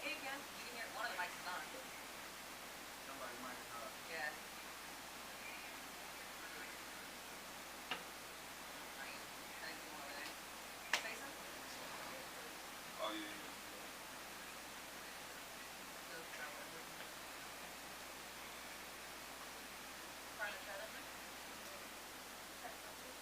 Yeah, you can. You can hear one of the mics is on. Somebody's mic is hot. Yeah. Alright, connect the one over there. Say something? Oh yeah, yeah. Those are working. Carla, try that mic. Check, one, two.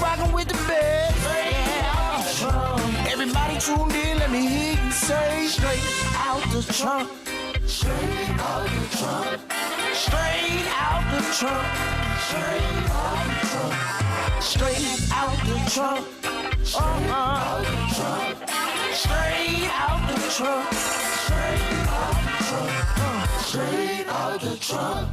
rockin' with the best. Everybody tuned in, let me hear you say straight out the trunk. Straight out the trunk. Straight out the trunk. Straight out the trunk. Straight out the trunk. Straight out the trunk. Straight out the trunk. Straight out the trunk. Straight out the trunk.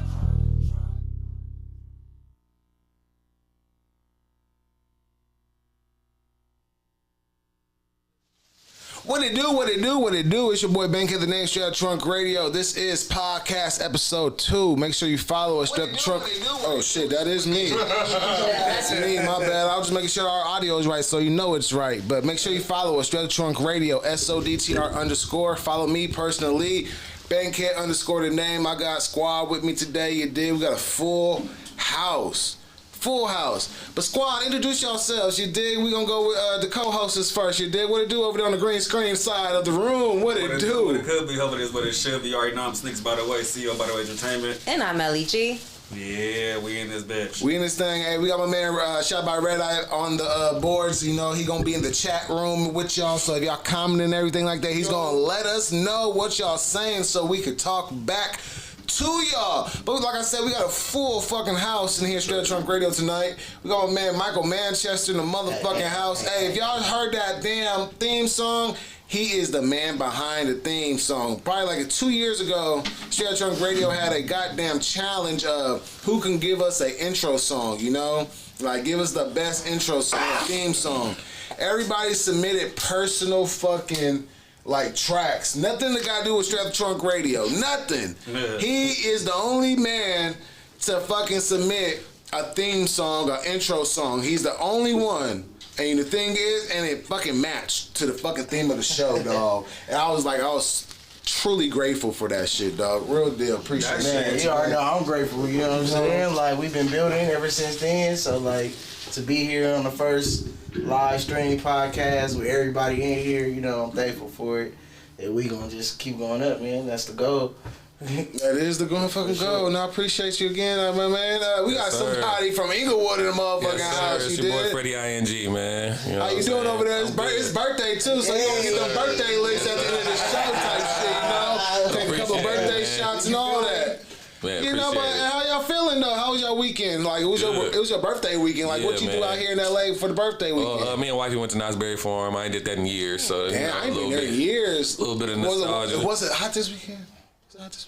What it do, what it do, what it do? It's your boy Ben K, the name Str8 Trunk Radio. This is podcast episode 2. Make sure you follow us, Str8 Trunk. Oh shit, that is me. That's me, my bad. I was just making sure our audio is right so you know it's right. But make sure you follow us, Str8 Trunk Radio, SODTR_. Follow me personally, Ben K _ the name. I got squad with me today. You did. We got a full house. Full house. But squad, introduce yourselves. You dig? We gonna go with the co-hosts first. You dig? What it do over there on the green screen side of the room? What it do? What it could be, hopefully it's what it should be. You already know I'm Sneaks by the way, CEO by the way Entertainment. And I'm LEG. Yeah, we in this bitch. We in this thing. Hey, we got my man shot by Red Eye on the boards. You know, he gonna be in the chat room with y'all. So if y'all comment and everything like that, he's gonna let us know what y'all saying so we could talk back to y'all. But like I said, we got a full fucking house in here, Str8 Trunk Radio tonight. We got my man Michael Manchester in the motherfucking house. Hey, if y'all heard that damn theme song, he is the man behind the theme song. Probably like 2 years ago, Str8 Trunk Radio had a goddamn challenge of who can give us an intro song, you know? Like, give us the best intro song, theme song. Everybody submitted personal fucking like tracks. Nothing that got to do with Str8 Trunk Radio. Nothing. Yeah. He is the only man to fucking submit a theme song, an intro song. He's the only one. And the thing is, and it fucking matched to the fucking theme of the show, dog. And I was truly grateful for that shit, dog. Real deal. Appreciate it. Man, you already know I'm grateful, you know what I'm saying? Like, we've been building ever since then, so like, to be here on the first live stream podcast with everybody in here, you know, I'm thankful for it. And we gonna just keep going up, man. That's the goal. That is the going fucking goal. And I appreciate you again, my man. We got somebody from Inglewood in the motherfucking house. It's your boy Freddie ING, man. You know how you doing over there? It's birthday too, so you gonna get them birthday licks at the end of the show type shit, you know? Take a couple birthday shots and all that. Man, you know, but how y'all feeling though? How was your weekend? Like, it was your birthday weekend. Like, what you do out here in LA for the birthday weekend? Well, me and wifey went to Knott's Berry Farm. I ain't did that in years, so damn, I ain't been there in years. A little bit of nostalgia. Was it hot this weekend? Was it hot this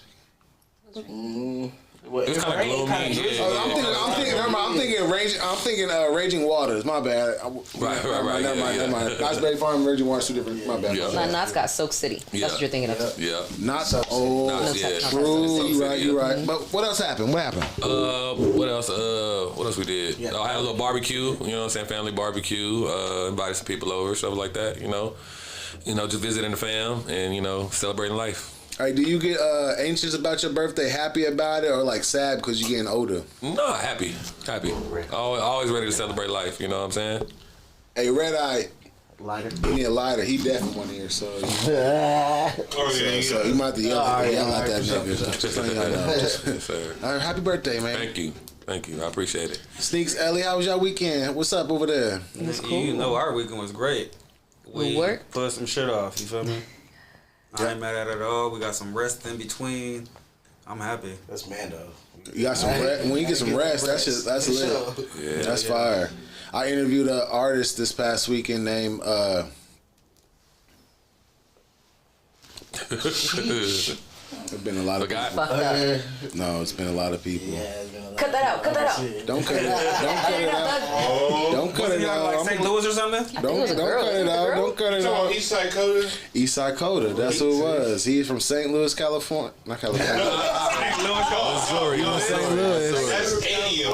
weekend? It was kind of gloomy. I'm thinking Raging Waters. My bad. Right. Never mind. Knott's Berry Farm and Raging Waters, two different. My bad. Yeah. Knott's got Soak City. That's what you're thinking of. Yeah. Knott's. True. You're right. But what else happened? What happened? What else? What else we did? Yeah. I had a little barbecue. You know what I'm saying? Family barbecue. Invited some people over, stuff like that. You know, just visiting the fam and celebrating life. All right, do you get anxious about your birthday, happy about it, or like sad because you're getting older? No, happy. Always ready to celebrate life, you know what I'm saying? Hey, Red Eye. Lighter. You need a lighter. He definitely one here, so you might have to yell at that nigga. Just letting y'all know. All right, happy birthday, man. Thank you. I appreciate it. Sneaks, Ellie, how was your weekend? What's up over there? It was cool. You know, our weekend was great. We work? Put some shit off, you feel me? I ain't mad at it at all. We got some rest in between. I'm happy. That's Mando. You got some rest. When you get some rest, that's lit. Yeah, that's fire. I interviewed an artist this past weekend named There's been a lot of people. Fuck up. No, it's been a lot of people. Yeah, it's been a lot. Cut that out. Don't cut it out. Don't cut it out. Like St. Louis or something? Don't cut it out. Don't cut it out. Eastside Coda? Eastside Coda. That's who it was. He's from St. Louis, California. Not California. St. Louis. That's Adium.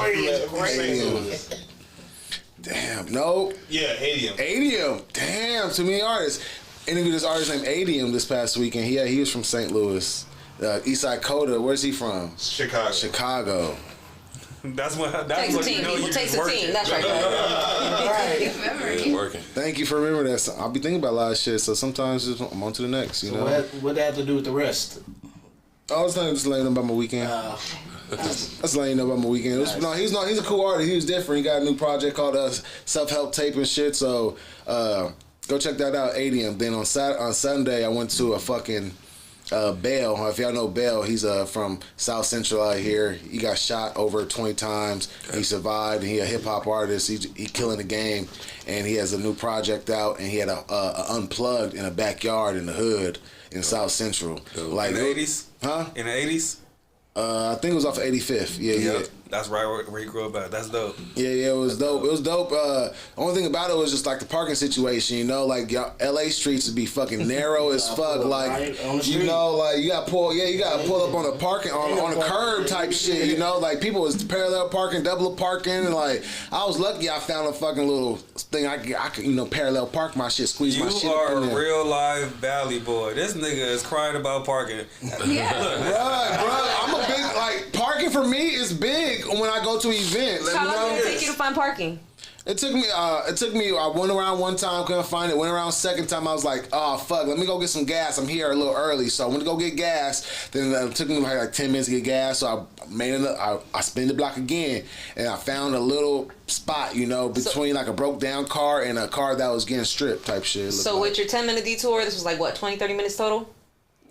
Damn. No. Yeah, Adium. Adium. Damn. Too many artists. Interviewed this artist named Adium this past weekend. He was from St. Louis. Eastside Coda. Where's he from? Chicago. That's what takes a team. People takes a team. That's right. Working. Thank you for remembering that. I'll be thinking about a lot of shit, so sometimes I'm on to the next, you know? What that have to do with the rest? I was just letting them about my weekend. That's letting you know about my weekend. He's a cool artist. He was different. He got a new project called Self-Help Tape and shit. So go check that out, Adium. Then on Sunday, I went to a fucking Bale. If y'all know Bale, he's from South Central out here. He got shot over 20 times. He survived. He a hip hop artist. He killing the game, and he has a new project out. And he had a unplugged in a backyard in the hood in South Central. Like in the 80s? Huh? In the 80s? I think it was off of 85th. Yeah. That's right where he grew up at. That's dope. Yeah, it was dope. It was dope. Only thing about it was just like the parking situation, you know, like LA streets would be fucking narrow as fuck. Like, you know, like you gotta pull up on a parking on a curb type shit, you know, like people was parallel parking, double parking, and like I was lucky I found a fucking little thing I could, you know, parallel park my shit, squeeze my shit You up in are a there. real live Valley boy. This nigga is crying about parking. Yeah. Bruh, I'm a big, like, parking for me is big when I go to events. How long did it take you to find parking? It took me. I went around one time, couldn't find it. Went around second time, I was like, oh fuck, let me go get some gas. I'm here a little early, so I went to go get gas. Then it took me like 10 minutes to get gas, so I spin the block again, and I found a little spot, you know, between like a broke down car and a car that was getting stripped type shit. So with your 10-minute detour, this was like what, 20, 30 minutes total?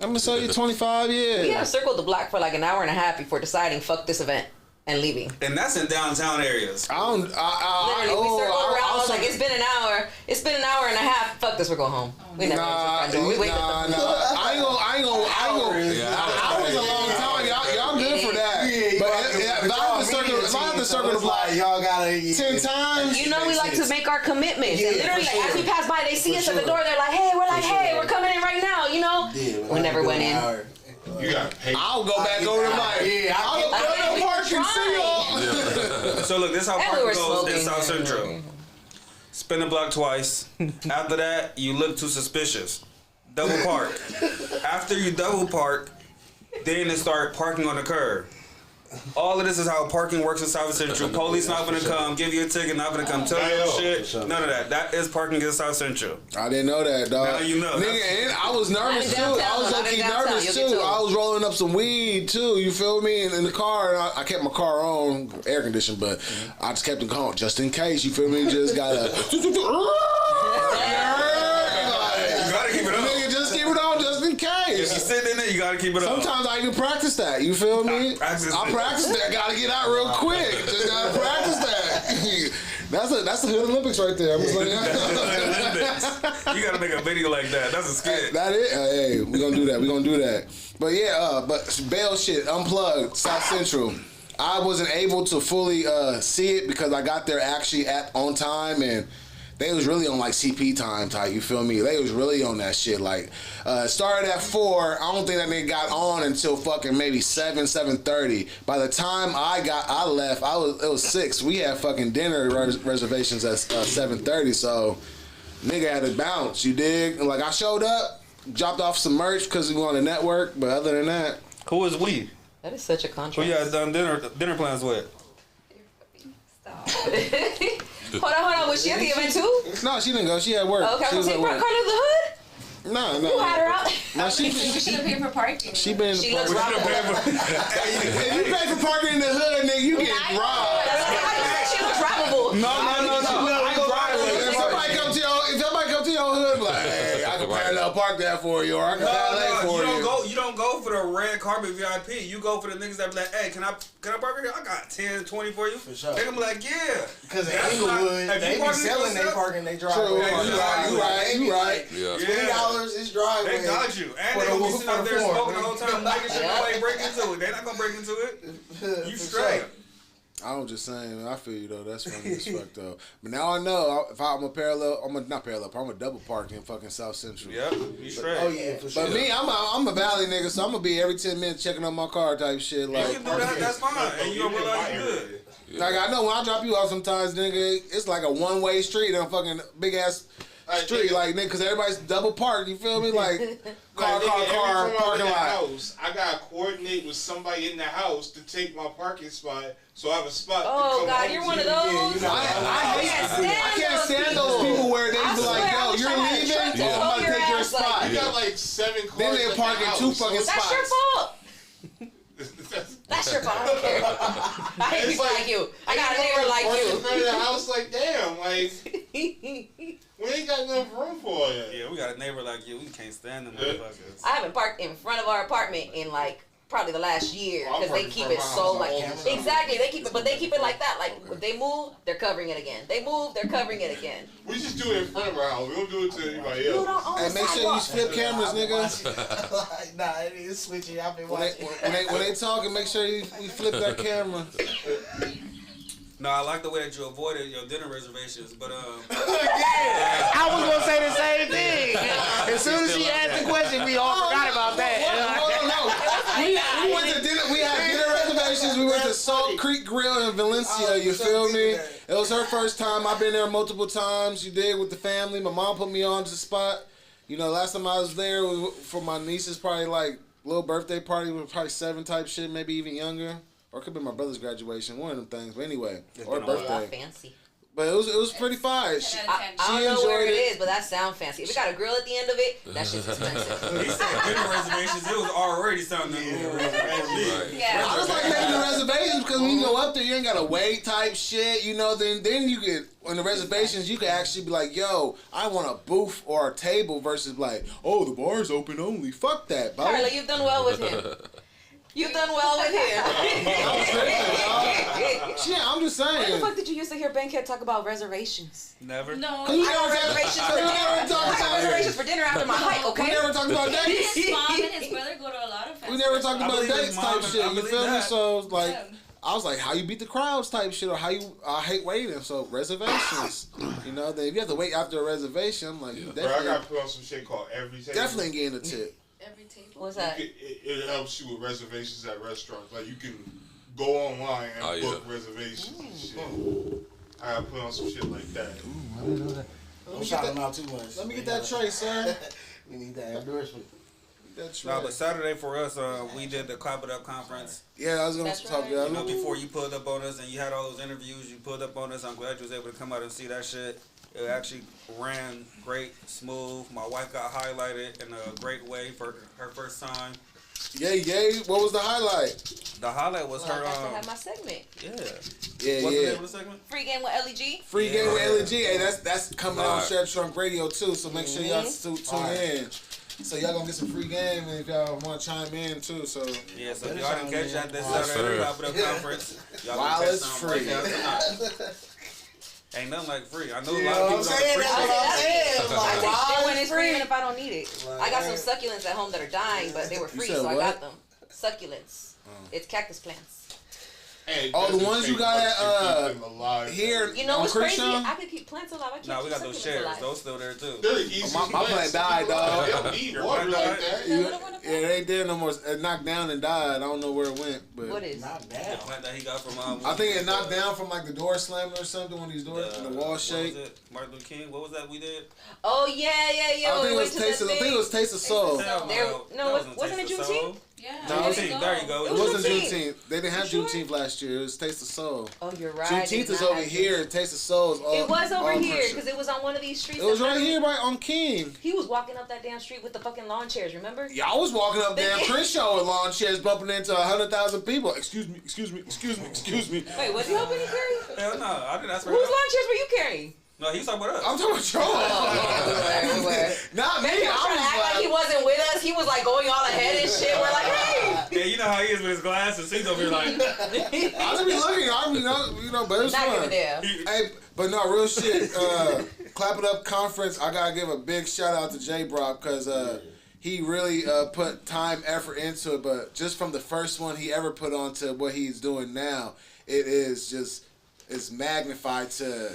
I'm gonna sell you 25, yeah. You gotta circle the block for like an hour and a half before deciding fuck this event and leaving. And that's in downtown areas. Literally, we circled around. I was like, it's been an hour. It's been an hour and a half. Fuck this, we're going home. We never went to the front door. We waited at the I ain't gonna. I was a long time. Y'all good for that. But if I have to circle the block, y'all gotta 10 times. You know we like to make our commitments. And literally, like, as we pass by, they see us at the door. They're like, hey, we're coming in right now, you know? We never went in. You gotta pay. I'll go back over the mic. I'll go park and see y'all. So look, this is how And we parking were goes in smoking. South Central. Spin the block twice. After that, you look too suspicious. Double park. After you double park, then it start parking on the curb. All of this is how parking works in South Central. Police not gonna come, give you a ticket, not gonna come tell you shit. None of that. That is parking in South Central. I didn't know that, dog. Now you know. Nigga, and I was nervous too. I was low-key nervous too. I was rolling up some weed too, you feel me? In the car, and I kept my car on, air conditioned, but I just kept it going just in case, you feel me? Just gotta... You gotta keep it up. Nigga, just keep it on just in case. If you sitting in there, you gotta keep it up. Sometimes I even practice that, you feel me? I practice that. Gotta get out real quick. Just gotta practice that. That's the Hood Olympics right there. I'm just like, you gotta make a video like that. That's a skit. That it? Hey, we gonna do that. But yeah, but bail shit, unplugged, South Central. I wasn't able to fully see it because I got there actually on time, and they was really on like CP time type, you feel me? They was really on that shit. Like, started at 4. I don't think that nigga got on until fucking maybe 7:30. By the time I left, it was 6. We had fucking dinner reservations at 7:30, so nigga had to bounce, you dig? And like, I showed up, dropped off some merch because we were on the network, but other than that. Who is we? That is such a contrast. Who you guys done dinner plans with? Hold on. Was she at the event too? No, she didn't go. She had work. Okay, she was it Carter the Hood? No. You had her out? No, You should have paid for parking. She been in the She looks park. robbable. If you pay for parking in the hood, nigga, you get robbed. She looks robbable. No. If somebody come to your hood, like, hey, I can parallel park that for you, or I can valet for you. You don't go for the red carpet VIP. You go for the niggas that be like, hey, can I park here? I got 10, 20 for you. For sure. They gonna be like, yeah. Because in Inglewood, they be selling their parking, they driveway. You right. Yeah. $20 is driveway. They got you. And they gonna be sitting out there smoking the whole time, making sure nobody break into it. They not gonna break into it. You straight. I was just saying, I feel you though. That's funny as fuck though. But now I know if I'm a double park in fucking South Central. Yep, you straight. Oh yeah, for sure. But me, I'm a valley nigga, so I'm gonna be every 10 minutes checking on my car type shit. Like, You can do that, that's fine. And you gonna realize you good. like I know when I drop you off sometimes, nigga, it's like a one-way street and a fucking big ass street, like nigga, cause everybody's double parked. You feel me? Like car, parking lot. House, I gotta coordinate with somebody in the house to take my parking spot, so I have a spot. Oh to come God, home you're to. one of those. I can't stand those people where they be like, yo, you're leaving, so I'm gonna take your spot. You got like 7 cars. Then they're parking 2 fucking spots. That's your fault. That's That's your fault. I don't care. I hate people like you. I got a neighbor like In front of you. the house, like, damn, like, we ain't got enough room for it. Yeah, we got a neighbor like you. We can't stand them motherfuckers. I haven't parked in front of our apartment in like probably the last year Well, I'm because they working keep from it my so house like all the time. exactly they keep it, but they keep it like that. Like if they move, they're covering it again. They move, they're covering it again. We just do it in front of our house. We don't do it to anybody You else. don't own Hey, the make sure you sidewalk. flip cameras, nigga. Nah, it is switching. I've been When watching. they talking, make sure you flip that camera. No, I like the way that you avoided your dinner reservations, but I was gonna say the same thing. As soon as she asked the question, we all forgot about that. We went to dinner. We had dinner reservations. We went to Salt Creek Grill in Valencia. You feel me? It was her first time. I've been there multiple times. You did with the family. My mom put me on to the spot. You know, last time I was there was for my niece's probably like little birthday party. We were probably 7 type shit, maybe even younger. Or it could be my brother's graduation, one of them things. But anyway, or Oh, birthday. fancy. But it was pretty fire. I don't know where it is, but that sound fancy. If it got a grill at the end of it, that shit's expensive. he said dinner reservations. It was already sounding. Yeah. I just like making the reservations because when you go up there, you ain't gotta wait type shit. You know, then you get on the reservations, you can actually be like, yo, I want a booth or a table versus like, oh, the bar's open only. Fuck that, bro. Carla, you've done well with him. You've done well with him. Shit, I'm just When the saying. fuck did you used to hear Bankhead talk about reservations? Never. No. You I got reservations for dinner. I got reservations for dinner after my hike, We okay? never talked about dates. His mom and his brother go to a lot of festivals. We never talked I about believe his dates mom type and- shit. I You believe feel me? that. So like, Yeah. I was like, how you beat the crowds type shit, or how you I hate waiting. So reservations, you know. Then if you have to wait after a reservation, I'm like, you Bro, I definitely, got put on some shit called Every Table. definitely getting a tip. Every table. What's that? It helps you with reservations at restaurants. Like, you can go online and book reservations and shit. I got put on some shit like that. Don't shout them out too much. Let me get that tray, sir. We need that endorsement. That tray. No, but Saturday for us, we did the Clap It Up conference. Yeah, I was gonna That's talk right. about You know, before you pulled up on us and you had all those interviews, you pulled up on us. I'm glad you was able to come out and see that shit. It actually ran great, smooth. My wife got highlighted in a great way for her first time. Yay, yay. What was the highlight? The highlight was Well, I her. got to have my segment. Yeah. Yeah, What's the yeah. name of the segment? Free game with LEG. Free game with LG. Hey, that's coming out on Alright. Str8 Trunk Radio too. So make sure y'all tune in. So y'all gonna get some free game, and if y'all want to chime in too. So Yeah, so if y'all didn't catch that this Yes, Saturday sir. Clap It Up conference, y'all While gonna catch it's some right free. now tonight. Ain't nothing like free. I know a You lot know of what I'm people saying? don't That's what I'm saying. I Like, take shit when why it's free and if I don't need it. I got some Right. succulents at home that are dying, but they were free, said so I what? got them. Succulents. It's cactus plants. Hey, Oh, the doesn't ones you take got much at, to keep them alive. here You know on what's crazy? Crenshaw? I could keep plants alive. I can't Nah, we keep got those succulents shares. alive. Those still there too. They're the easiest my plant plants. died, dog. They don't need water like that. Yeah, it ain't there no more. It knocked down and died. I don't know where it went, but What is? Not The bad. plant that he got from I think it knocked down from like the door slamming or something when these doors and the wall what shake. was it? Martin Luther King. What was that we did? Oh, yeah. I think it was Taste of. I think it was Taste of Soul. Hell There- no, that wasn't it Taste of Juneteenth? Soul. Yeah. No, Juneteenth. There you go. It was wasn't Juneteenth. Juneteenth. They didn't have You sure? Juneteenth last year. It was Taste of Soul. Oh, you're right. Juneteenth is over here. Taste of Soul is all. It was over all here Crenshaw. because it was on one of these streets. It was that right literally- here, right on King. He was walking up that damn street with the fucking lawn chairs, remember? Yeah, I was walking up damn Crenshaw with lawn chairs bumping into 100,000 people. Excuse me, excuse me, excuse me, excuse me. Wait, was he helping you carry? Hell no, I didn't ask for Whose help. lawn chairs were you carrying? No, he was talking about us. I'm talking about y'all. Not me. Maybe he was trying to act like he wasn't with us. He was like going all ahead and shit. We're like, hey! Yeah, you know how he is with his glasses. He's over here like, I just be looking. I mean, you know, but it's Not fun. giving a damn. Hey, but no, real shit. Clap It Up conference. I gotta give a big shout out to J Brock because he really put time, effort into it. But just from the first one he ever put on to what he's doing now, it is just it's magnified to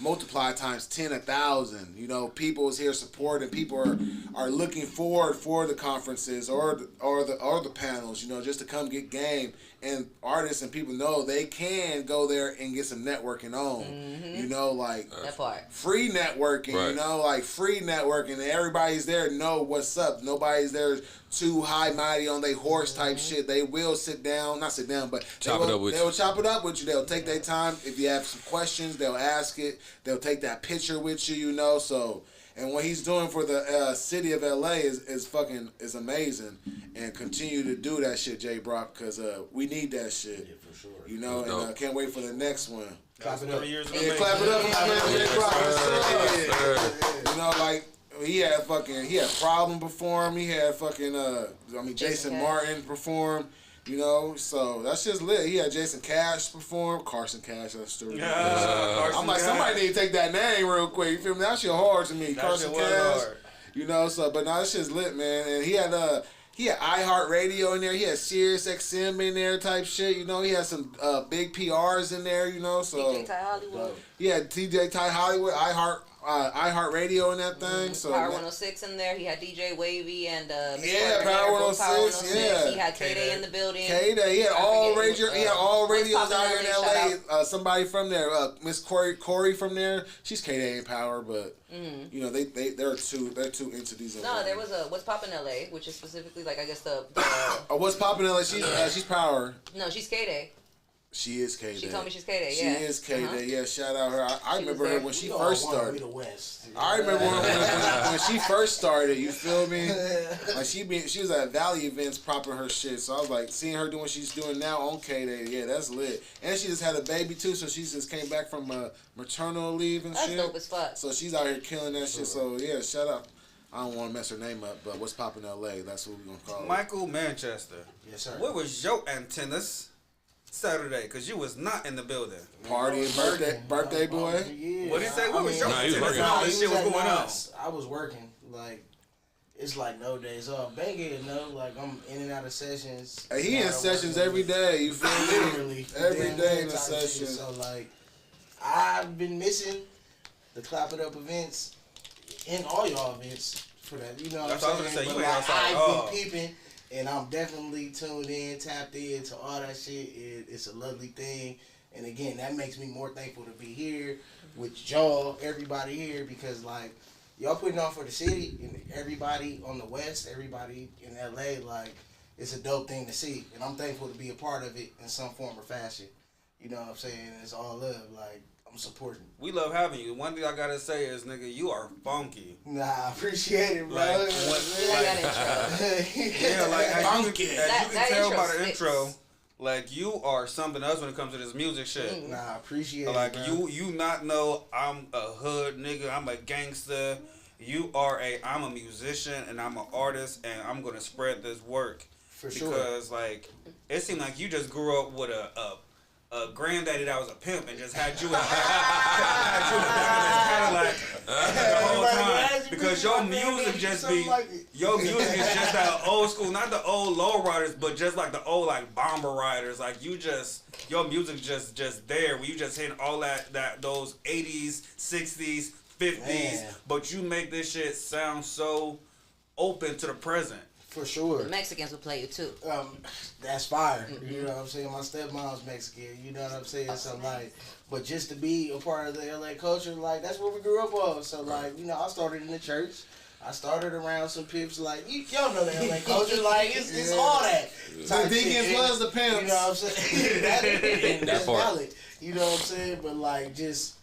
multiply times 10, 1,000. You know, people is here supporting. People are looking forward for the conferences or the panels. You know, just to come get game. And artists and people know they can go there and get some networking on. You know, like That part. free networking. Right. You know, like free networking. And everybody's there know what's up. Nobody's there too high mighty on their horse type shit. They will sit down, not sit down, but Chop it up with they you. will chop it up with you. They'll take their time. If you have some questions, they'll ask it. They'll take that picture with you. You know, so And what he's doing for the city of LA is amazing. And continue to do that shit, J Brock, because we need that shit. Yeah, for sure. You know, and I can't wait for the next one. Clap it up. Yeah, clap it up, my man, J Brock. You know, like he had Problem perform. He had Jason Martin perform. You know, so that's just lit. He had Jason Cash perform. Carson Cash, that's true. I'm like, somebody need to take that name real quick. You feel me? That shit hard to me. Carson Cash. You know, so but no, that shit's lit, man. And he had iHeartRadio in there. He had Sirius XM in there type shit. You know, he had some big PRs in there. You know, so DJ Ty Hollywood. He had DJ Ty Hollywood, iHeartRadio in that thing. So Power 106 in there. He had DJ Wavy and Power 106. Yeah, he had K-Day in the building. K-Day. He had all radios out here in LA. Somebody from there, Miss Corey from there. She's K-Day in Power, but you know they're two entities. No, there was a What's Poppin' LA, which is specifically like I guess the What's Poppin' LA. She's Power. No, she's K-Day. She is K-Day. She told me she's K-Day, yeah. She is K-Day, yeah. Shout out her. I remember her when she first started. I remember when she first started, you feel me? Like she was at Valley events propping her shit. So I was like, seeing her doing what she's doing now on K-Day, yeah, that's lit. And she just had a baby too, so she just came back from maternal leave and shit. That's dope as fuck. So she's out here killing that shit. So yeah, shout out. I don't want to mess her name up, but What's Poppin' LA, that's what we're going to call it. Michael Manchester. Yes, sir. What was your antennas Saturday? Because you was not in the building. Party and birthday boy. Yeah. What did he say? What was your antennas? Nah, All this shit was going on. I was working. Like, it's like no days off. Bankhead, like I'm in and out of sessions. He in sessions every day. You feel me? Literally. Every day in a type shit. session. So like, I've been missing the Clap It Up events and all y'all events for that. You know what I'm saying? I was gonna say, you ain't But, outside. I've been peeping, and I'm definitely tuned in, tapped in to all that shit. It's a lovely thing, and again, that makes me more thankful to be here with y'all, everybody here, because like y'all putting on for the city and everybody on the West, everybody in LA, like it's a dope thing to see, and I'm thankful to be a part of it in some form or fashion. You know what I'm saying? It's all love. Like, I'm supporting. We love having you. One thing I gotta say is, nigga, you are funky. Nah, I appreciate it, bro. Like, yeah, like as you can tell by the intro, like you are something else when it comes to this music shit. Nah, I appreciate it. Like bro. you not know I'm a hood nigga. I'm a gangster. I'm a musician and I'm an artist and I'm gonna spread this work. For sure. Because like it seemed like you just grew up with a granddaddy that was a pimp and just had you in the Cadillac the whole time. Because your music is just that old school, not the old low riders, but just like the old like bomber riders. Like your music just there where you just hitting all those 80s, 60s, 50s, man. But you make this shit sound so open to the present. For sure. The Mexicans will play you too. That's fire. Mm-hmm. You know what I'm saying? My stepmom's Mexican. You know what I'm saying? So like, but just to be a part of the LA culture, like that's what we grew up on. So like, you know, I started in the church. I started around some pips like y'all know the LA culture. Like it's all that. The deacons was the pimps. You know what I'm saying? That's valid. You know what I'm saying? But like just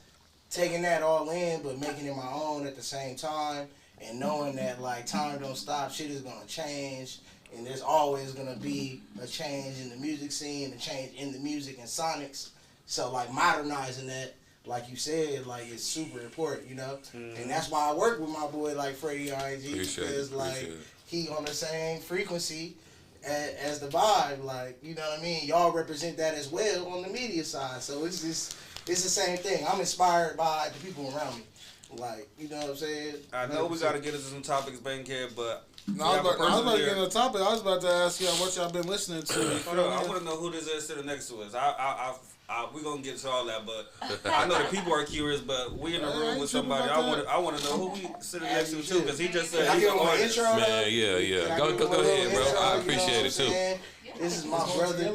taking that all in, but making it my own at the same time. And knowing that, like, time don't stop, shit is going to change. And there's always going to be a change in the music scene, a change in the music and sonics. So, like, modernizing that, like you said, like, it's super important, you know? Mm-hmm. And that's why I work with my boy, like, Freddie R.I.G. Because, like, he on the same frequency as the vibe. Like, you know what I mean? Y'all represent that as well on the media side. So, it's the same thing. I'm inspired by the people around me. Like, you know what I'm saying? I know we got to get into some topics, Bankhead, but... I was about to get into the topic. I was about to ask y'all what y'all been listening to. Hold on, I want to know who this is sitting next to us. We're going to get to all that, but I know the people are curious, but we in a room with somebody. I want to know who we sitting next to, too, because he just said he's an artist. Man, yeah. Go ahead, bro. I appreciate it, too. This is my brother.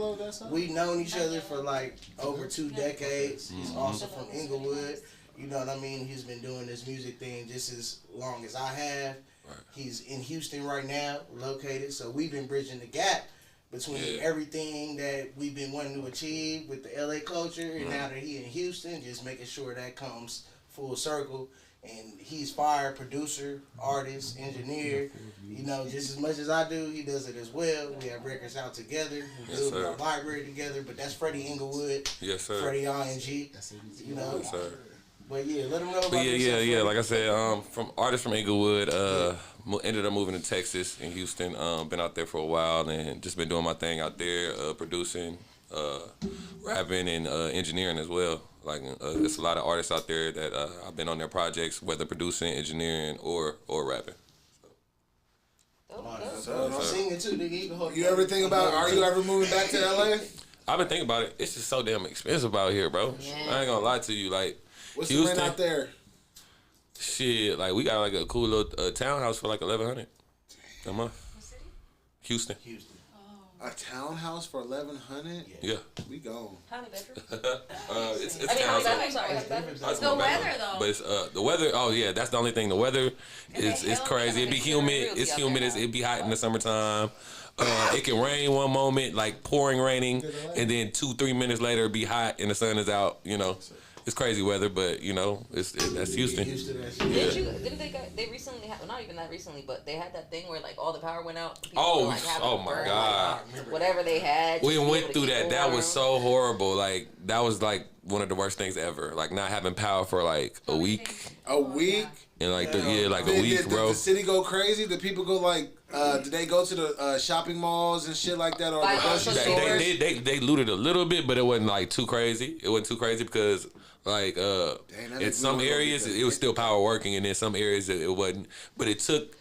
We've known each other for, like, over 2 decades. He's also from Inglewood. You know what I mean? He's been doing this music thing just as long as I have. Right. He's in Houston right now, located. So we've been bridging the gap between everything that we've been wanting to achieve with the LA culture, and now that he in Houston, just making sure that comes full circle. And he's fire, producer, artist, engineer. You know, just as much as I do, he does it as well. We have records out together. We build our library together. But that's Freddie Inglewood. Yes, sir. Freddie ING. You know. Yes, sir. But yeah, let them know about But yeah. Like I said, from artists from Inglewood, ended up moving to Texas and Houston. Been out there for a while and just been doing my thing out there, producing, rapping, and engineering as well. Like there's a lot of artists out there that I've been on their projects, whether producing, engineering, or rapping. So singing too, nigga. You ever think about? Are you ever moving back to LA? I've been thinking about it. It's just so damn expensive out here, bro. Yeah. I ain't gonna lie to you, like. What's Houston, the rent out there? Shit, like we got like a cool little townhouse for like $1,100 a month. What city? Houston. A townhouse for $1,100? Yeah. We gone. How many bedrooms? It's I mean, how many bedrooms? Sorry, the weather though. But it's the weather. Oh yeah, that's the only thing. The weather is crazy. It be humid. It's humid. It be hot in the summertime. It can rain one moment, like pouring raining, and then 2-3 minutes later it be hot and the sun is out. You know. It's crazy weather, but you know, that's Houston. Didn't they recently have, not even that recently, but they had that thing where like all the power went out. Oh my God. Like, whatever they had. We went through that. That was so horrible. Like that was like one of the worst things ever. Like not having power for like a week. A week? And like a week, bro. Did the city go crazy? Did people go like? Did they go to the shopping malls and shit like that, or the grocery stores? They looted a little bit, but it wasn't like too crazy. It wasn't too crazy because like in some areas it was still power working, and in some areas it wasn't. But it took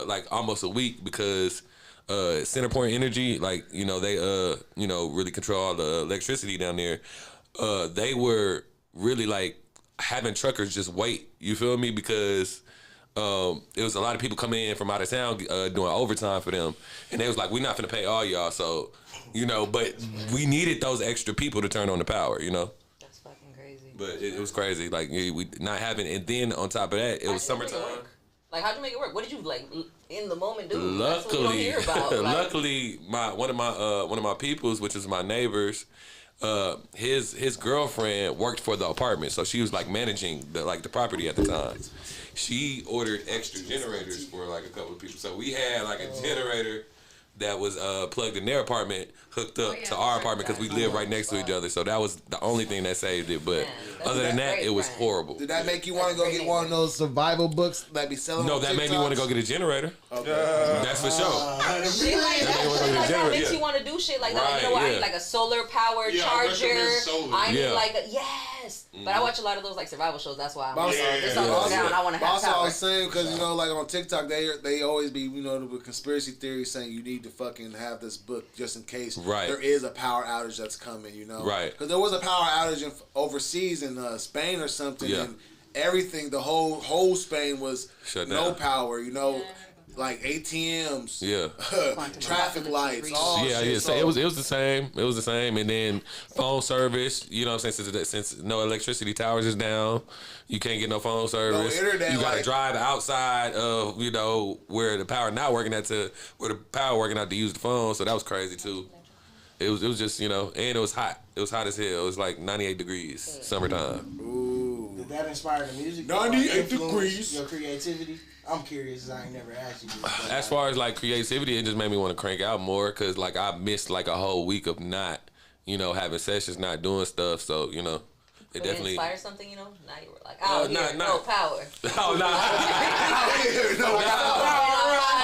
like almost a week because Centerpoint Energy, like they really control all the electricity down there. They were really like having truckers just wait. You feel me? Because it was a lot of people coming in from out of town doing overtime for them, and they was like, "We're not gonna pay all y'all," so but we needed those extra people to turn on the power. That's fucking crazy. But it was crazy, like we not having, and then on top of that, it was summertime. Like, how'd you make it work? What did you like in the moment do? Luckily, That's what you don't hear about. Like, luckily, one of my peoples, which is my neighbors, his girlfriend worked for the apartment, so she was like managing the property at the time. She ordered extra generators for like a couple of people, so we had like a generator that was plugged in their apartment, hooked up to our apartment because we live right next to each other. So that was the only thing that saved it. But other than that, it was horrible. Did that make you want to go get one of those survival books that be selling? No, that made me want to go get a generator. Okay. That's for sure. Shit like that makes you want to do shit like that. Like, I need like a solar power charger. I need like a But I watch a lot of those like survival shows. That's why this all goes down. I want to have also, power. I was saying because like on TikTok they always be with conspiracy theories saying you need to fucking have this book just in case there is a power outage that's coming. Right? Because there was a power outage overseas in Spain or something, and everything the whole Spain was shut down. No power. Like ATMs, traffic lights, all shit. So it was the same. It was the same, and then phone service. You know what I'm saying? Since no electricity towers is down, you can't get no phone service. No internet, you gotta drive outside of where the power not working at to where the power working out to use the phone. So that was crazy too. It was just and it was hot. It was hot as hell. It was like 98 degrees, summertime. Ooh. Did that inspire the music? 98 degrees. Your creativity. I'm curious, I ain't never asked you this. As far as like creativity, it just made me want to crank out more because like I missed like a whole week of not, having sessions, not doing stuff. So it definitely inspired something. Now you were like, no power. Oh no! No power.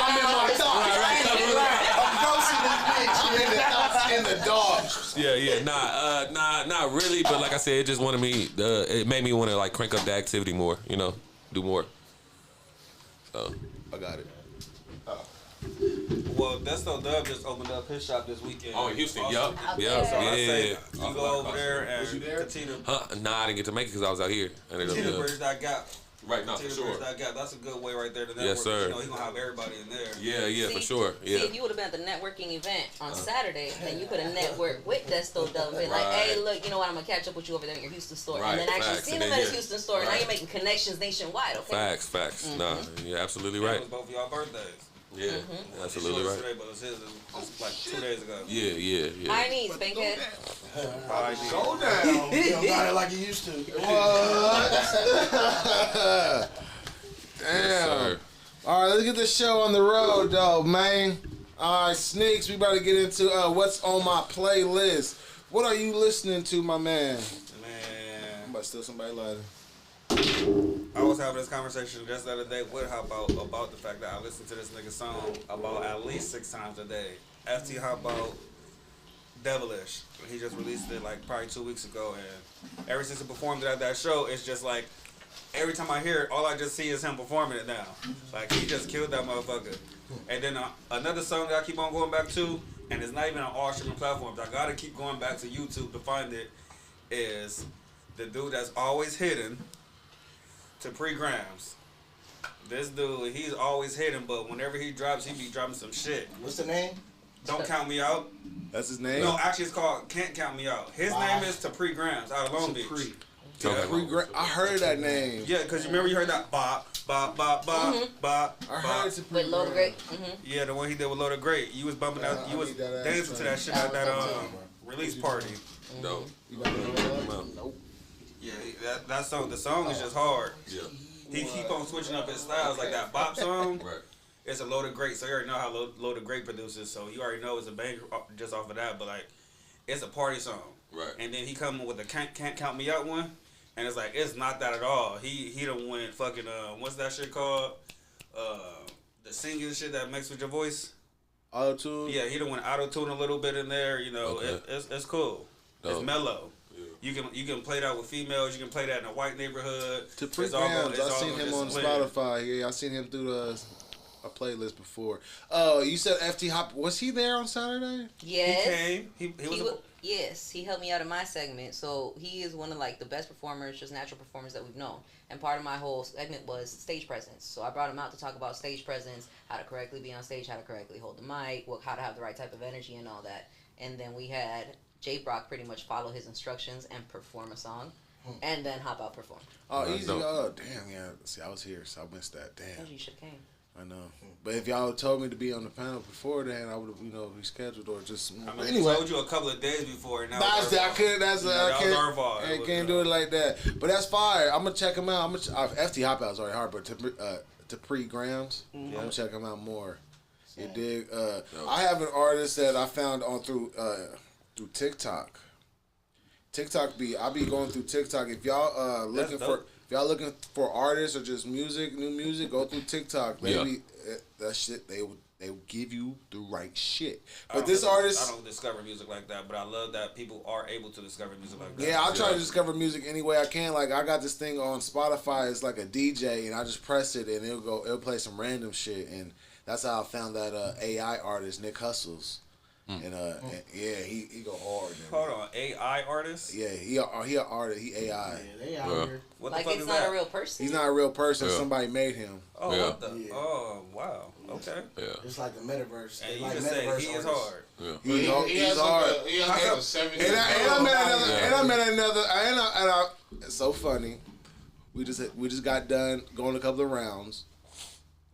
I'm in my thoughts. I'm in the dogs. Yeah. Not really. But like I said, it just wanted me. It made me want to like crank up the activity more. Do more. So I got it. Well, Desto Dub just opened up his shop this weekend. Oh, in Houston. Yup. So I say you go over there and continue. Nah, I didn't get to make it because I was out here. Continue to bridge that gap. Right, now for sure. That's a good way right there to network. Yes, sir. He's gonna have everybody in there. Yeah, for sure. Yeah. See, if you would have been at the networking event on Saturday, then you could have networked with Desto Dub and been like, hey, look, you know what, I'm gonna catch up with you over there in your Houston store. And then actually seen him at his Houston store. Now you're making connections nationwide, okay? Facts. Mm-hmm. Nah, you're absolutely right. It was both of y'all birthdays. Yeah, absolutely right. Today, but it was his like 2 days ago. Yeah. I need Bankhead. Go down. You don't got it like you used to. What? Damn. All right, let's get this show on the road, though, man. All right, Sneaks, we about to get into what's on my playlist. What are you listening to, my man? Man. I'm about to steal somebody's lighter. I was having this conversation just the other day with Hop Out about the fact that I listen to this nigga song about at least 6 times a day. FT Hop Out, Devilish. He just released it like probably 2 weeks ago, and ever since he performed it at that show, it's just like every time I hear it, all I just see is him performing it now. Like he just killed that motherfucker. And then another song that I keep on going back to, and it's not even on all streaming platforms. I gotta keep going back to YouTube to find it. Is the dude that's always hidden. To pre-grams. This dude, he's always hidden, but whenever he drops, he be dropping some shit. What's the name? Don't Count Me Out. That's his name? No, actually it's called Can't Count Me Out. His name is To Pre-grams out of Long Beach. I heard that name. Yeah, because you remember you heard that bop, bop, bop, bop, bop. I heard it to with Loda Great. Yeah, the one he did with Loda Great. You was bumping out, you was dancing to that shit at that release party. No. Nope. Yeah, that song, the song is just hard. Yeah. He keep on switching up his styles, like that bop song. Right. It's a Loda Great, so you already know how Loda Great produces, so you already know it's a banger just off of that, but like, it's a party song. Right. And then he come with the Can't Count Me Out one, and it's like, it's not that at all. He done went fucking, what's that shit called? The singing shit that mixed with your voice. Auto-tune? Yeah, he done went auto-tune a little bit in there, you know, Okay. it's cool. Dope. It's mellow. You can play that with females. You can play that in a white neighborhood. To pre-grams, I seen him on Spotify. Yeah, I seen him through a playlist before. Oh, you said FT Hop. Was he there on Saturday? Yes. He came. He was. Yes, he helped me out in my segment. So he is one of like the best performers, just natural performers that we've known. And part of my whole segment was stage presence. So I brought him out to talk about stage presence, how to correctly be on stage, how to correctly hold the mic, how to have the right type of energy and all that. And then we had J Brock pretty much follow his instructions and perform a song, and then Hop Out perform. Oh, easy. Oh, damn, yeah. See, I was here, so I missed that. Damn. You should have came. I know. But if y'all told me to be on the panel before then, I would have, rescheduled or just. I mean, anyway. I told you a couple of days before. And I can't do it like that. But that's fire. I'm gonna check him out. FT Hop Out is already hard, but to pre-grams, I'm gonna check him out more. You dig? I have an artist that I found through TikTok. I be going through TikTok. If y'all looking for artists or just new music, go through TikTok. Maybe that shit they will give you the right shit. But this artist, I don't discover music like that, but I love that people are able to discover music like that. Yeah, I try to discover music any way I can. Like I got this thing on Spotify. It's like a DJ, and I just press it, and it'll play some random shit, and that's how I found that AI artist Nick Hustles. And yeah, he go hard. Hold on, AI artist? Yeah, he an artist. He AI. Yeah, they out here. What Like the fuck it's is not that? a real person. He's not a real person. Somebody made him. Oh, Yeah. what the? Yeah. Oh, wow. Okay. Yeah. It's like the metaverse. And They you like just said metaverse he is artists. hard. Yeah. He's hard. He has like a 7 And I met another. It's so funny. We just got done going a couple of rounds.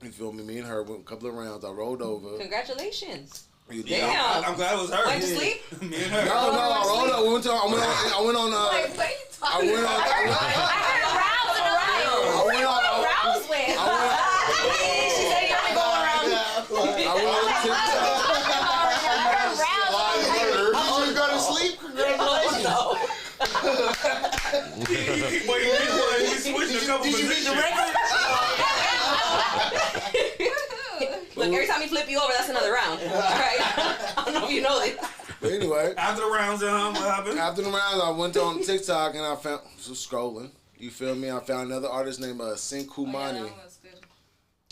You feel me? Me and her went a couple of rounds. I rolled over. Congratulations. You Damn. I'm glad it was her. Went to sleep? Me and her. No, I rolled over. I went on. Like, what are you I talking went on. about? I heard rounds in a row. I went on. Rounds went. She said you gotta go around. I went on TikTok. You go to sleep? Congratulations. We switched a couple Did you beat the record? Look, every time he flip you over, that's another round. All right? I don't know if you know this. But anyway, After the rounds, what happened? after the rounds, I went on TikTok and I found scrolling. You feel me? I found another artist named Sin Kumani.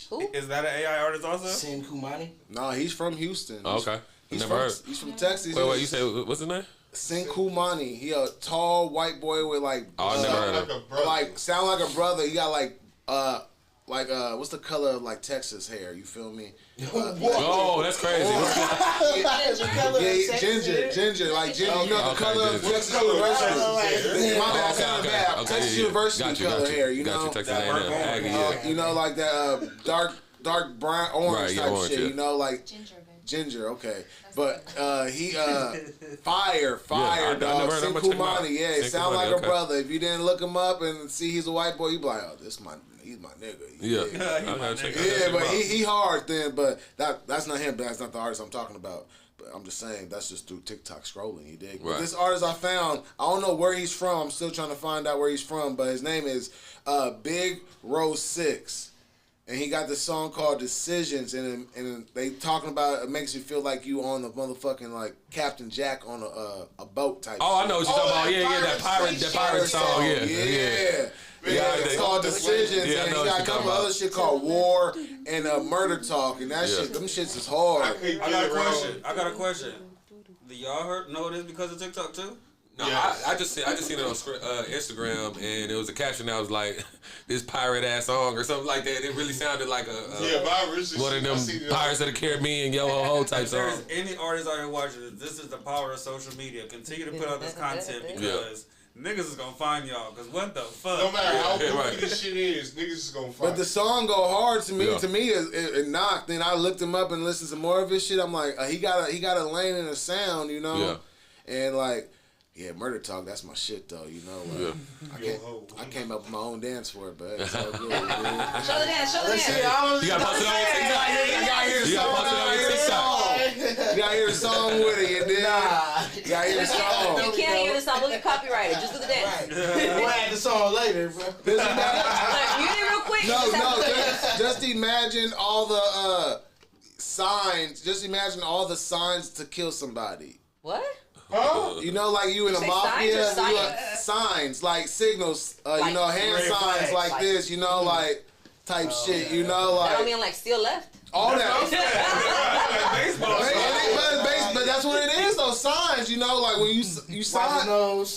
Who? Is that an AI artist also? Sin Kumani? No, he's from Houston. Oh, okay. He's Never heard. He's from Texas. Wait, you say what's his name? Sin Kumani. He a tall white boy with like. Oh, I never heard of him. Like sound like a brother. He got like what's the color of like Texas hair? You feel me? Oh, that's crazy. Ginger, like ginger. You know the color of Texas University. My bad, sound bad. Texas University color hair. You know, Texas A&M. you know, like that dark brown orange type shit. You know, like. Ginger, baby. Ginger, okay. But he fire, I dog. never heard him, I'ma check him out. Sinkumani, yeah, Sinkumani, sound like a okay. brother. If you didn't look him up and see he's a white boy, you be like, oh, he's my nigga. Yeah. Yeah, but he hard then, but that's not him. That's not the artist I'm talking about. But I'm just saying that's just through TikTok scrolling. You dig? Right. But this artist I found, I don't know where he's from. I'm still trying to find out where he's from. But his name is Big Rose 6. And he got this song called Decisions, and they talking about it makes you feel like you on the motherfucking like Captain Jack on a boat type. Oh, shit. I know what you're talking about. Yeah, that pirate song. Yeah. Yeah, it's called Decisions, Yeah, I and know he what got a you're couple talking other shit called War and Murder Talk, and that shit, them shits is hard. I got a question. Do y'all know this because of TikTok too? No, I just seen it on Instagram, and it was a caption that was like, "This pirate ass song" or something like that. It really sounded like one of them Pirates of the Caribbean, yo ho ho type If there's song. any artist out here watching this is the power of social media. Continue to put out this content because niggas is gonna find y'all. Cause what the fuck? No matter how goofy this shit is, niggas is gonna find. But the song go hard to me. Yeah. To me, it knocked. Then I looked him up and listened to more of his shit. I'm like, he got a lane and a sound, you know. Yeah. And like. Yeah, Murder Talk, that's my shit though, you know. I came up with my own dance for it, but it's all good. Show the dance. You gotta post it on your TikTok. You gotta hear the song with it, you dig? You gotta hear the song. You can't hear the song, we'll get copyrighted. Just do the dance. We'll add the song later, bro. Look, you did real quick. Just imagine all the signs. Just imagine all the signs to kill somebody. What? Huh? You know, like you in a mafia, signs like signals, like, you know, hand signs like this, you know, like type shit, you know, like. I don't mean like still left. All that. But that's what it is, those signs, you know, like when you sign,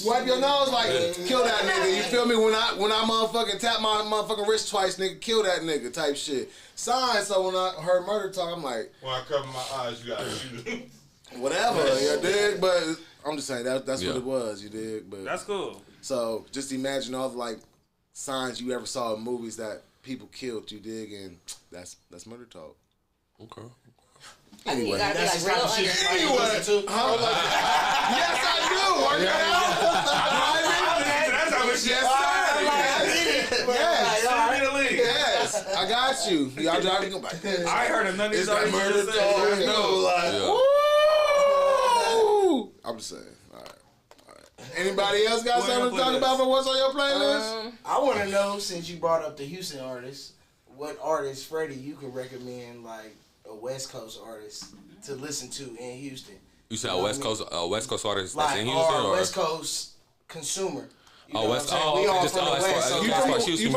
wipe your nose, like kill that nigga. You feel me? When I motherfucking tap my motherfucking wrist twice, nigga, kill that nigga type shit. Signs. So when I heard Murder Talk, I'm like, when I cover my eyes, you gotta shoot it. Whatever, you dig? But I'm just saying that's what it was, you dig? But that's cool. So just imagine all the like signs you ever saw in movies that people killed, you dig? And that's Murder Talk. Okay. Anyway, that's the type of shit yes, I do. Work it out. Yes, I got you. Y'all driving go back. I heard of none of these artists. Murder Talk. No, like. I'm just saying. All right. Anybody else got something to talk about for what's on your playlist? I want to know, since you brought up the Houston artists, what artist, Freddie, you could recommend like a West Coast artist to listen to in Houston? You said a West Coast artist like, that's in Houston, or West Coast consumer? You from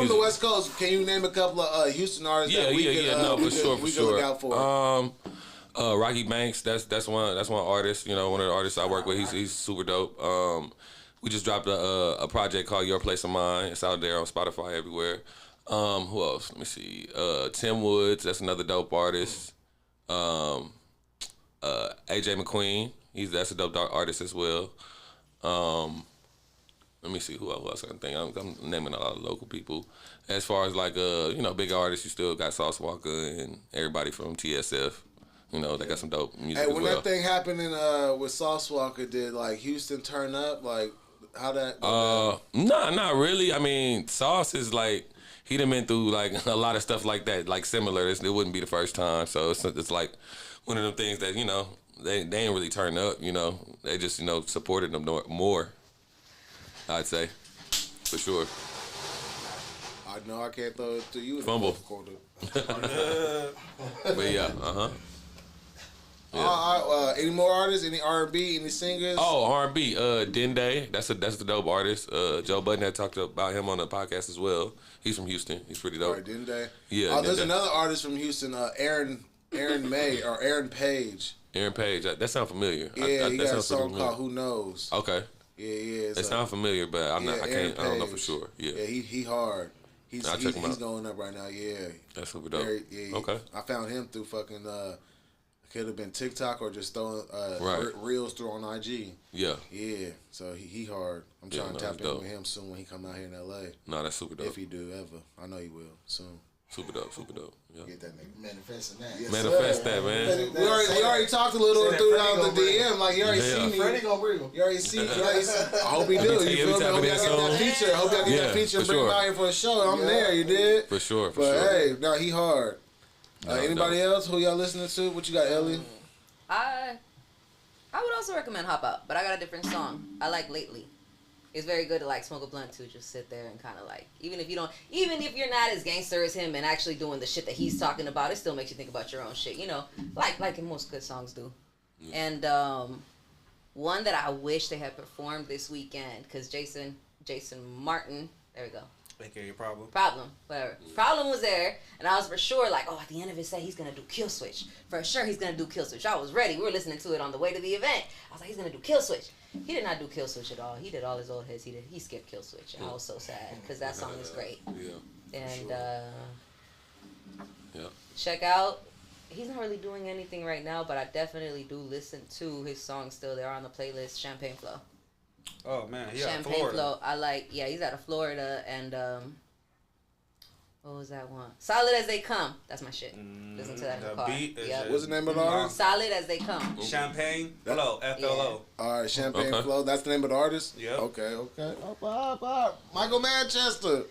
the West Coast. Can you name a couple of Houston artists that we could look out for? Rocky Banks, that's one artist. You know, one of the artists I work with. He's super dope. We just dropped a project called Your Place of Mine. It's out there on Spotify everywhere. Who else? Let me see. Tim Woods, that's another dope artist. AJ McQueen, that's a dope artist as well. Let me see who else I can think. I'm naming a lot of local people. As far as like big artists, you still got Sauce Walker and everybody from TSF. You know, they got some dope music. Hey, when that thing happened with Sauce Walker, did like Houston turn up? Like how that? Nah, not really. I mean, Sauce is like he done been through like a lot of stuff like that, like similar. It wouldn't be the first time. So it's like one of them things that they ain't really turned up. You know, they just supported them more. I'd say, for sure. I know I can't throw it to you. Fumble. But yeah, Yeah. Any more artists? Any R&B? Any singers? Oh, R&B. Dende. That's the dope artist. Joe Budden had talked about him on the podcast as well. He's from Houston. He's pretty dope. All right, Dende. Yeah. There's another artist from Houston, Aaron May or Aaron Page. Aaron Page. That sounds familiar. Yeah, he got a song called "Who Knows." Okay. Yeah. It sounds familiar, but I don't know for sure. Yeah. Yeah, he hard. He's going up right now. Yeah. That's super dope. Okay. I found him through fucking. Could have been TikTok or just throwing reels through on IG. Yeah. Yeah. So he hard. I'm trying to tap in with him soon when he come out here in LA. No, that's super dope. If he do ever, I know he will soon. Super dope. Yeah. Get that nigga manifesting that. Yes, Manifest sir. that, man. We already talked a little throughout the DM. Like you already Yeah. see me. Freddie gonna bring him. You already see. I hope he do. You feel me? Hope y'all get that feature. Hope y'all get that feature. for Bring him sure. out here for a show. I'm there. You did. For sure. But hey, no, he hard. Anybody no. else? Who y'all listening to? What you got, Ellie? I would also recommend Hop Out, but I got a different song. I like Lately. It's very good to like smoke a blunt too. Just sit there and kind of like, even if you're not as gangster as him and actually doing the shit that he's talking about, it still makes you think about your own shit. You know, like most good songs do. Yeah. And one that I wish they had performed this weekend, because Jason Martin, there we go. AKA your problem. Whatever. Problem was there, and I was for sure like, oh, at the end of it, say he's gonna do Kill Switch. For sure, he's gonna do Kill Switch. I was ready. We were listening to it on the way to the event. I was like, he's gonna do Kill Switch. He did not do Kill Switch at all. He did all his old hits. He skipped Kill Switch, and I was so sad because that song is great. Yeah. And yeah. check out. He's not really doing anything right now, but I definitely do listen to his songs still. They're on the playlist. Champagne Flow. Oh man, he's out of Champagne Florida. Flow. I like. Yeah, he's out of Florida, and what was that one? Solid as They Come. That's my shit. Listen to that in the car. Beat is Yep. What's the name of the artist? Solid as They Come. Champagne Flow. FLO. All right, Champagne Okay. Flow. That's the name of the artist. Yep. Okay. Up. Michael Manchester.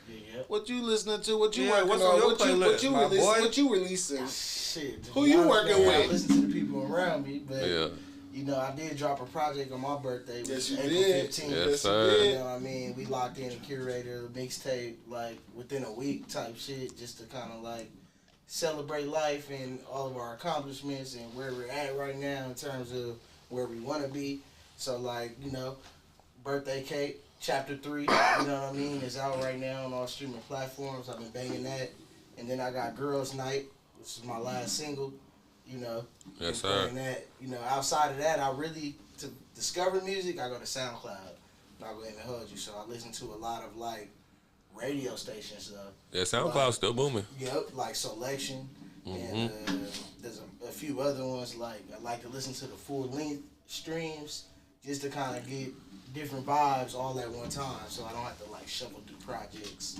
Yeah. What you listening to? What you Yeah, working what's on? on your What playlist, my boy? What you releasing? Shit. Who you working I with? listen to the people around me, but Yeah. you know, I did drop a project on my birthday, which Yes, is you April did. 15th. Yes, sir. You know what I mean? We locked in a curator, mixtape, like within a week type shit, just to kind of like celebrate life and all of our accomplishments and where we're at right now in terms of where we want to be. So like, you know, Birthday Cake, Chapter 3, you know what I mean, is out right now on all streaming platforms. I've been banging that. And then I got Girls Night, which is my last single, you know. Yes, been sir. playing that. You know, outside of that, to discover music, I go to SoundCloud. I'm not going to even hold you. So I listen to a lot of, like, radio station stuff. Yeah, SoundCloud's still booming. Yep, like Selection. And there's a few other ones. Like, I like to listen to the full-length streams just to kind of get different vibes all at one time. So I don't have to, like, shuffle through projects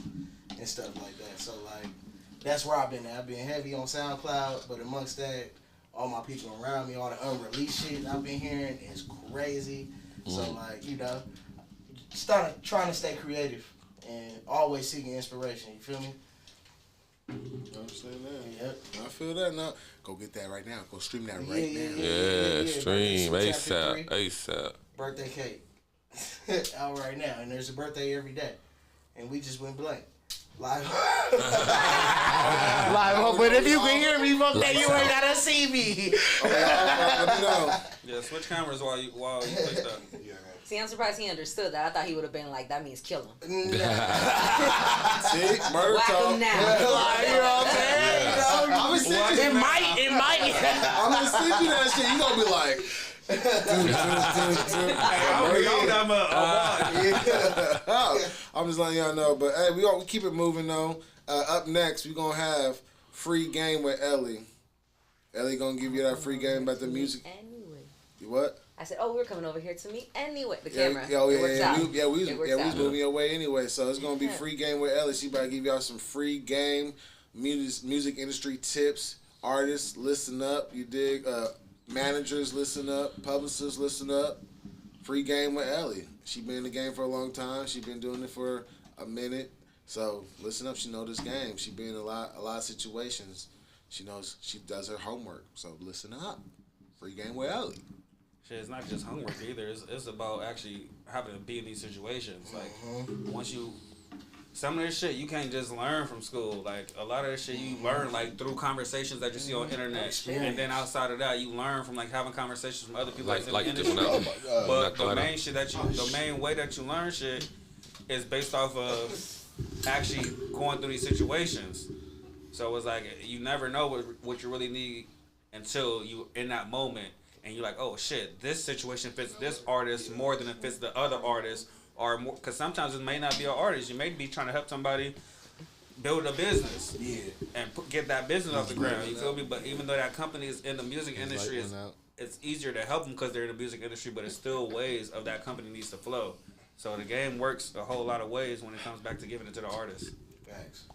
and stuff like that. So, like, that's where I've been at. I've been heavy on SoundCloud, but amongst that, all my people around me, all the unreleased shit I've been hearing is crazy. So, like, you know, trying to stay creative and always seeking inspiration. You feel me? I understand that. Yep. I feel that now. Go get that right now. Go stream that right now. Yeah, stream Birthday Cake, ASAP. Chapter 3, ASAP. Birthday Cake. Out right now. And there's a birthday every day. And we just went blank. Live. Live. But if you can hear me, fuck that, you ain't gotta see me. Let me know. Yeah, switch cameras while you play stuff. See, I'm surprised he understood that. I thought he would have been like, that means kill him. See, murder Whack talk. him now. Like, you know what I'm saying? You know, I'm gonna send you. it might. I'm gonna send you that shit. You gonna be like. I'm just letting y'all know, but hey, we keep it moving though. Up next, we gonna have free game with Ellie. Ellie gonna give you that free game about the music. Anyway. You what? I said, oh, we're coming over here to meet anyway. The camera. Yeah, It works out. We It works was out. moving your way anyway, so it's gonna be free game with Ellie. She about to give y'all some free game, music industry tips. Artists, listen up. You dig? Managers, listen up. Publicists, listen up. Free game with Ellie. She been in the game for a long time. She been doing it for a minute. So listen up. She know this game. She been in a lot of situations. She knows. She does her homework. So listen up. Free game with Ellie. Shit, it's not just homework either. It's about actually having to be in these situations. Like once you, some of this shit you can't just learn from school. Like a lot of this shit you learn like through conversations that you see on internet, and then outside of that you learn from like having conversations from other people Like in the this industry. one out. But the main shit the main way that you learn shit is based off of actually going through these situations. So it's like you never know what you really need until you in that moment. And you're like, oh shit, this situation fits this artist more than it fits the other artist, or more, because sometimes it may not be an artist. You may be trying to help somebody build a business, and get that business off the ground. You feel me? But even though that company is in the music industry, it's easier to help them because they're in the music industry. But it's still ways of that company needs to flow. So the game works a whole lot of ways when it comes back to giving it to the artist. Facts.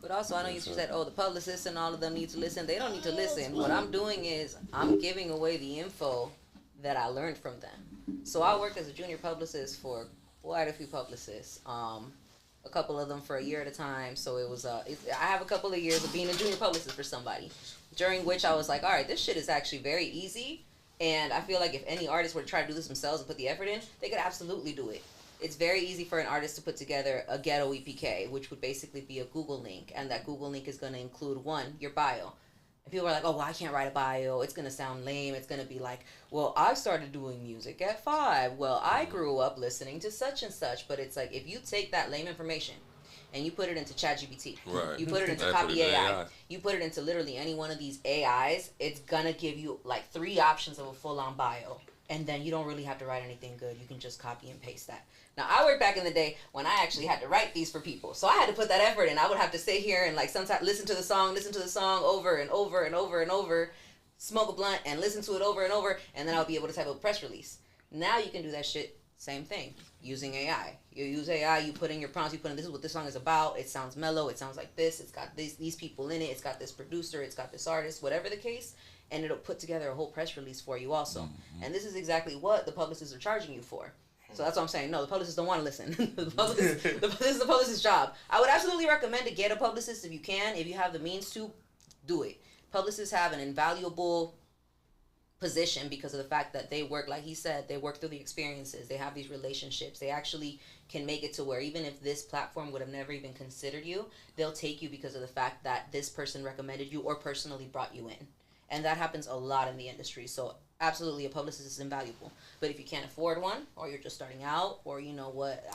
But also, I know you said, oh, the publicists and all of them need to listen. They don't need to listen. What I'm doing is I'm giving away the info that I learned from them. So I worked as a junior publicist for quite a few publicists. A couple of them for a year at a time. So it was I have a couple of years of being a junior publicist for somebody, during which I was like, all right, this shit is actually very easy. And I feel like if any artist were to try to do this themselves and put the effort in, they could absolutely do it. It's very easy for an artist to put together a ghetto EPK, which would basically be a Google link. And that Google link is going to include, one, your bio. And people are like, oh, well, I can't write a bio. It's going to sound lame. It's going to be like, well, I started doing music at 5. Well, I grew up listening to such and such. But it's like, if you take that lame information and you put it into ChatGPT, Right. you put it into Copy AI, you put it into literally any one of these AIs, it's going to give you like 3 options of a full-on bio. And then you don't really have to write anything good. You can just copy and paste that. Now, I worked back in the day when I actually had to write these for people. So I had to put that effort in. I would have to sit here and like sometimes listen to the song over and over and over and over, smoke a blunt and listen to it over and over, and then I'll be able to type a press release. Now you can do that shit, same thing, using AI. You use AI, you put in your prompts, you put in this is what this song is about, it sounds mellow, it sounds like this, it's got these people in it, it's got this producer, it's got this artist, whatever the case, and it'll put together a whole press release for you also. Mm-hmm. And this is exactly what the publicists are charging you for. So that's what I'm saying. No, the publicists don't want to listen. This is the publicist's job. I would absolutely recommend to get a publicist if you can. If you have the means to, do it. Publicists have an invaluable position because of the fact that they work, like he said, they work through the experiences. They have these relationships. They actually can make it to where even if this platform would have never even considered you, they'll take you because of the fact that this person recommended you or personally brought you in. And that happens a lot in the industry. So absolutely, a publicist is invaluable. But if you can't afford one, or you're just starting out, or you know what,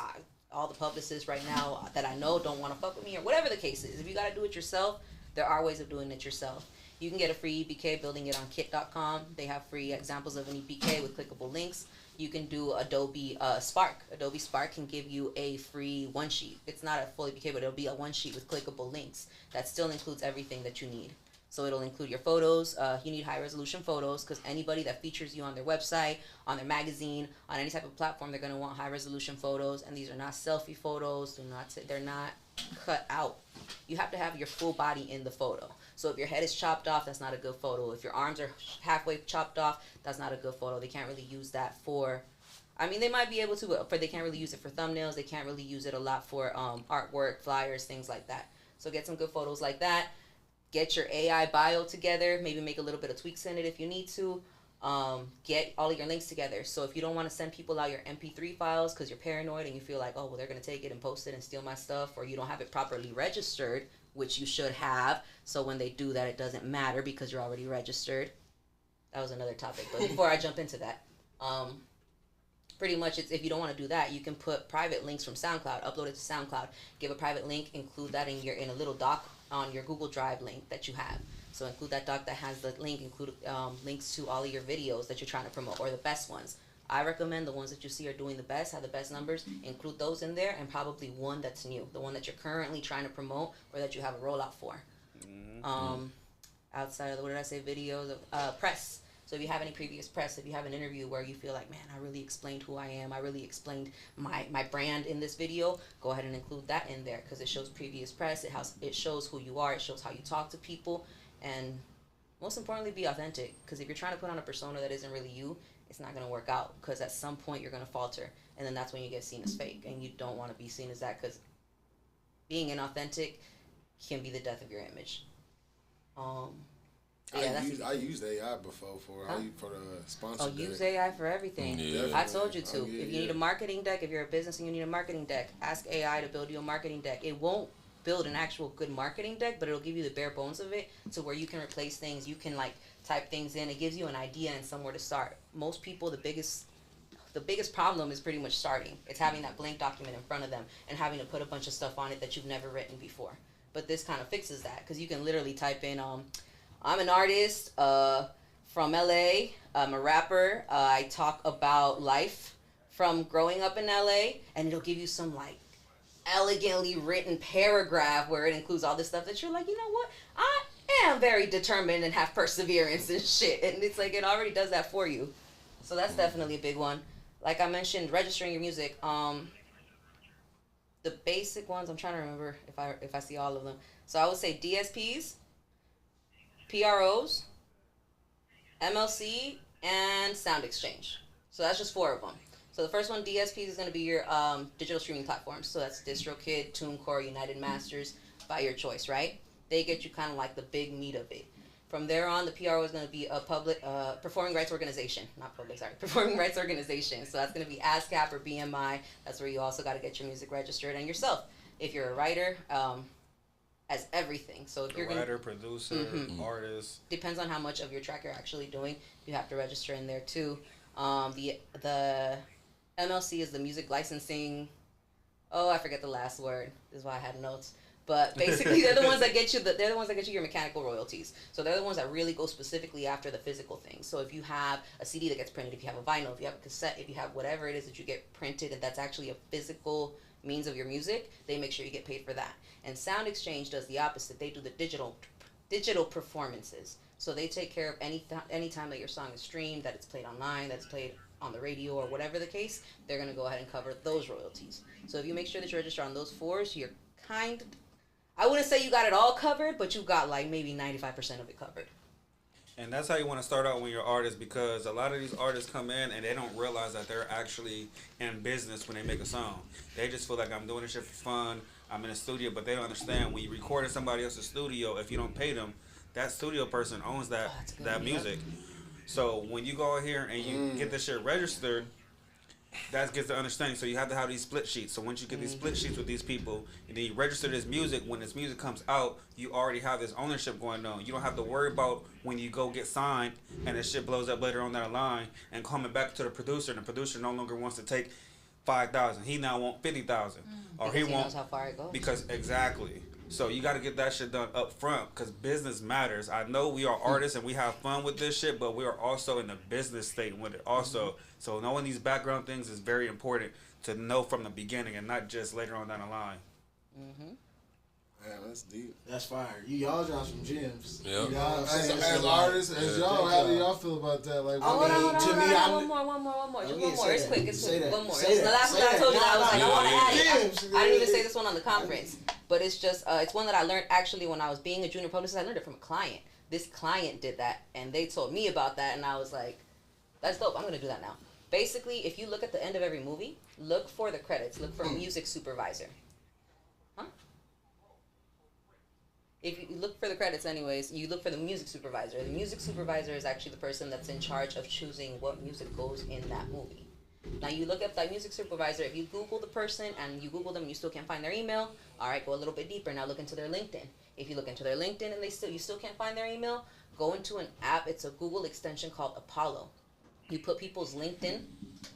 all the publicists right now that I know don't want to fuck with me, or whatever the case is, if you got to do it yourself, there are ways of doing it yourself. You can get a free EPK building it on kit.com. They have free examples of an EPK with clickable links. You can do Adobe Spark. Adobe Spark can give you a free one sheet. It's not a full EPK, but it'll be a one sheet with clickable links. That still includes everything that you need. So it'll include your photos. You need high resolution photos because anybody that features you on their website, on their magazine, on any type of platform, they're going to want high resolution photos. And these are not selfie photos. They're not cut out. You have to have your full body in the photo. So if your head is chopped off, that's not a good photo. If your arms are halfway chopped off, that's not a good photo. They can't really use that for, I mean, they might be able to, but they can't really use it for thumbnails. They can't really use it a lot for artwork, flyers, things like that. So get some good photos like that. Get your AI bio together. Maybe make a little bit of tweaks in it if you need to. Get all of your links together. So if you don't want to send people out your MP3 files because you're paranoid and you feel like, oh, well, they're going to take it and post it and steal my stuff, or you don't have it properly registered, which you should have. So when they do that, it doesn't matter because you're already registered. That was another topic. But before I jump into that, pretty much it's, if you don't want to do that, you can put private links from SoundCloud, upload it to SoundCloud, give a private link, include that in a little doc on your Google Drive link that you have. So include that doc that has the link, include links to all of your videos that you're trying to promote, or the best ones. I recommend the ones that you see are doing the best, have the best numbers, include those in there, and probably one that's new, the one that you're currently trying to promote or that you have a rollout for. Mm-hmm. Outside of, what did I say, videos, press. So if you have any previous press, if you have an interview where you feel like, man, I really explained who I am, I really explained my brand in this video, go ahead and include that in there because it shows previous press, it shows who you are, it shows how you talk to people, and most importantly, be authentic. Because if you're trying to put on a persona that isn't really you, it's not going to work out because at some point you're going to falter, and then that's when you get seen as fake, and you don't want to be seen as that because being inauthentic can be the death of your image. Yeah, I used AI before for the sponsor. Oh, use AI for everything. Yeah. I told you to. Oh, yeah, if you need a marketing deck, if you're a business and you need a marketing deck, ask AI to build you a marketing deck. It won't build an actual good marketing deck, but it'll give you the bare bones of it to where you can replace things. You can like type things in. It gives you an idea and somewhere to start. Most people, the biggest problem is pretty much starting. It's having that blank document in front of them and having to put a bunch of stuff on it that you've never written before. But this kind of fixes that because you can literally type in, I'm an artist from LA. I'm a rapper. I talk about life from growing up in LA, and it'll give you some like elegantly written paragraph where it includes all this stuff that you're like, you know what? I am very determined and have perseverance and shit. And it's like it already does that for you. So that's definitely a big one. Like I mentioned, registering your music. the basic ones. I'm trying to remember if I see all of them. So I would say DSPs, PROs, MLC, and Sound Exchange. So that's just 4 of them. So the first one, DSPs, is going to be your digital streaming platforms. So that's DistroKid, TuneCore, United Masters, by your choice, right? They get you kind of like the big meat of it. From there on, the PRO is going to be a public performing rights organization, not public, sorry, performing rights organization. So that's going to be ASCAP or BMI. That's where you also got to get your music registered and yourself. If you're a writer, as everything. So if you're a writer, producer, artist, depends on how much of your track you're actually doing. You have to register in there too. The MLC is the music licensing. Oh, I forget the last word. This is why I had notes. But basically, they're the ones that get you. They're the ones that get you your mechanical royalties. So they're the ones that really go specifically after the physical things. So if you have a CD that gets printed, if you have a vinyl, if you have a cassette, if you have whatever it is that you get printed, and that's actually a physical means of your music, they make sure you get paid for that. And Sound Exchange does the opposite. They do the digital performances. So they take care of any time that your song is streamed, that it's played online, that it's played on the radio, or whatever the case, they're going to go ahead and cover those royalties. So if you make sure that you register on those 4s, you're I wouldn't say you got it all covered, but you got like maybe 95% of it covered. And that's how you want to start out when you're an artist, because a lot of these artists come in and they don't realize that they're actually in business when they make a song. They just feel like, I'm doing this shit for fun, I'm in a studio, but they don't understand when you record in somebody else's studio, if you don't pay them, that studio person owns that music. So when you go out here and you get this shit registered, that gets the understanding. So you have to have these split sheets. So once you get these split sheets with these people, and then you register this music, when this music comes out, you already have this ownership going on. You don't have to worry about when you go get signed and this shit blows up later on down the line and coming back to the producer, and the producer no longer wants to take $5,000. He now wants $50,000, or because he knows how far it goes. Because exactly. So you got to get that shit done up front, because business matters. I know we are artists and we have fun with this shit, but we are also in the business state with it also. So knowing these background things is very important to know from the beginning and not just later on down the line. Yeah, that's deep. That's fire. Y'all drop some gems. Yeah. As artists, as y'all, how do y'all feel about that? Like, hold on. One more. Just one more. It's quick. One more. The last one I told you that I was like, I want to add it. I didn't even say this one on the conference, but it's just, it's one that I learned actually when I was being a junior publicist. I learned it from a client. This client did that, and they told me about that, and I was like, that's dope. I'm going to do that now. Basically, if you look at the end of every movie, look for the credits. Look for music supervisor. If you look for the credits anyways, you look for the music supervisor. The music supervisor is actually the person that's in charge of choosing what music goes in that movie. Now you look up that music supervisor. If you Google the person and you Google them and you still can't find their email, all right, go a little bit deeper. Now look into their LinkedIn. If you look into their LinkedIn and you still can't find their email, go into an app. It's a Google extension called Apollo. You put people's LinkedIn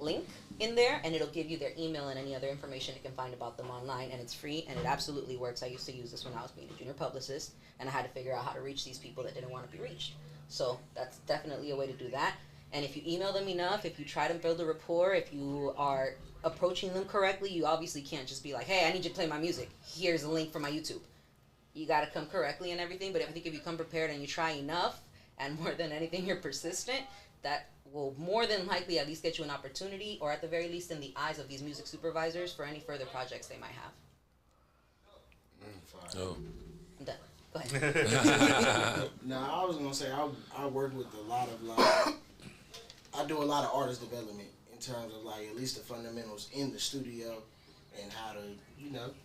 link in there, and it'll give you their email and any other information you can find about them online, and it's free, and it absolutely works. I used to use this when I was being a junior publicist, and I had to figure out how to reach these people that didn't want to be reached. So that's definitely a way to do that. And if you email them enough, if you try to build a rapport, if you are approaching them correctly, you obviously can't just be like, hey, I need you to play my music. Here's a link for my YouTube. You got to come correctly and everything, but I think if you come prepared and you try enough, and more than anything, you're persistent, that will more than likely at least get you an opportunity, or at the very least in the eyes of these music supervisors, for any further projects they might have. Oh. I'm done. Go ahead. Now, I was going to say, I work with a lot of, I do a lot of artist development in terms of, at least the fundamentals in the studio and how to,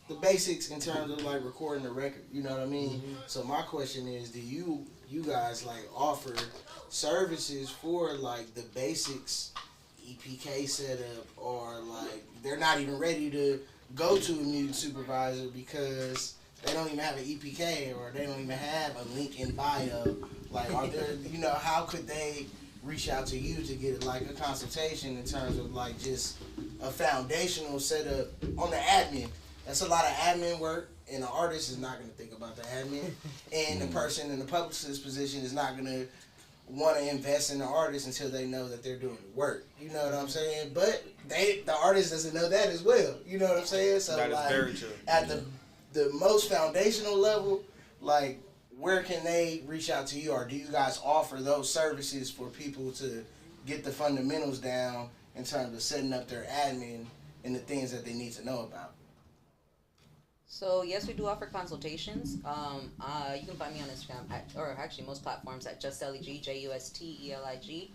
the basics in terms of, recording a record. You know what I mean? So my question is, do you guys, offer services for, the basics, EPK setup, or, they're not even ready to go to a music supervisor because they don't even have an EPK, or they don't even have a link in bio? Are there, how could they reach out to you to get, a consultation in terms of, just a foundational setup on the admin? That's a lot of admin work, and the artist is not going to think about the admin, and the person in the publicist position is not going to want to invest in the artist until they know that they're doing the work. You know what I'm saying? But the artist doesn't know that as well. You know what I'm saying? So that is very true. At the most foundational level, where can they reach out to you, or do you guys offer those services for people to get the fundamentals down in terms of setting up their admin and the things that they need to know about? So yes, we do offer consultations. You can find me on Instagram or actually most platforms at JustElig, JUSTELIG,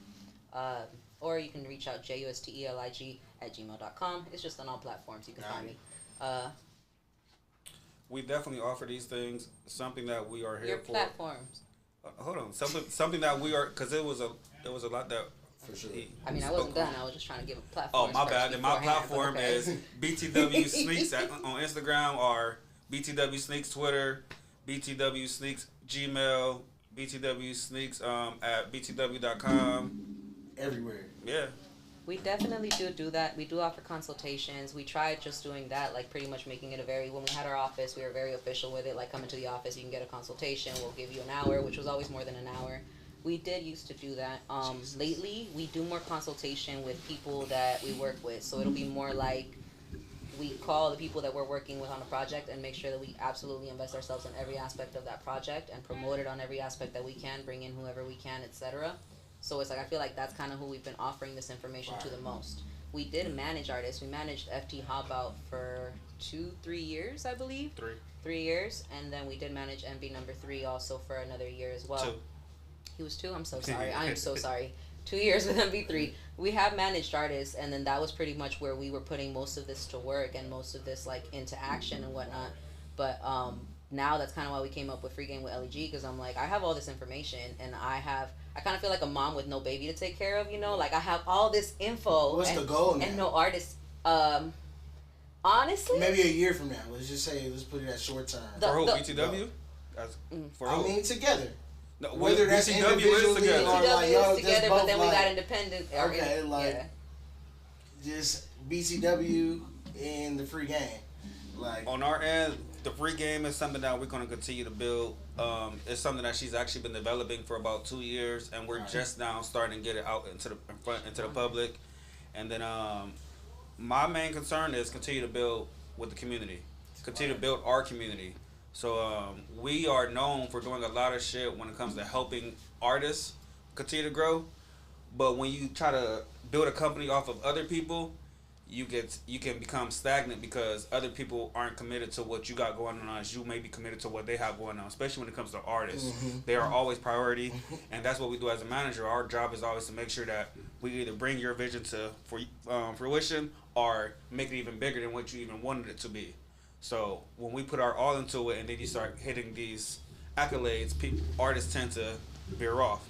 or you can reach out JUSTELIG@gmail.com. It's just on all platforms. You can find me. We definitely offer these things. Something that we are here Your for. platforms. Hold on. Something that we are, because it was a lot that. For sure. I mean, I wasn't done. I was just trying to give a platform. Oh, my bad. And my platform is BTW Sneaks on Instagram, or BTW Sneaks Twitter, BTW Sneaks Gmail, BTW Sneaks at btw.com. Everywhere. Yeah. We definitely do that. We do offer consultations. We tried just doing that, like pretty much making it when we had our office, we were very official with it. Like, come into the office, you can get a consultation. We'll give you an hour, which was always more than an hour. We did used to do that. Lately, we do more consultation with people that we work with. So it'll be more like we call the people that we're working with on a project and make sure that we absolutely invest ourselves in every aspect of that project and promote it on every aspect that we can, bring in whoever we can, etc. So it's like, I feel like that's kind of who we've been offering this information to the most. We did manage artists. We managed FT Hop Out for 2-3 years, I believe. 3 years. And then we did manage MB number 3 also for another year as well. 2. He was 2? I'm so sorry. I am so sorry. 2 years with MB3. We have managed artists, and then that was pretty much where we were putting most of this to work and most of this, like, into action and whatnot. But now that's kind of why we came up with Free Game with LEG, because I'm like, I have all this information, and I kind of feel like a mom with no baby to take care of, you know? Like, I have all this info. What's the goal now? And no artists. Honestly? Maybe a year from now. Let's put it at short term. For who? BTW? For who? I mean, together. No, whether that's BTW individually is together. or like, BTW is together, but then we got independent. Okay, just BCW in the Free Game. Like, on our end, the Free Game is something that we're going to continue to build. It's something that she's actually been developing for about 2 years, and we're just now starting to get it out into the public. And then my main concern is continue to build with the community, continue to build our community. So we are known for doing a lot of shit when it comes to helping artists continue to grow. But when you try to build a company off of other people, you can become stagnant because other people aren't committed to what you got going on as you may be committed to what they have going on, especially when it comes to artists. They are always priority, and that's what we do as a manager. Our job is always to make sure that we either bring your vision to fruition or make it even bigger than what you even wanted it to be. So when we put our all into it and then you start hitting these accolades, artists tend to veer off.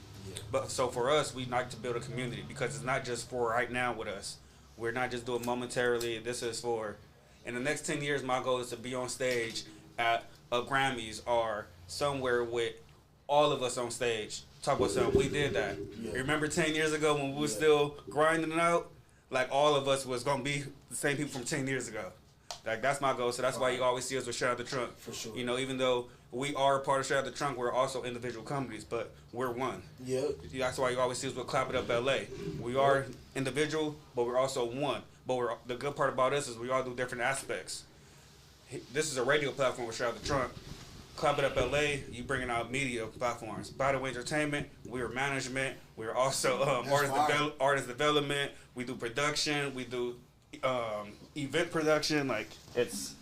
But so for us, we like to build a community because it's not just for right now with us. We're not just doing momentarily. This is for, in the next 10 years, my goal is to be on stage at a Grammys or somewhere with all of us on stage. Talk about something. We did that. Remember 10 years ago when we were still grinding it out? Like, all of us was going to be the same people from 10 years ago. Like, that's my goal. So that's why you always see us with Shout Out the Trunk. For sure. You know, even though we are a part of Shout Out the Trunk, we're also individual companies, but we're one. Yep. That's why you always see us with Clap It Up LA. We are individual, but we're also one. But the good part about us is we all do different aspects. This is a radio platform with Shout Out the Trunk. Clap It Up LA, you bringing out media platforms. By the way, entertainment, we're management. We're also artist development. We do production. We do event production. Like, it's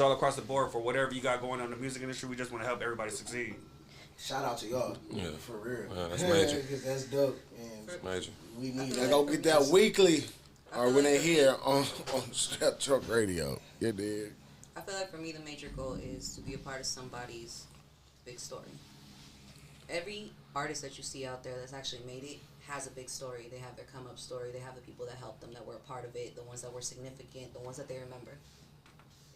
all across the board for whatever you got going on in the music industry. We just want to help everybody succeed. Shout out to y'all. Yeah. For real. That's major. Because that's dope. And That's major. we need They that. go get that weekly, or when they here on Str8 Truck Radio. You dig? I feel like for me, the major goal is to be a part of somebody's big story. Every artist that you see out there that's actually made it has a big story. They have their come up story. They have the people that helped them, that were a part of it, the ones that were significant, the ones that they remember.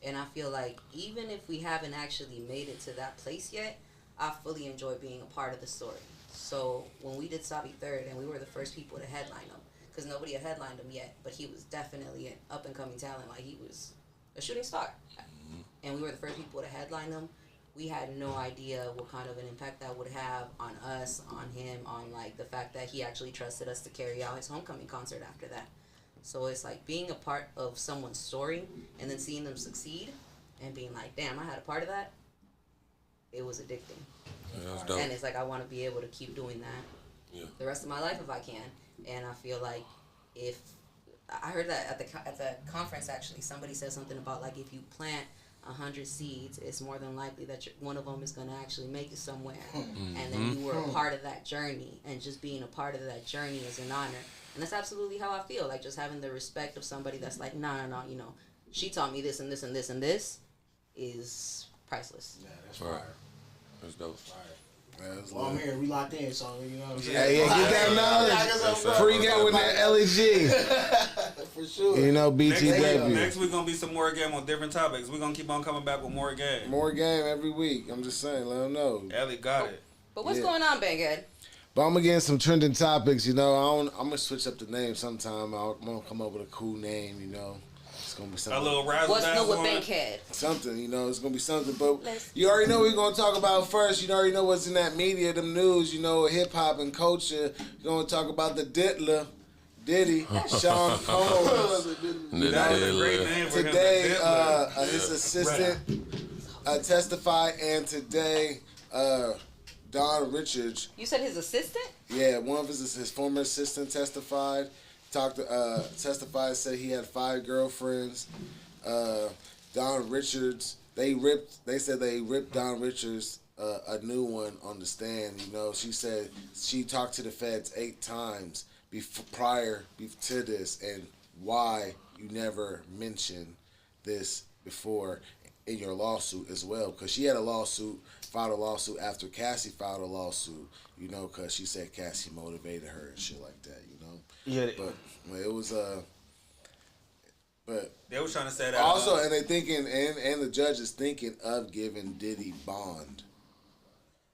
And I feel like even if we haven't actually made it to that place yet, I fully enjoy being a part of the story. So when we did Sabi Third, and we were the first people to headline him, because nobody had headlined him yet, but he was definitely an up and coming talent. Like, he was a shooting star. And we were the first people to headline him. We had no idea what kind of an impact that would have on us, on him, on, like, the fact that he actually trusted us to carry out his homecoming concert after that. So it's like being a part of someone's story and then seeing them succeed and being like, damn, I had a part of that. It was addicting. Yeah, that's dope. And it's like, I want to be able to keep doing that the rest of my life if I can. And I feel like if I heard that at the conference, actually, somebody said something about, like, if you plant 100 seeds, it's more than likely that one of them is going to actually make it somewhere. And then you were a part of that journey, and just being a part of that journey is an honor. And that's absolutely how I feel. Like, just having the respect of somebody that's like, no, you know, she taught me this and this and this and this is priceless. Yeah, that's fire. That's dope. Fire. Well, I'm here. We locked in, so you know what I'm saying. Hey, yeah, get that knowledge. Free get with that LEG. For sure. You know, BTW. Next week gonna be some more game on different topics. We're gonna keep on coming back with more game. More game every week. I'm just saying, let them know. Ellie got it. But what's going on, Bankhead? But I'm gonna get some trending topics. You know, I'm gonna switch up the name sometime. I'm gonna come up with a cool name. You know. Gonna be something. A little razzle What's new with Bankhead? Something, you know, it's gonna be something. But you already know what we're gonna talk about first. You already know what's in that media, them news. You know, hip hop and culture. We're gonna talk about the Diddler, Diddy, Sean Combs. Today, his assistant testified, and today, Don Richards. You said his assistant? Yeah, one of his former assistant testified. Testified, said he had 5 girlfriends. Don Richards, they said they ripped Don Richards a new one on the stand. You know, she said she talked to the feds 8 times prior to this, and why you never mentioned this before in your lawsuit as well, because she had filed a lawsuit after Cassie filed a lawsuit. You know, because she said Cassie motivated her and shit like that. You know. Yeah, but it was but they were trying to say that also, and they thinking, and the judge is thinking of giving Diddy bond,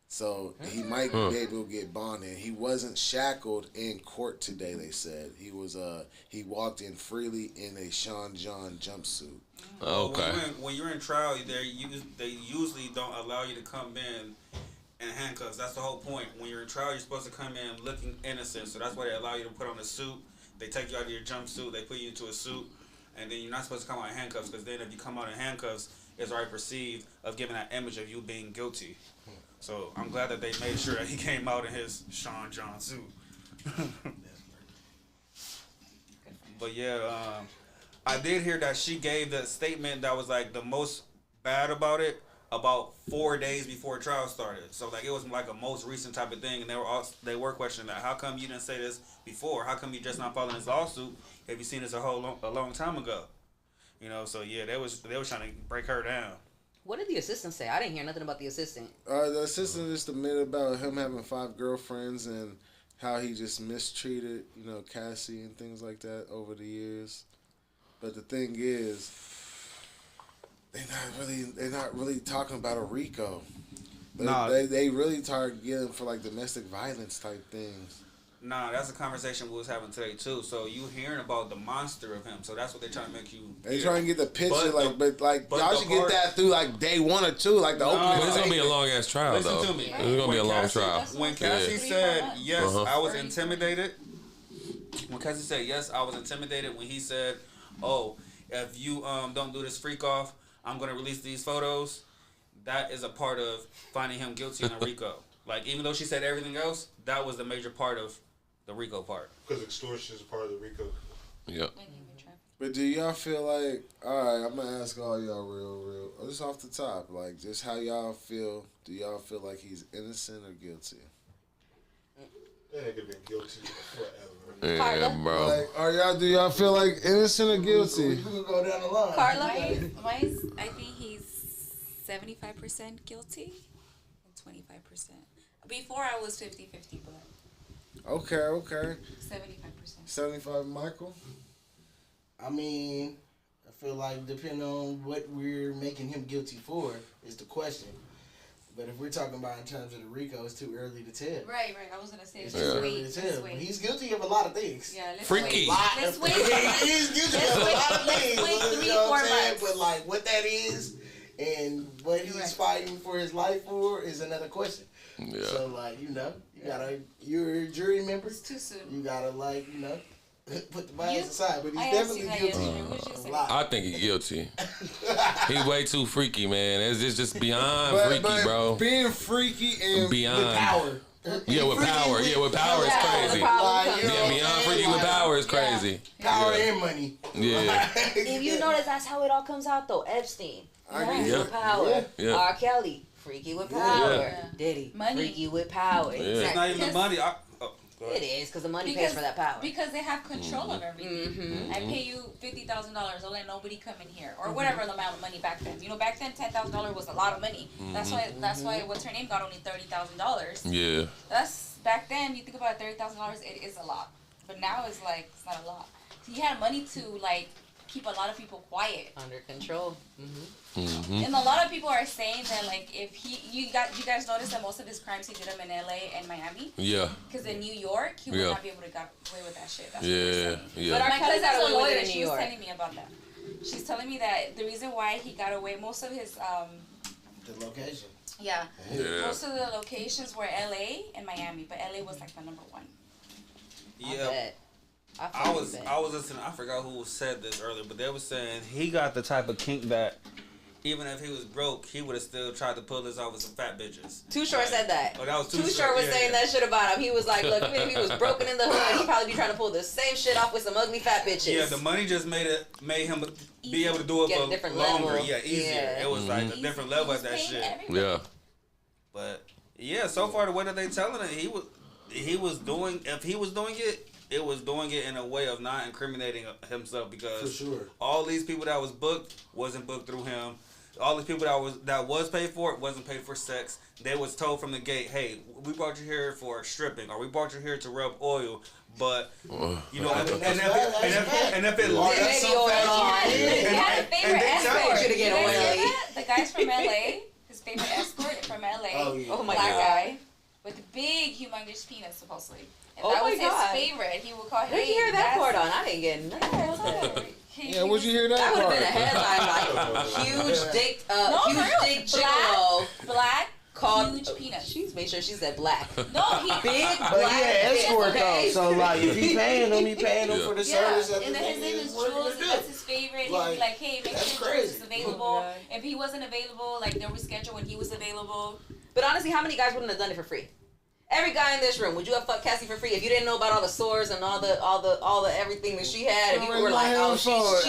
so he might be able to get bonded. He wasn't shackled in court today. They said he walked in freely in a Sean John jumpsuit. Okay. When you're in trial, they usually don't allow you to come in handcuffs. That's the whole point. When you're in trial, you're supposed to come in looking innocent. So that's why they allow you to put on a suit. They take you out of your jumpsuit. They put you into a suit, and then you're not supposed to come out in handcuffs, because then if you come out in handcuffs, it's already perceived of giving that image of you being guilty. So I'm glad that they made sure that he came out in his Sean John suit. But yeah, I did hear that she gave the statement that was like the most bad about it about 4 days before trial started. So like it was like a most recent type of thing, and they were questioning that. How come you didn't say this before? How come you just not following this lawsuit? Have you seen this a long time ago? You know, so yeah, they was trying to break her down. What did the assistant say? I didn't hear nothing about the assistant. The assistant just admitted about him having 5 girlfriends and how he just mistreated, you know, Cassie and things like that over the years. But the thing is, they're not really talking about a RICO. They really target for like domestic violence type things. Nah, that's a conversation we was having today too. So you hearing about the monster of him. So that's what they're trying to make you. They trying to get the picture, but y'all should get that through like day 1 or 2, like the opening. But it's gonna be a long ass trial. Listen though. to me. It's gonna be a long trial. When Cassie said yes, I was intimidated. When Cassie said yes, I was intimidated. When he said, "Oh, if you don't do this freak off, I'm gonna release these photos." That is a part of finding him guilty in a RICO. Like, even though she said everything else, that was the major part of the RICO part. Because extortion is part of the RICO. Yep. But do y'all feel like, alright, I'm gonna ask all y'all real, just off the top, like, just how y'all feel. Do y'all feel like he's innocent or guilty? That nigga been guilty forever. Yeah, bro. Like, do y'all feel like innocent or guilty? We can go down the line. Carla? I think he's 75% guilty and 25%. Before I was 50-50, but... Okay. 75%. 75, Michael? I mean, I feel like depending on what we're making him guilty for is the question. But if we're talking about in terms of the RICO, it's too early to tell. Right. I was gonna say it's too early to tell. He's guilty of a lot of things. Yeah, let's Freaky. wait. Let's wait. He's guilty of a lot of things. Let's wait 3 you know 4 what I'm saying? months. But like what that is and what he's fighting for his life for is another question. Yeah. So like, you're a jury member. It's too soon. You gotta put the bias aside, but he's definitely guilty. I think he's guilty. He's way too freaky, man. It's just beyond freaky, bro. Being freaky and beyond with power. Yeah, with power. Yeah, with power is crazy. Yeah, beyond freaky with power is crazy. Power and money. Yeah. If you notice, that's how it all comes out, though. Epstein, freaky Yeah. with power. Yeah. R. Kelly, freaky with power. Yeah. Diddy, Money. freaky with power. Yeah. It's not even the money. It is, because the money pays for that power. Because they have control of everything. I pay you $50,000. Don't let nobody come in here, or whatever the amount of money back then. You know, back then $10,000 was a lot of money. That's why what's her name got only $30,000. Yeah. That's back then. You think about $30,000, it is a lot. But now it's like it's not a lot. He had money to like keep a lot of people quiet. Under control. And a lot of people are saying that like if you guys notice that most of his crimes he did them in LA and Miami. Yeah. Because in New York he would not be able to get away with that shit. That's Yeah. Yeah. But my Kelly cousin's got a away with lawyer. it in New She was York. telling me about that. She's telling me that the reason why he got away, most of his The location. yeah, Yeah. most of the locations were LA and Miami, but LA was like the number one. Yeah. I was listening. I forgot who said this earlier, but they were saying he got the type of kink that even if he was broke, he would have still tried to pull this off with some fat bitches. Too Short said that. Oh, that was Too Short was saying that shit about him. He was like, look, even if he was broken in the hood, he'd probably be trying to pull the same shit off with some ugly fat bitches. Yeah, the money just made him be able to do it Get a for different longer. level. Yeah, easier. Yeah. It was like a different level at that shit. Yeah. But yeah, so far the way that they telling it, he was doing. If he was doing it, it was doing it in a way of not incriminating himself because For sure. all these people that was booked wasn't booked through him. All these people that was paid for it wasn't paid for sex. They was told from the gate, hey, we brought you here for stripping, or we brought you here to rub oil. But you know, and if it He had a favorite escort. you to get You guys hear oily. that? The guy's from LA. His favorite escort from LA. Oh, yeah. Oh my Black God. guy with a big, humongous penis, supposedly. And Oh that my was God. his favorite. He would call, Where'd hey, you hear that that's- part on? I didn't get nothing. Yeah, where'd you hear that That would have part? been a headline, like huge dick, No, huge for real. dick gigolo Black, called. huge penis. She's made sure she said black. No, he Big But black. he had escort okay. though, so like if he paying them for the service. That and the then his nigga name is working Jules, to and do. that's his favorite. He'd Like, be like, hey, make that's sure Jules crazy. is available. If he wasn't available, like there was schedule when he was available. But honestly, how many guys wouldn't have done it for free? Every guy in this room, would you have fucked Cassie for free if you didn't know about all the sores and all the everything that she had, and you were like, oh, she's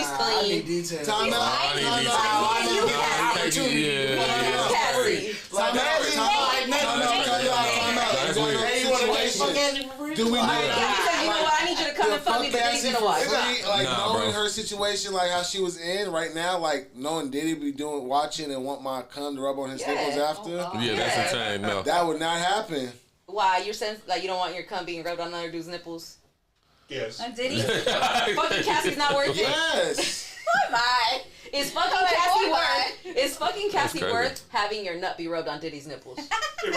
I need clean. details. Time out. I need Time these- out. You Yeah. Cassie. Like, That's weird. Do we know? He said, you know what? I need you to come and fuck me, but then he's gonna watch. Like Nah, knowing bro. her situation, like how she was in right now, like knowing Diddy be watching and want my cum to rub on his Yeah. nipples after. Yeah, that's insane. No. That would not happen. Why? You're saying like you don't want your cum being rubbed on another dude's nipples? Yes. And Diddy? Fucking Cassie's not worth it. Yes. My. Is fucking Cassie worth? Is fucking Cassie crazy. worth having your nut be rubbed on Diddy's nipples? If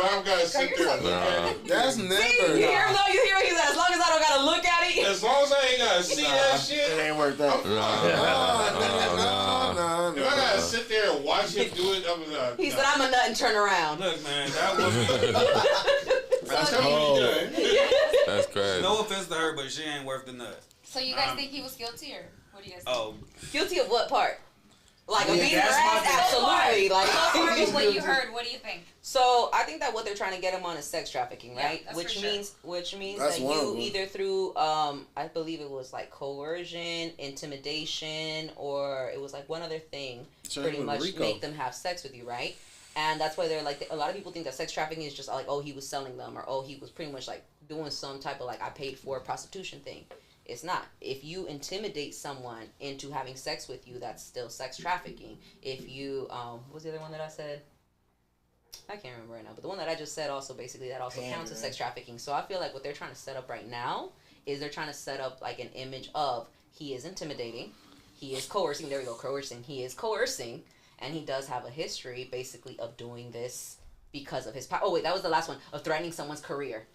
I don't gotta sit there and look at it. That's You never. hear him though? You hear what he said? As long as I don't gotta look at it. As long as I ain't gotta see that It shit. ain't worth that. No. If I gotta sit there and watch him do it, I'm like, He said, "I'm a nut and turn around." Look, man, that was. that's how we done. That's crazy. No offense to her, but she ain't worth the nut. So you guys think he was guilty, or what do you guys think? Oh, Guilty of what part? Like a Yeah, beating her that's my ass? thing. Absolutely. So far Like. with what you heard, what do you think? So I think that what they're trying to get him on is sex trafficking, Yeah, right? that's which for sure. means That's that one of you them. either through I believe it was like coercion, intimidation, or it was like one other thing, Same pretty with much Rico. make them have sex with you, right? And that's why they're like, a lot of people think that sex trafficking is just like, oh, he was selling them, or oh, he was pretty much like doing some type of like I paid for prostitution thing. It's not. If you intimidate someone into having sex with you, that's still sex trafficking. If you, what was the other one that I said? I can't remember right now, but the one that I just said also basically that also counts as sex trafficking. So I feel like what they're trying to set up right now is they're trying to set up like an image of he is intimidating, he is coercing. There we go, coercing. He is coercing, and he does have a history basically of doing this because of his power. Oh wait, that was the last one, of threatening someone's career.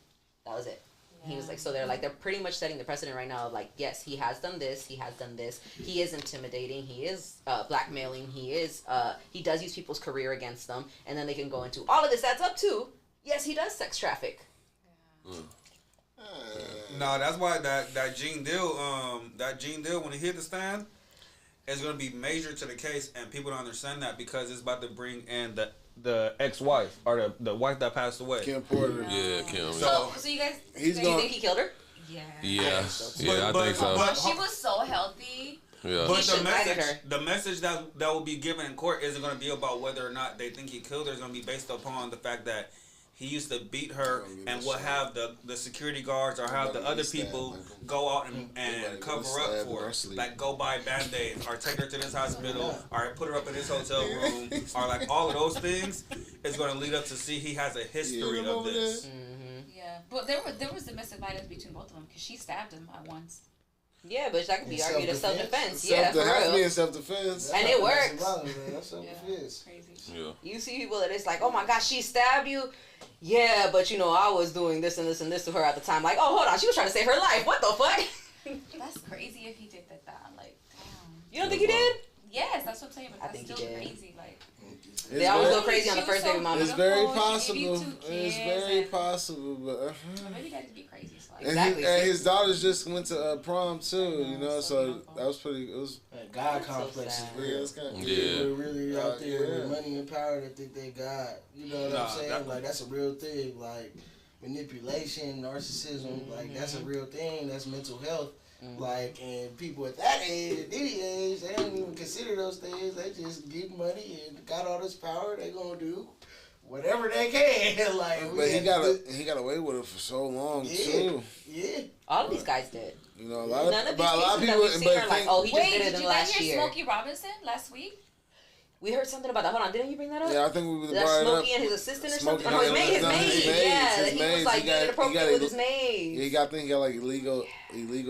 That was it. He was like, so they're pretty much setting the precedent right now of like, yes, he has done this, he is intimidating, he is blackmailing, he does use people's career against them, and then they can go into all of this adds up to, yes, he does sex traffic. no, that's why that Gene Deal when he hit the stand, is gonna be major to the case, and people don't understand that because it's about to bring in the the ex-wife or the wife that passed away. Kim Porter. Yeah, Kim. So you guys, do you think he killed her? Yeah. Yeah, I think so. But she was so healthy. Yeah. But the message that will be given in court isn't going to be about whether or not they think he killed her. It's going to be based upon the fact that he used to beat her and will have the security guards or have the other people go out and cover up for her. Like go buy Band-Aids or take her to this hospital or put her up in this hotel room or like all of those things is going to lead up to see he has a history of this. Yeah, but there was domestic violence between both of them because she stabbed him at once. Yeah, but that could be argued as self-defense. Yeah, for has to be real. in self-defense. And it works. That's self-defense. Crazy. Yeah. You see people that it's like, oh my gosh, she stabbed you. Yeah, but I was doing this and this and this to her at the time. Like, oh, hold on, she was trying to save her life. What the fuck? That's crazy if he did that. Like, damn. You don't think he did? Yes, that's what I'm saying. But I that's think still he did. crazy. Like, they always go crazy on the first day with mama. It's very She possible. gave you 2 It's kids very and- possible, but. Maybe that could be crazy. So like, Exactly. And his daughters just went to prom too, so that was pretty. It was God complex is yeah, real. it's kind of People really out there yeah. with money and power that think they God. You know what I'm saying? Like that's a real thing. Like manipulation, narcissism. Like that's a real thing. That's mental health. Like, and people at that age, at Diddy age, they don't even consider those things. They just get money and got all this power. They gonna do whatever they can. Like, but he got away with it for so long too. Yeah. All of these guys did. A lot of None of these but a lot of cases that people. we've seen are like, oh, he just wait, did it did in you the guys last hear year. Smokey Robinson last week? We heard something about that. Hold on, didn't you bring that up? Yeah, I think we was That brought it up. Smokey and his assistant or Smokey- something? No, his maid. Yeah, that he was like being inappropriate with his maid. Yeah, I think he got like illegal.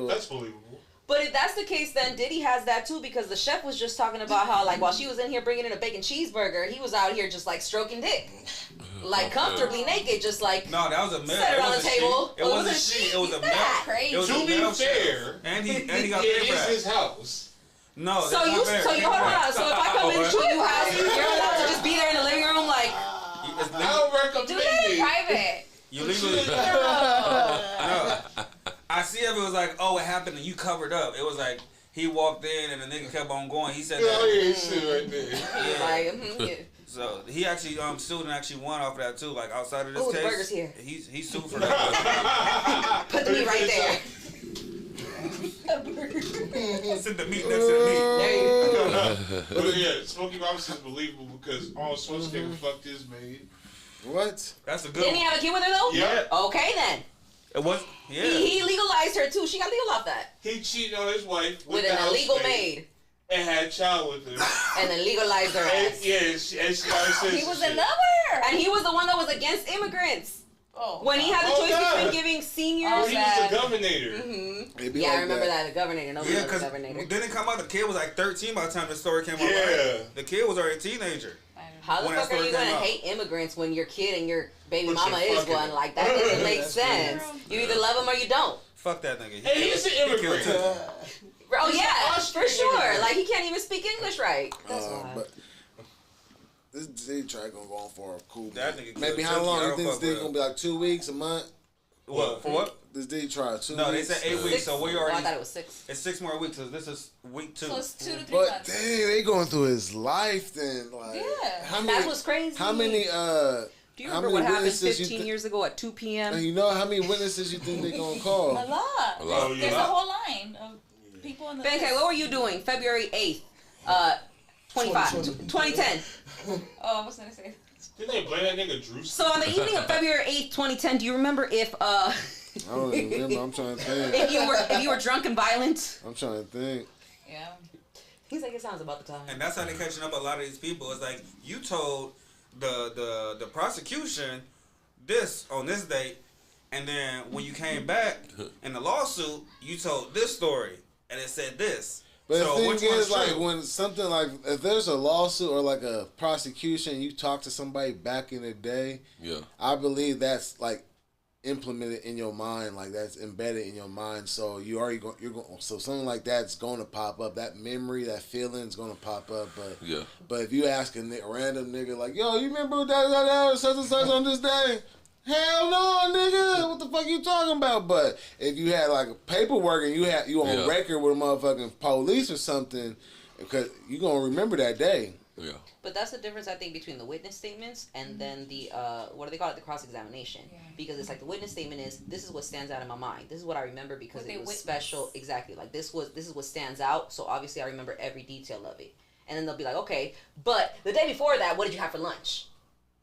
That's believable. But if that's the case, then Diddy has that too, because the chef was just talking about how, like, while she was in here bringing in a bacon cheeseburger, he was out here just like stroking dick, like comfortably naked, just like No, that was a male. set it on the table. It wasn't she. It was a male. Crazy. It was To a be male fair, chef. and he got it paid is for his that. house. No, So that's you, not fair. so you hold on. So if I come into your house, you're allowed to just be there in the living room, like It's I legal. don't recommend Do that in it. private. You legally. No. I see if it was like, oh, it happened and you covered up. It was like he walked in and the nigga kept on going. He said Oh that. yeah, shit right there. like yeah. So he actually sued and actually won off of that too. Like outside of this Oh, the case, burger's here. He sued for that. Put the meat right there. Sit the meat next to the meat. There you go. But yeah, Smokey Robinson's believable because Arnold Schwarzenegger fucked his maid. What? That's a good Didn't he one. have a kid with her though? Yeah. Okay then. It was yeah. He legalized her too. She got legal off that He cheated on his wife with the an housemaid illegal maid, and had a child with her. and then legalized her And, ass. yeah, and she got her He was a lover. And he was the one that was against immigrants. Oh. When he had the Oh, choice God. between giving seniors. Oh, He God. was the governor. Mm-hmm. Yeah, I remember that. The governor. Nobody Yeah, knows the because governor. didn't it come out the kid was like 13 by the time the story came out. Yeah. Right? The kid was already a teenager. How the when that fuck are you story gonna came out. hate immigrants when your kid and your baby But mama you're is fucking- one? Like that doesn't make That's sense. You either love them or you don't. Fuck that nigga. And he's an immigrant. Oh He's an yeah, Austrian for sure. immigrant. Like he can't even speak English right. That's why. But this Diddy track gonna go on for a cool That minute. nigga Maybe killed how long Turkey. I you don't think this fuck Diddy with gonna be? Like 2 weeks, a month? What? For what? This Diddy trial 2 No, they weeks. said 8 weeks, 6. so we Oh, I already. thought it was 6. It's 6 more weeks, so this is week 2. So it's 2 to 3 But months. dang, they going through his life then. Like, Yeah. how That's what's crazy. How many? Do you how remember many what happened witnesses 15 years ago at 2 p.m.? And you know how many witnesses you think they gonna call? A lot. A lot. There's a whole line of people in the. Benkei, what were you doing February 8th, 2010? Oh, I was gonna say. Didn't they blame that nigga Drew? So on the evening of February 8th, 2010, do you remember if I don't even remember. I'm trying to think. if you were drunk and violent? I'm trying to think. Yeah. He's like, it sounds about the time. And that's how they catching up a lot of these people. It's like you told the prosecution this on this date, and then when you came back in the lawsuit, you told this story, and it said this. But so the which thing one's is, like, true? when something like, if there's a lawsuit or like a prosecution, you talk to somebody back in the day, Yeah. I believe that's like implemented in your mind, like that's embedded in your mind. So you already you're going, so something like that's going to pop up. That memory, that feeling is going to pop up. But Yeah. but if you ask a random nigga like, yo, you remember that such and such on this day? Hell no, nigga. What the fuck you talking about? But if you had like paperwork and you on Yeah. record with a motherfucking police or something, because you gonna remember that day. Yeah. But that's the difference, I think, between the witness statements and then the what do they call it, the cross-examination? Yeah. Because it's like the witness statement is, this is what stands out in my mind. This is what I remember because What it they was witnessed. special. Exactly. Like this is what stands out. So obviously I remember every detail of it. And then they'll be like, okay, but the day before that, what did you have for lunch?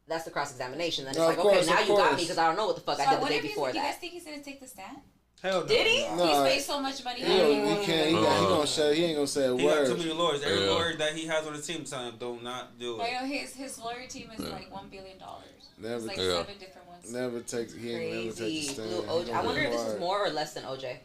That's the cross-examination. Then it's like, okay, now you got me because I don't know what the fuck I did the day before You guys that. think he's gonna take the stand? Hell no. Did he? Nah. Nah. He's paid so much money. He can't. He gonna say. He ain't gonna say a He got word. too many lawyers. Every Yeah. lawyer that he has on the team telling him, do not do I it. know his lawyer team is like $1 billion. Never It's like Yeah. 7 different ones. Never takes. He ain't never take the Crazy. stand. Blue He OJ. I gonna wonder be if this is quiet. more or less than OJ.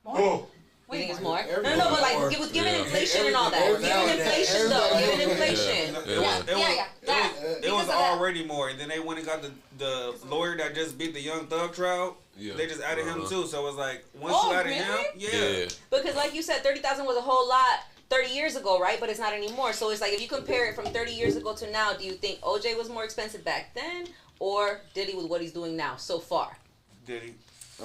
Oh, You think it's more? Everything No, but like more. given Yeah. inflation and all that. Everything Given nowadays. inflation though. Everything Given nowadays. inflation. Yeah. It was, it Because was of that. already more. And then they went and got the lawyer that just beat the Young Thug trial. Yeah. They just added him Uh-huh. too. So it was like, once Oh, you added really? him, Yeah. Because like you said, 30,000 was a whole lot 30 years ago, right? But it's not anymore. So it's like if you compare it from 30 years ago to now, do you think OJ was more expensive back then, or Diddy with what he's doing now so far? Diddy.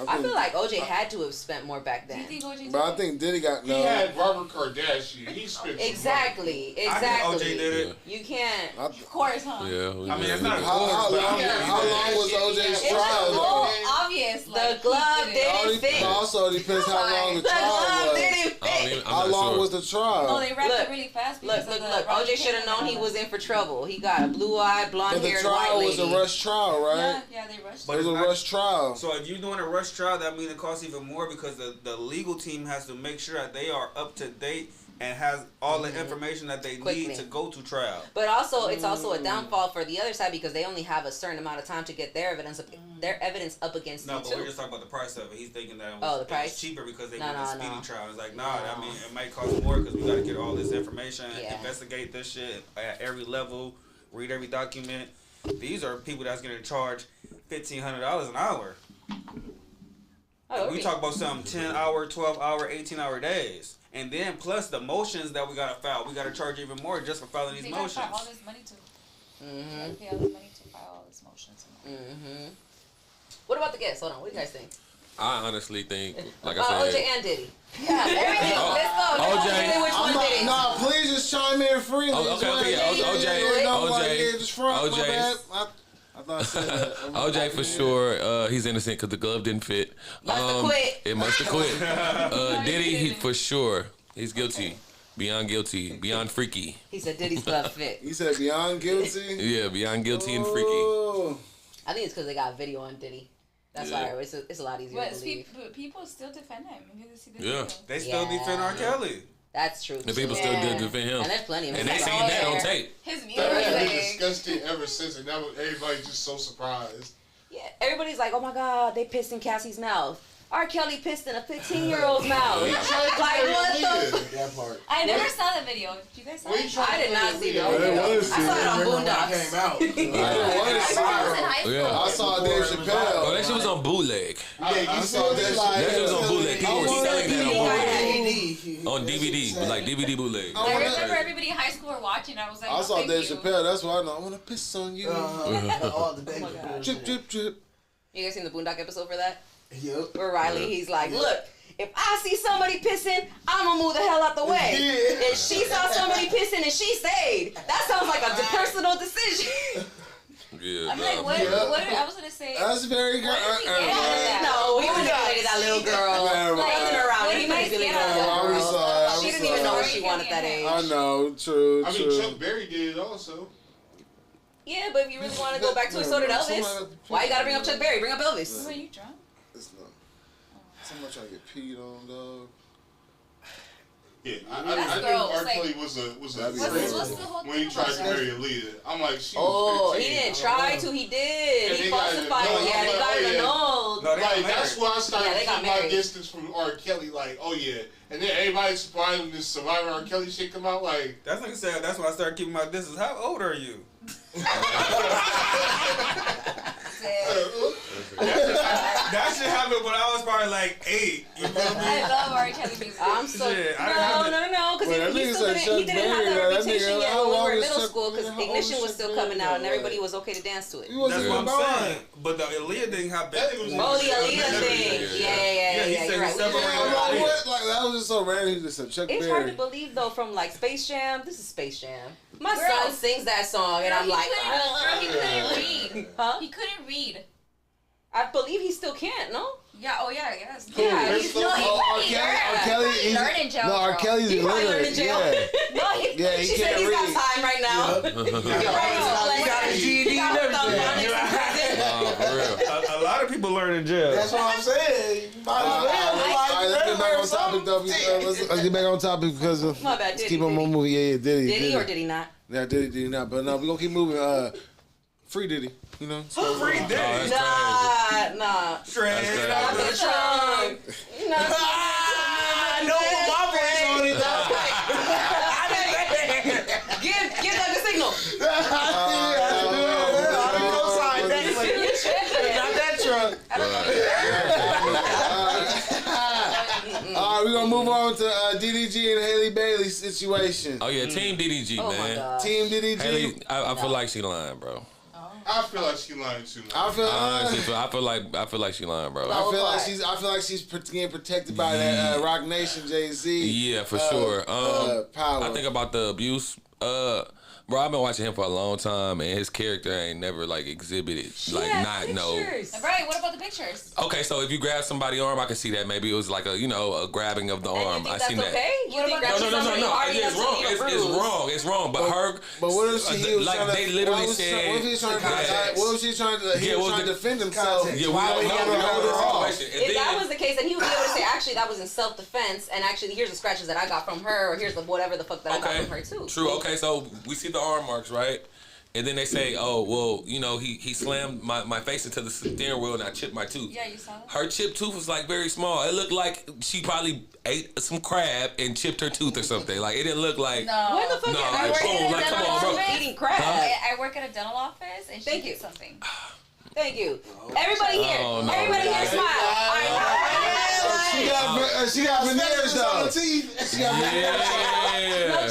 I feel like OJ had to have spent more back Do you then. think OJ But I think Diddy got he no. had Robert Kardashian. He spent some Exactly. I think OJ Exactly. did it. You can't. Of course, huh? Yeah. I mean, it's not How long? but How long was OJ's It's trial? So though? obvious. Like, The glove he didn't All fit. Also, it depends how long the The trial glove was. didn't I don't fit. even, I'm How not long sure. was the trial? No, they wrapped Look, it really fast. because Look, of the look. Roger OJ should have known he was in for trouble. He got a blue-eyed, But the blonde-haired white trial lady. was a rush trial, right? Yeah, they rushed. But It was it's a not- rush trial. So if you're doing a rush trial, that means it costs even more because the legal team has to make sure that they are up to date and has all the information that they Quickly. need to go to trial. But also, it's also a downfall for the other side because they only have a certain amount of time to get their evidence up against No, you but too. we're just talking about the price of it. He's thinking that it was, Oh, the it was price? cheaper because they No, want a no, speedy no. trial. It's like, No. I mean, it might cost more because we got to get all this information, Yeah. investigate this shit at every level, read every document. These are people that's going to charge $1,500 an hour. Oh, We okay. talk about some 10-hour, 12-hour, 18-hour days. And then plus the motions that we got to file. We got to charge even more just for filing these They gotta motions. pay all this money to. Mm-hmm. Gotta pay all this money to file all this motions. Mm-hmm. What about the guests? Hold on. What do you guys think? I honestly think, like About I OJ said, and Diddy. Yeah, everything. Oh, Let's go. Let's OJ. see which one did it. No, please just chime in freely. Oh, Just okay, like, okay, OJ, yeah, just front, my OJ. bad. I thought I said that. OJ for sure, he's innocent because the glove didn't fit. Must have quit. It must have quit. Diddy, he for sure, he's guilty, beyond freaky. He said Diddy's glove fit. You said beyond guilty? Yeah, beyond guilty and freaky. Oh. I think it's because they got video on Diddy. That's Yeah. why it's a lot easier But to believe. people still defend him. You need to see the Yeah. video. They still Yeah. defend R. Kelly. That's true. The people too. still did defend him, And there's plenty of and they them. seen that on tape. His That has been music. disgusting ever since, and that was everybody just so surprised. Yeah, everybody's like, oh my God, they pissed in Cassie's mouth. R. Kelly pissed in a 15-year-old's mouth. He tried to Like, marry what a the nigga. That part. I never saw the video. Did you guys saw When it? he tried I did to not marry a see the nigga. video. I I saw it on Remember when it Boondocks. came out. I didn't want to see I was in it. high school. Yeah. I saw Dave Oh, Chappelle. that shit was on bootleg. I saw that That shit was on shit. bootleg. People were selling that DVD. on DVD, like DVD bootleg. I remember everybody in high school were watching. I was like, I oh, saw thank Dave you. Chappelle. That's why I know. I want to piss on you. All the day. Drip, drip, drip. You guys seen the Boondock episode for that? Yep. Where Riley, he's like, look, if I see somebody pissing, I'm gonna move the hell out the way. Yeah. And she saw somebody pissing and she stayed. That sounds like a personal decision. Yeah, I'm like, what? Yeah. What? I was gonna say. That's very good. What did he get out of that? No, he manipulated that little girl. Nothing around What it. He did you guys manipulated get out of that that? little I'm girl. sorry, I'm She didn't even know what she wanted at that age. I know, true, I mean, true. Chuck Berry did it also. Yeah, but if you really want to go back to it, so did Elvis. Why you gotta bring up Chuck Berry? Bring up Elvis. Were you drunk? It's not. Somebody trying to get peed on, dog. Yeah, I That's think gross, R. like- Kelly was a What's crazy what's the whole when he thing tried about to that? marry a leader. I'm like, she Oh, was he 15. didn't try to. He did. And He they got falsified it. it. Yeah, they got it No, annulled. No, they got Like, that's married. why I started Yeah, they got keeping my married. distance from R. Kelly. Like, oh yeah, and then everybody surprised when this Survivor R. Kelly shit come out. Like, That's like I said. That's when I started keeping my distance. How old are you? That shit happened when I was probably like 8. You feel me? I love R. Kelly music. I'm so Shit, I didn't have to- no, because Well, that he nigga still said didn't. Chuck He didn't have Berry, that though. That reputation nigga, yet how when we long were in is middle Chuck- school because how old Ignition is was Chuck still Berry, coming out and though? everybody was okay to dance to it. He wasn't That's even what I'm born. saying. But the Aaliyah thing happened. That nigga was Oh, the Yeah, Aaliyah thing. yeah, Yeah, he yeah. said You're right. he We separated just- from Like, what? Like, that was just so random. He just said Chuck It's hard Berry. to believe though. From like Space Jam, this is Space Jam. My son sings that song, and I'm like, he couldn't read. Huh? He couldn't read. I believe he still can't. No. Yeah. Oh yeah. Yes. Yeah. He's R. Kelly, he's learned in jail. No, R. Kelly's He probably learned illiterate. in jail. Yeah. No, He she said can't he's got read. time right now. He got his GED and everything. For real. A lot of people learn in jail. That's what I'm saying. You might as well. All right, let's get back on topic though. Let's get back on topic because My bad, let's Diddy, keep on Diddy. moving. Yeah, Diddy. Did he or did he not? Yeah, Diddy not. But no, we're gonna keep moving. Free Diddy, you know. Free Diddy. That's Nah. Straight That's out crazy. the trunk. I know my voice on it though. Give Doug the signal. Not that truck. All right, we're gonna move on to DDG and Haley Bailey situation. Oh yeah, Team DDG, Oh my man. God. Team DDG. Haley, I feel like she lying, bro. I feel like she lying too. I feel I feel like she lying, bro. I feel like she's getting protected by that Rock Nation Jay-Z. Yeah, for sure. Power. I think about the abuse. Bro, I've been watching him for a long time, and his character ain't never like exhibited Right. What about the pictures? Okay, so if you grab somebody's arm, I can see that maybe it was like a grabbing of the arm. I seen that. Okay? You think that's No. Yeah, it's wrong. It's wrong. But her. But what if he was like trying to, they literally said. what if he was trying to, what if she trying to, he was trying to defend himself? Yeah, we Why don't would he know. ever We hold don't her know off? the situation. If that was the case, then he would be able to say, actually, that was in self-defense, and actually, here's the scratches that I got from her, or here's the whatever the fuck that I got from her, too. True. Okay, so we see the arm marks, right? And then they say, oh, well, he slammed my face into the steering wheel and I chipped my tooth. Yeah, you saw that. Her chipped tooth was like very small. It looked like she probably ate some crab and chipped her tooth or something. Like it didn't look like. No. When the fuck No, I like, work boom, in a like, come dental on, bro. office eating crab? I work at a dental office, and she Thank did you. something. Thank you. Everybody here. Oh, no. Everybody here smile. All right. She got veneers though. Yeah. No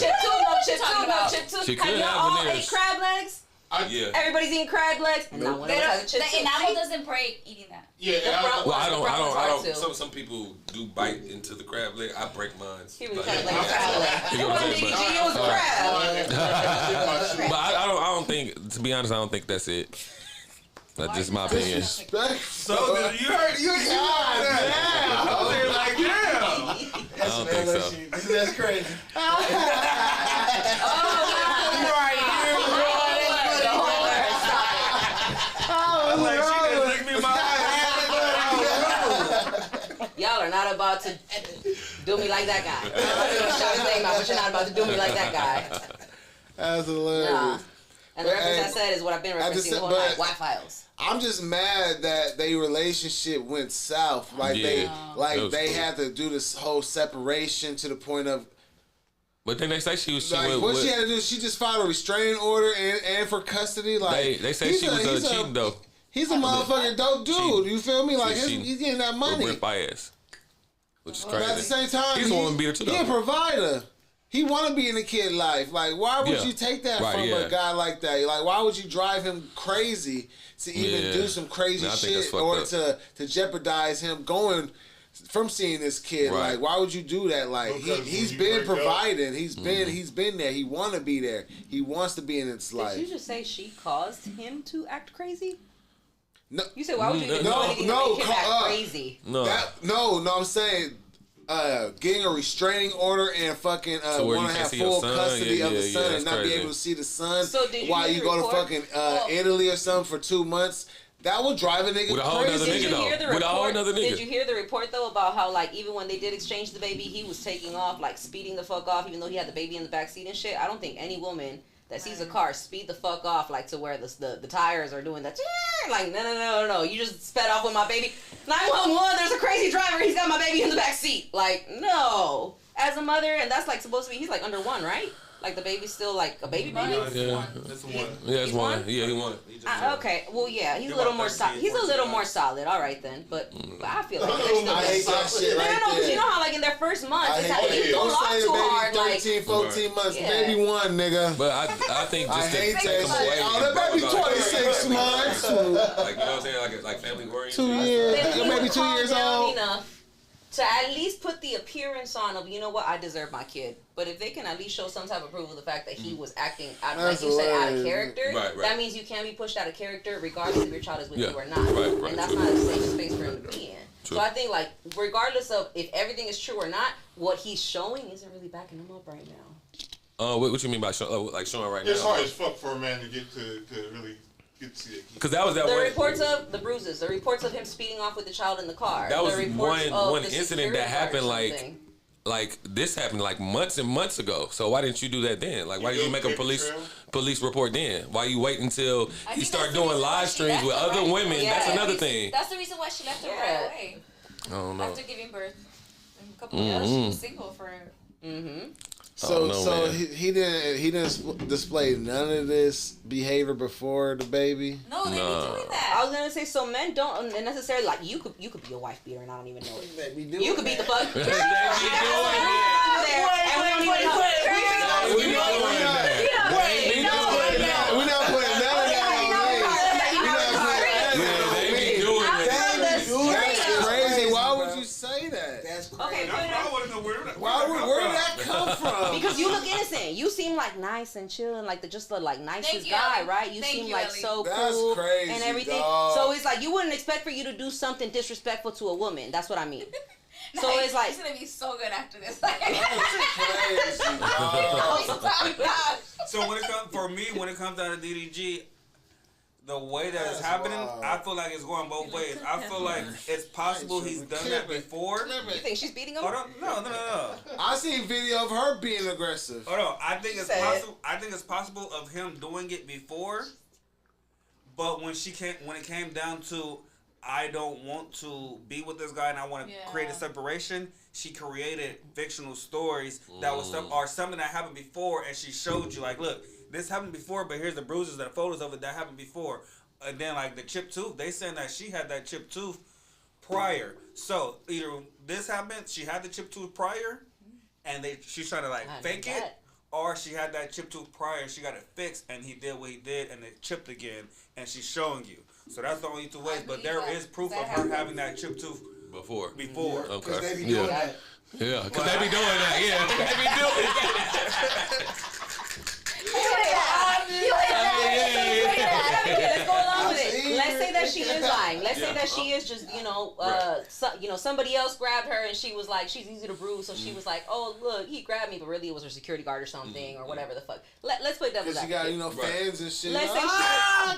chip tooth. She Have could y'all have all veneers. ate crab legs? Yeah. Everybody's eating crab legs? And not one of us has a chip The tooth. enamel doesn't break eating that. Yeah, The front Well, I ones, the front ones are don't. too. Some people do bite into the crab leg. I break mine. He was trying to like crab leg. You It know what I'm wasn't saying, DDG, it was crab. But I don't think. To be honest, I don't think that's it. That's just my opinion. So you heard you God damn. I was there like damn. I don't think so. That's crazy. I was like she just looked me in my eye. Y'all are not about to do me like that guy. I'm not gonna shout his name out, but you're not about to do me like that guy. That's hilarious. Nah. And the reference I Hey, said is what I've been I just referencing said- the whole but- night. White files. I'm just mad that their relationship went south. Like That was they cool. had to do this whole separation to the point of But then they say she like what she had to do. She just filed a restraining order and for custody. Like They say he's she was cheating though. He's a motherfucking dope dude. You feel me? Like cheating. he's getting that With money. Brent Fayez, which is But at the crazy. same time, He's the one beat her too, He a though. provider. He want to be in the kid life. Like, why would Yeah. you take that Right, from yeah. a guy like that? Like, why would you drive him crazy to even Yeah. do some crazy I think that's shit fucked or up. to jeopardize him going from seeing this kid? Right. Like, why would you do that? Like, Because he's when you been break up- providing. He's Mm-hmm. been there. He want to be there. He wants to be in his Did life. you just say she caused him to act crazy? No, You said why would you do No, anything no, to make him act uh, crazy? No. no. I'm saying. Getting a restraining order and fucking So where want you to can't have see your full son? custody Yeah, of the yeah, son that's and not be crazy. able to see the son So did you while hear you the go to report? fucking Italy or something for 2 months. That would drive a nigga With a whole crazy. nother Did you nigga, hear though. the With a whole report? nother nigga. Did you hear the report though about how like even when they did exchange the baby, he was taking off like speeding the fuck off, even though he had the baby in the back seat and shit. I don't think any woman that sees a car speed the fuck off like to where the tires are doing that. Like no. You just sped off with my baby. 911. There's a crazy driver. He's got my baby in the back seat. Like no. As a mother, and that's like supposed to be. He's like under 1, right? Like the baby's still like a baby. Yeah, That's one. yeah, it's He's one. one? Yeah, he won. Okay, well, yeah, he's You're a little about more 13, solid. He's a little 14 more solid. All right then, but I feel like I hate that shit no, right no, but there. you know how like in their first month, I it's hate like that. you don't Don't off say the too baby hard, like 13, 14 months. Yeah. Baby 1, nigga. But I think I just hate to that take him shit. away. Oh, that baby 26 months. Like you know what I'm saying? Like family oriented. 2 years. Then he Maybe was 2 calmed years down old. enough to at least put the appearance on of, you know what, I deserve my kid. But if they can at least show some type of proof of the fact that he was acting out, like you said, out of character, that means you can be pushed out of character regardless if your child is with you or not. And that's not a safe space for him to be in. True. So I think, like, regardless of if everything is true or not, what he's showing isn't really backing him up right now. What you mean by showing right now? It's hard as fuck for a man to get to really get to see it. Because that was that the one. reports of the bruises, the reports of him speeding off with the child in the car. That was the reports one incident that happened like this happened like months and months ago. So why didn't you do that then? Like, why did you make a police report then? Why you wait until you start doing live streams with other women? Yeah. That's another thing. That's the reason why she left him right away. I don't know. After giving birth, a couple of years, she was single for. So he didn't display none of this behavior before the baby. No, they be doing that. I was gonna say, so men don't necessarily, like, you could be a wife beater and I don't even know it. You could beat the fuck. They be doing it. We're not putting none of that on me. That's crazy. Why would you say that? That's crazy. Okay, where did that come from? because you look innocent. You seem like nice and chill and like the nicest guy, right? You seem like so cool and everything. Dog. So it's like you wouldn't expect for you to do something disrespectful to a woman. That's what I mean. So it's like it's gonna be so good after this. So when it comes down to DDG, the way that it's happening, I feel like it's going both ways. I feel like it's possible he's done that before. You think she's beating him? Hold on, no. I seen video of her being aggressive. Hold on, I think it's possible. I think it's possible of him doing it before, but when it came down to, I don't want to be with this guy and I want to create a separation, she created fictional stories that was something that happened before, and she showed you like, look, this happened before, but here's the bruises and photos of it that happened before. And then like the chipped tooth, they saying that she had that chipped tooth prior. So either this happened, she had the chipped tooth prior, and she's trying to like fake it, or she had that chipped tooth prior, she got it fixed, and he did what he did, and it chipped again, and she's showing you. So that's the only two ways, but there is proof of her having that chipped tooth before. Okay. They be doing that. Yeah, because they be doing that. Yeah, they be doing that. Let's go along with it. Let's say that she is lying. Let's say that she is just, somebody else grabbed her and she was like, she's easy to bruise, so she was like, oh look, he grabbed me, but really it was her security guard or something or whatever the fuck. Let's put devil's advocate. Because you got fans and shit. Let's say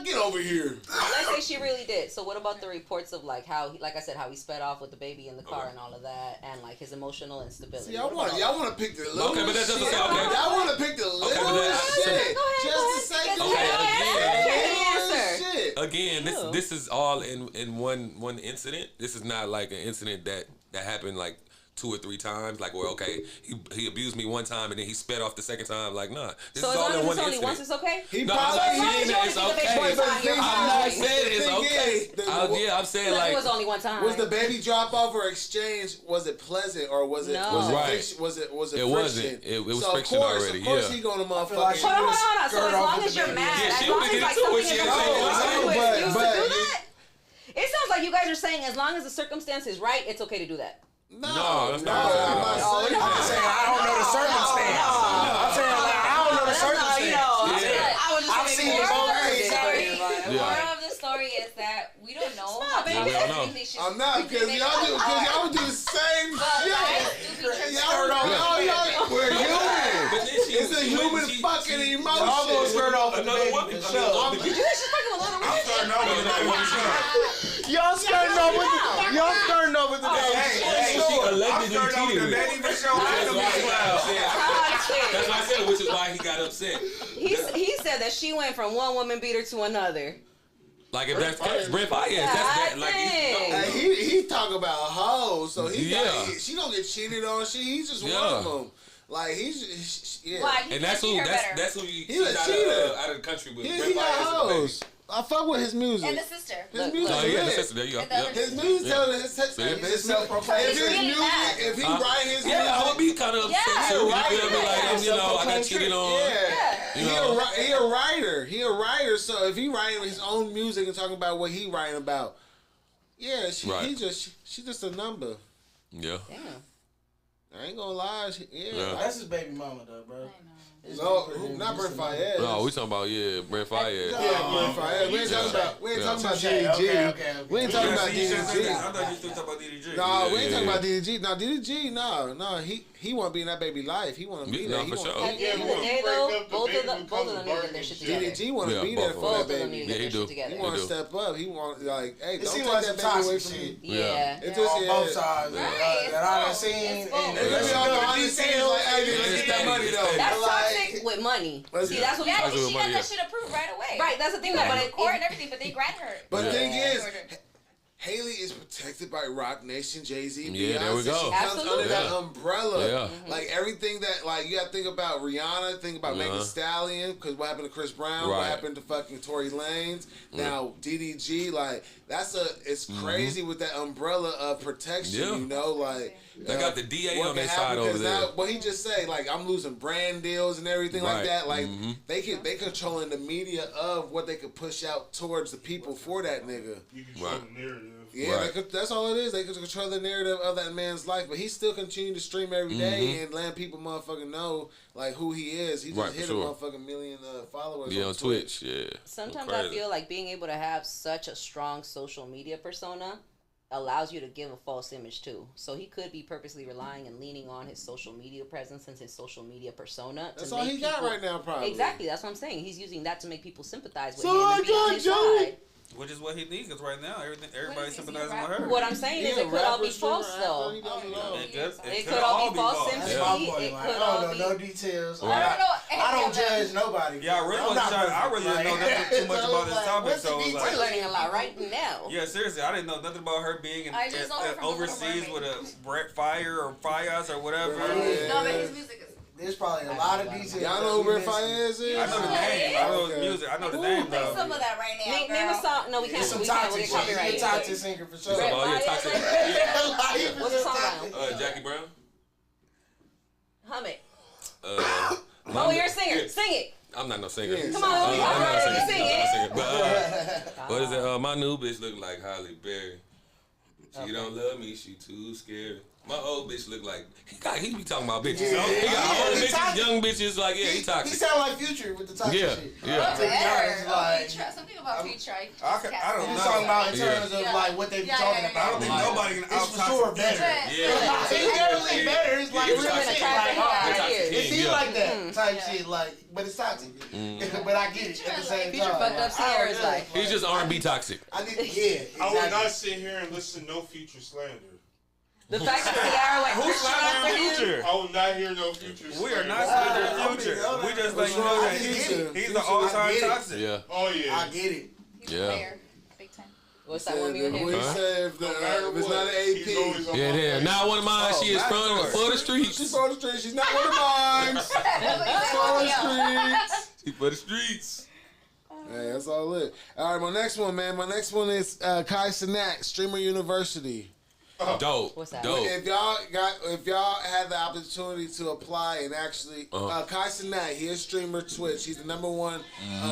get over here. Let's say she really did. So what about the reports of like how, like I said, how he sped off with the baby in the car and all of that, and like his emotional instability. See, y'all want to pick the little but that doesn't shit. sound okay. Y'all want to pick the little shit. Just to say Again, this is all in one incident. This is not like an incident that happened like 2 or 3 times. Like, well, okay, he abused me one time and then he sped off the second time. Like, nah, this is all in one incident. Once it's okay. I'm not saying that it's okay. I'm not saying it's okay. I'm saying like it was only one time. Was the baby drop off or exchange? Was it pleasant or was it? No. Was it friction? Wasn't. It was friction already. Of course, he going to motherfucking. Hold on. So as long as you're mad, as long as like something is it sounds like you guys are saying as long as the circumstance is right, it's okay to do that. No, that's not I'm saying I don't know the circumstance. I'm saying I don't know the circumstance. I've seen both ways. The moral of the story is that we don't know. I'm not, because y'all do the same shit. Y'all we're human. It's a human fucking emotion. I'm gonna start off with another woman. Did you guys just fucking with another woman? I'm starting off with another woman. Y'all starting off with the She allegedly cheated with him. That's why I said, which is why he got upset. He said that she went from one woman beater to another. Like if that's Brent Fayez, that's that. Like he talk about hoes, so she don't get cheated on. He's just one of them. Like he's and that's who he's out of the country with. He got hoes. I fuck with his music. And the sister. His music. The sister. There you go. His music telling if he write his music, I would be kind of upset too. I got cheated on. He a writer. He a writer. So if he writing his own music and talking about what he writing about, she's just a number. Yeah. Damn. I ain't gonna lie. Yeah. That's his baby mama though, bro. I know. No, not Brent Fayez. No, we talking about Brent Fayez. Yeah, Brent Fayez. We ain't talking about. We ain't talking about DDG. Okay. We ain't talking about I DDG. thought you still talking about DDG. No, we ain't talking about DDG. No, DDG. No. He want to be in that baby life. He want to be there. No, for sure. At the end of the day, though, both of them need to get their shit together. DDG want to be there for Both that of them baby. need to get their shit together. He want to step up. He want like, hey, It don't seems take like that some baby away toxic from shit. me. Yeah. It just On both sides. Right, That I done it's seen. both. And It let's be go all to behind the scenes like, hey, let's get that money though. That's Like, toxic with money. See, that's what Yeah, we but with she money, got that shit approved right away. Right, that's the thing, though. But But in court and everything, but they grant her. But the thing is, Order. Haley is protected by Rock Nation, Jay-Z, Yeah, there we Beyonce. go. She comes Absolutely. under that Yeah. umbrella. Yeah. Like everything that, like, you got to think about Rihanna, think about Megan Thee Stallion, because what happened to Chris Brown, what Right. happened to fucking Tory Lanez, now DDG, like, it's crazy with that umbrella of protection, Yeah. you know, like. They got the DA what on their can side happen, over 'cause there. now, what he just say, like, I'm losing brand deals and everything like Right. that. Like, they controlling the media of what they could push out towards the people for that nigga. You control Right. the narrative. Yeah, Right. that's all it is. They can control the narrative of that man's life, but he still continue to stream every day and letting people motherfucking know like who he is. He just Right, hit for a sure. motherfucking million followers. Yeah, on Twitch. Yeah. Sometimes Crazy. I feel like being able to have such a strong social media persona allows you to give a false image too. So he could be purposely relying and leaning on his social media presence and his social media persona. That's to all make he got people- right now, probably. Exactly, that's what I'm saying. He's using that to make people sympathize with So him I and be on got his Joey. side. Which is what he needs, because right now everybody's is he, sympathizing a with rapper? her. What I'm saying is He a it could all rapper, be false streamer, though. actor, he does it all. It could all be false That's sympathy. my point. It Like, could I don't all know be. no details. I don't know. I don't judge nobody. Yeah, I really I'm wasn't not trying. I perfect. really didn't know Like- nothing too much So about it's this like, topic, what's the so it was details? like, We're learning a lot right now. yeah, seriously, I didn't know nothing about her being in, I just know her from The Little overseas with Mermaid. a Brett Fire or Fias or whatever. Yeah. No, but his music is. There's probably a lot of details. Y'all know who Brent Fayez is? I know the name. I know his music. I know the name Play though. some of that right now, Name a girl. song. No, we can't. It's some We can't. toxic We shit. get He's a copyrighted. toxic singer for sure. Brett Oh, yeah, Fayez, toxic. like- What's the song about? Jackie Brown. Hum it. Oh, You're a singer. Sing it. I'm not no singer. Yeah. Come on, I'm not all no right, singer. you sing I'm not it. a singer. But what is it? My new bitch look like Halle Berry. She don't love me. She too scary. My old bitch look like he be talking about bitches. Yeah. He got old He bitches, toxic. young bitches. Like he He toxic. sound like Future with the toxic Yeah, shit. yeah. To be honest, like, Something about Future. I don't he's know. talking about in Yeah. terms of like what they be Yeah, talking yeah, yeah. about. I don't think Like, nobody can it's out for sure better. Yeah. It's definitely better. It's like Yeah, real it's shit. toxic. Like, Yeah. alright, Toxic. it be Yeah. like that type shit. Like, but it's toxic. But I get it at the same Future time. fucked up Sierra's I don't life. know. He's just R&B toxic. I need, yeah, I would not exactly. sit here and listen to no Future slander. The fact that Ciara went Who's Christian after slandering him. Future? I will not hear no Future slander. We are not slandering Future. We just let you know that he's the all-time get it. toxic. Yeah, Oh yeah. I get it. He's Yeah. a player. Big time. What's that one being What here? he said if No matter it's what, not an he's AP. always on yeah, my yeah. face. Not one of mine. She is from backdoor. for the She's streets. on the street. She's not one of mine. She's on the streets. She for the streets. Hey, that's all it. All right, my next one, man. My next one is Kai Cenat, Streamer University. Dope. What's that? Dope. If y'all had the opportunity to apply and actually, Kai Cenat, he is streamer Twitch. He's the #1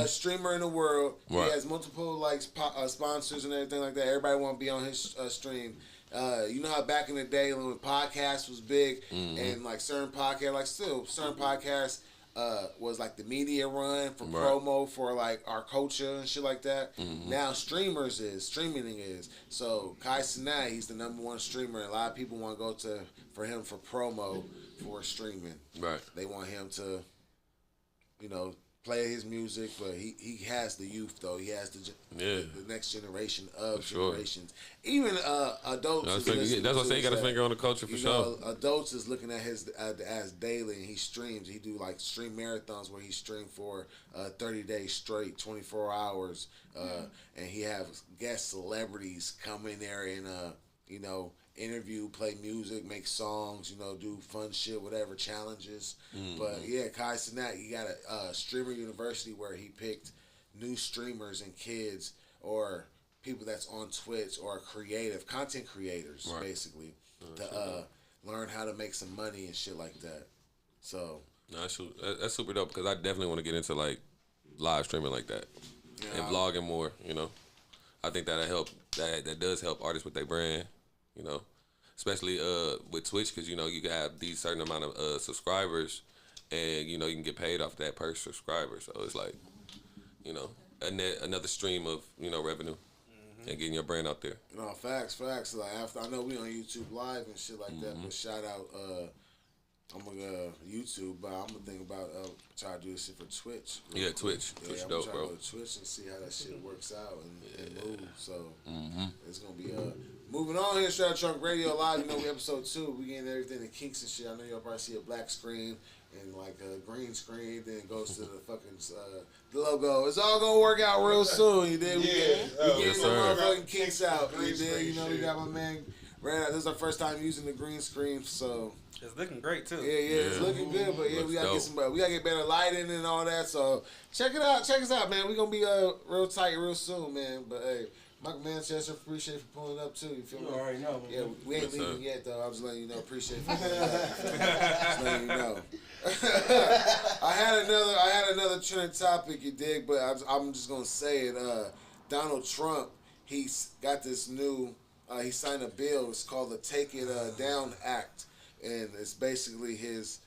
streamer in the world. Right. He has multiple like sponsors and everything like that. Everybody want to be on his stream. You know how back in the day when podcasts was big and like certain podcasts was like the media run for promo for like our culture and shit like that. Now streaming is. So Kai Cenat, he's the #1 streamer. And a lot of people want to go for him for promo for streaming. Right. They want him to, play his music, but he has the youth though. He has the next generation of generations. Even adults. That's what I'm saying. You got a finger on the culture for sure. Adults is looking at his as daily, and he streams. He do like stream marathons where he stream for 30 days straight, 24 hours, and he have guest celebrities come in there and interview, play music, make songs, do fun shit, whatever, challenges. But yeah, Kai Cenat, he got a streamer university where he picked new streamers and kids or people that's on Twitch or content creators, basically, to learn how to make some money and shit like that. So That's super dope because I definitely want to get into like live streaming like that and vlogging more. I think that'll help. That does help artists with their brand. especially with Twitch, because you know you can have these certain amount of subscribers, and you know you can get paid off that per subscriber. So it's like, you know, another stream of revenue and getting your brand out there. No, facts. Like after, I know we on YouTube Live and shit like that, but shout out. I'm gonna YouTube, but I'm gonna think about try to do this shit for Twitch. Yeah, Twitch. Yeah, Twitch I'm dope, trying bro. to go to Twitch and see how that shit works out and move. So it's gonna be moving on here. Str8 Trunk Radio Live. You know, we episode 2. We getting everything in kinks and shit. I know y'all probably see a black screen and like a green screen. Then it goes to the fucking the logo. It's all gonna work out real soon. You did? We getting the motherfucking kinks out. You did? You know, we got my man. This is our first time using the green screen, so. It's looking great too. Yeah, it's looking good, but we gotta get we gotta get better lighting and all that. So check us out, man. We gonna be real tight real soon, man. But hey, Michael Manchester, appreciate you for pulling up too. You feel me? You already know, man. Yeah, we ain't leaving yet though. I'm just letting you know. Appreciate you for pulling up. Just letting you know. I had another trending topic, you dig, but I'm just gonna say it. Donald Trump, he's got this new. He signed a bill. It's called the Take It Down Act. And it's basically his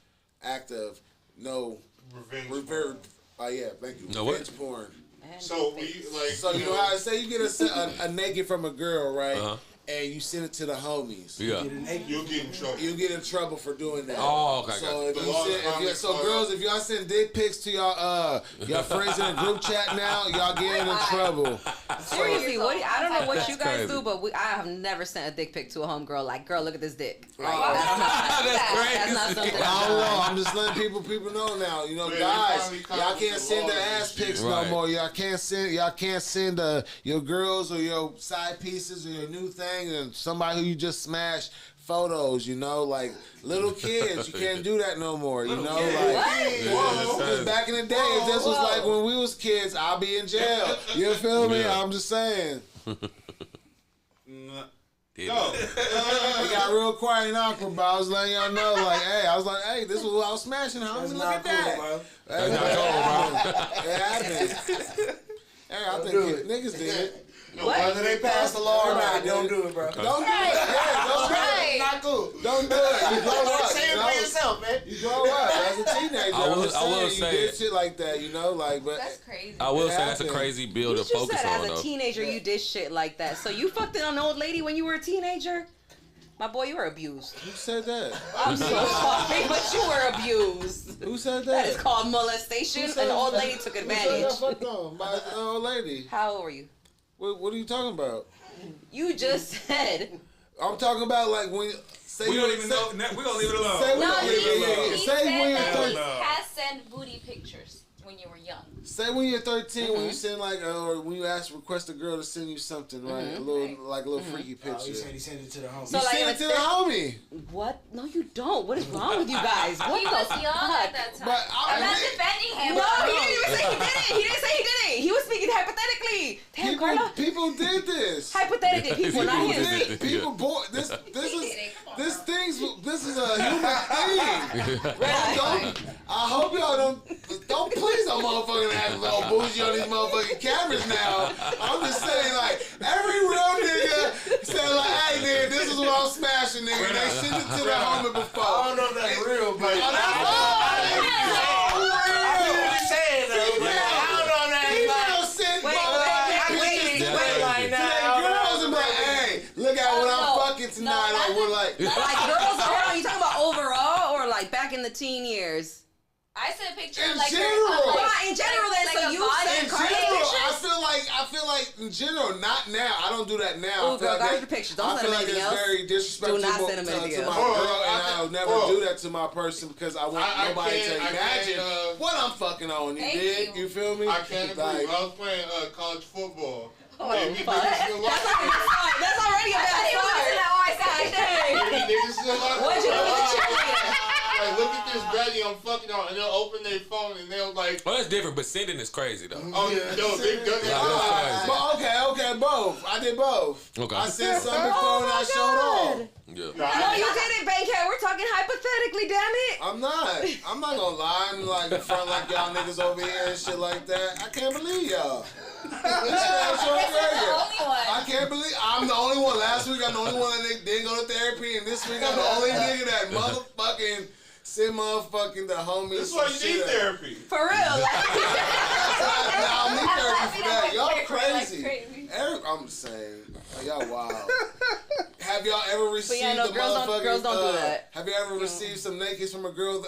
act of revenge porn. Thank you. No Revenge porn. So we like. So you know how I say you get a naked from a girl, right? And you send it to the homies. Yeah. You'll get in trouble. You get in trouble for doing that. Oh, okay. So girls, if y'all send dick pics to y'all friends in a group chat now, y'all getting in trouble. Seriously, I don't know what you guys crazy. do, but I have never sent a dick pic to a homegirl. Like, girl, look at this dick. Like, That's that's not something. I don't know. I'm just letting people know now. You know, guys, y'all can't send the ass pics no more. Y'all can't send your girls or your side pieces or your new thing and somebody who you just smashed photos. You know, like little kids, you can't do that no more. You know, because back in the day, if this was like when we was kids, I'll be in jail. You feel me? I'm just saying. Go. It got real quiet and awkward, but I was letting y'all know, like, hey, this was who I was smashing, homie. Look at that. That's not cool, bro. It happened. Hey, I think niggas did it. Whether they pass the law or not, don't do it, bro. Don't do it. Yeah, don't do it. Not cool. Don't do it. You grow up. Say it for yourself, man. You grow up as a teenager. I will you say did shit like that, you know, like, but That's crazy. I will say that's a crazy bill to You just focus said on, as a though. teenager you did shit like that. So you fucked an old lady when you were a teenager? My boy, you were abused. who said that? I'm so sorry, but you were abused. Who said That that? is called molestation. Who said An old that? lady took Who said advantage. that fucked on by an old lady? How old were you? What are you talking about? You just said. I'm talking about like when. Say We don't even know. We gonna leave it alone. Say we No, don't leave it alone. he Say said when you're that 13. he has sent booty pictures when you were young. Say when you're 13, when you send like, or when you request a girl to send you something, right? A little freaky picture. Oh, he said he sent it to the homie. So You like send it to the homie. What? No, you don't. What is wrong with you guys? What He the was fuck? young at that time. But I'm not defending him. No, he didn't even say he did it. He didn't say he did it. He was speaking hypothetically. Damn, Carla. People did this. Hypothetically, people, not People him. did it. People born this He is did it. Come on, this bro. this is a human thing. I hope y'all don't please don't motherfucking act all bougie on these motherfucking cameras now. I'm just saying, like, every real nigga said like, hey nigga, this is what I'm smashing, nigga. They sent it to the homie before. I don't know if that's real, but look at what I'm fucking tonight. No, We're like Like girls around, you talking about overall or like back in the teen years? I sent a picture In like general. Right, in general, then, so a you body sent in Carla general, pictures? I feel like in general, not now. I don't do that now. Ooh, girl, got your pictures. Don't I send feel them like anything it's else. very disrespectful Do not send them to anything my else. girl, and I'll never do that to my person because I want nobody to I imagine can't, what I'm fucking on. You Thank dig? you. You feel me? I can't Like, agree. I was playing college football. Oh, Maybe fuck. niggas still like it. That's already a I bad thought he was start. in that white side. Maybe niggas still like it. What'd you do with the cheerleader? Like, look at this baddie I'm fucking on, and they'll open their phone and they'll like, Well, that's different, but sending is crazy though. oh, no, they've done Yeah, that. that's okay, both. I did both. Okay. I said something before Oh and my I showed off. Yeah. No, you didn't, Bankhead. We're talking hypothetically. technically, damn it. I'm not gonna lie. I'm like in front like y'all niggas over here and shit like that. I can't believe y'all. I can't believe I'm the only one. Last week I'm the only one that didn't go to therapy, and this week I'm the only nigga that motherfucking send motherfucking the homies. This is why you need therapy. For real. I need therapy for that. Y'all crazy. I'm saying, y'all wild. Have y'all ever received the motherfucking? Girls don't do that. Have you ever received some nakeds from a girl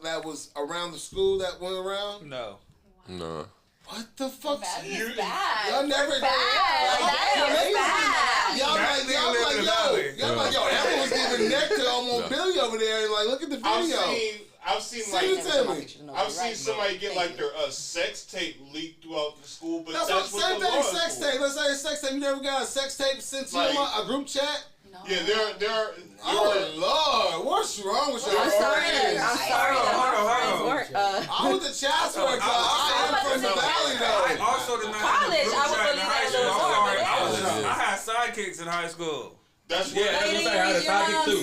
that was around the school that went around? No. No. What the fuck? That is bad. Y'all never. Y'all like, yo, Emma was giving neck to almost Billy over there. Like, look at the video. I've seen somebody get like their sex tape leaked throughout the school, but that's what same thing. Sex tape. Let's say a sex tape. You never got a sex tape sent to you a group chat? No. Yeah, there. Oh Lord, what's wrong with you? I'm sorry. Hold on. I was the Chatsworth. I am from the valley though. I also did not College, have a group I would chat in believe high that school. was I'm sorry. I had sidekicks in high school. That's what. Yeah, that's what I had a sidekick too.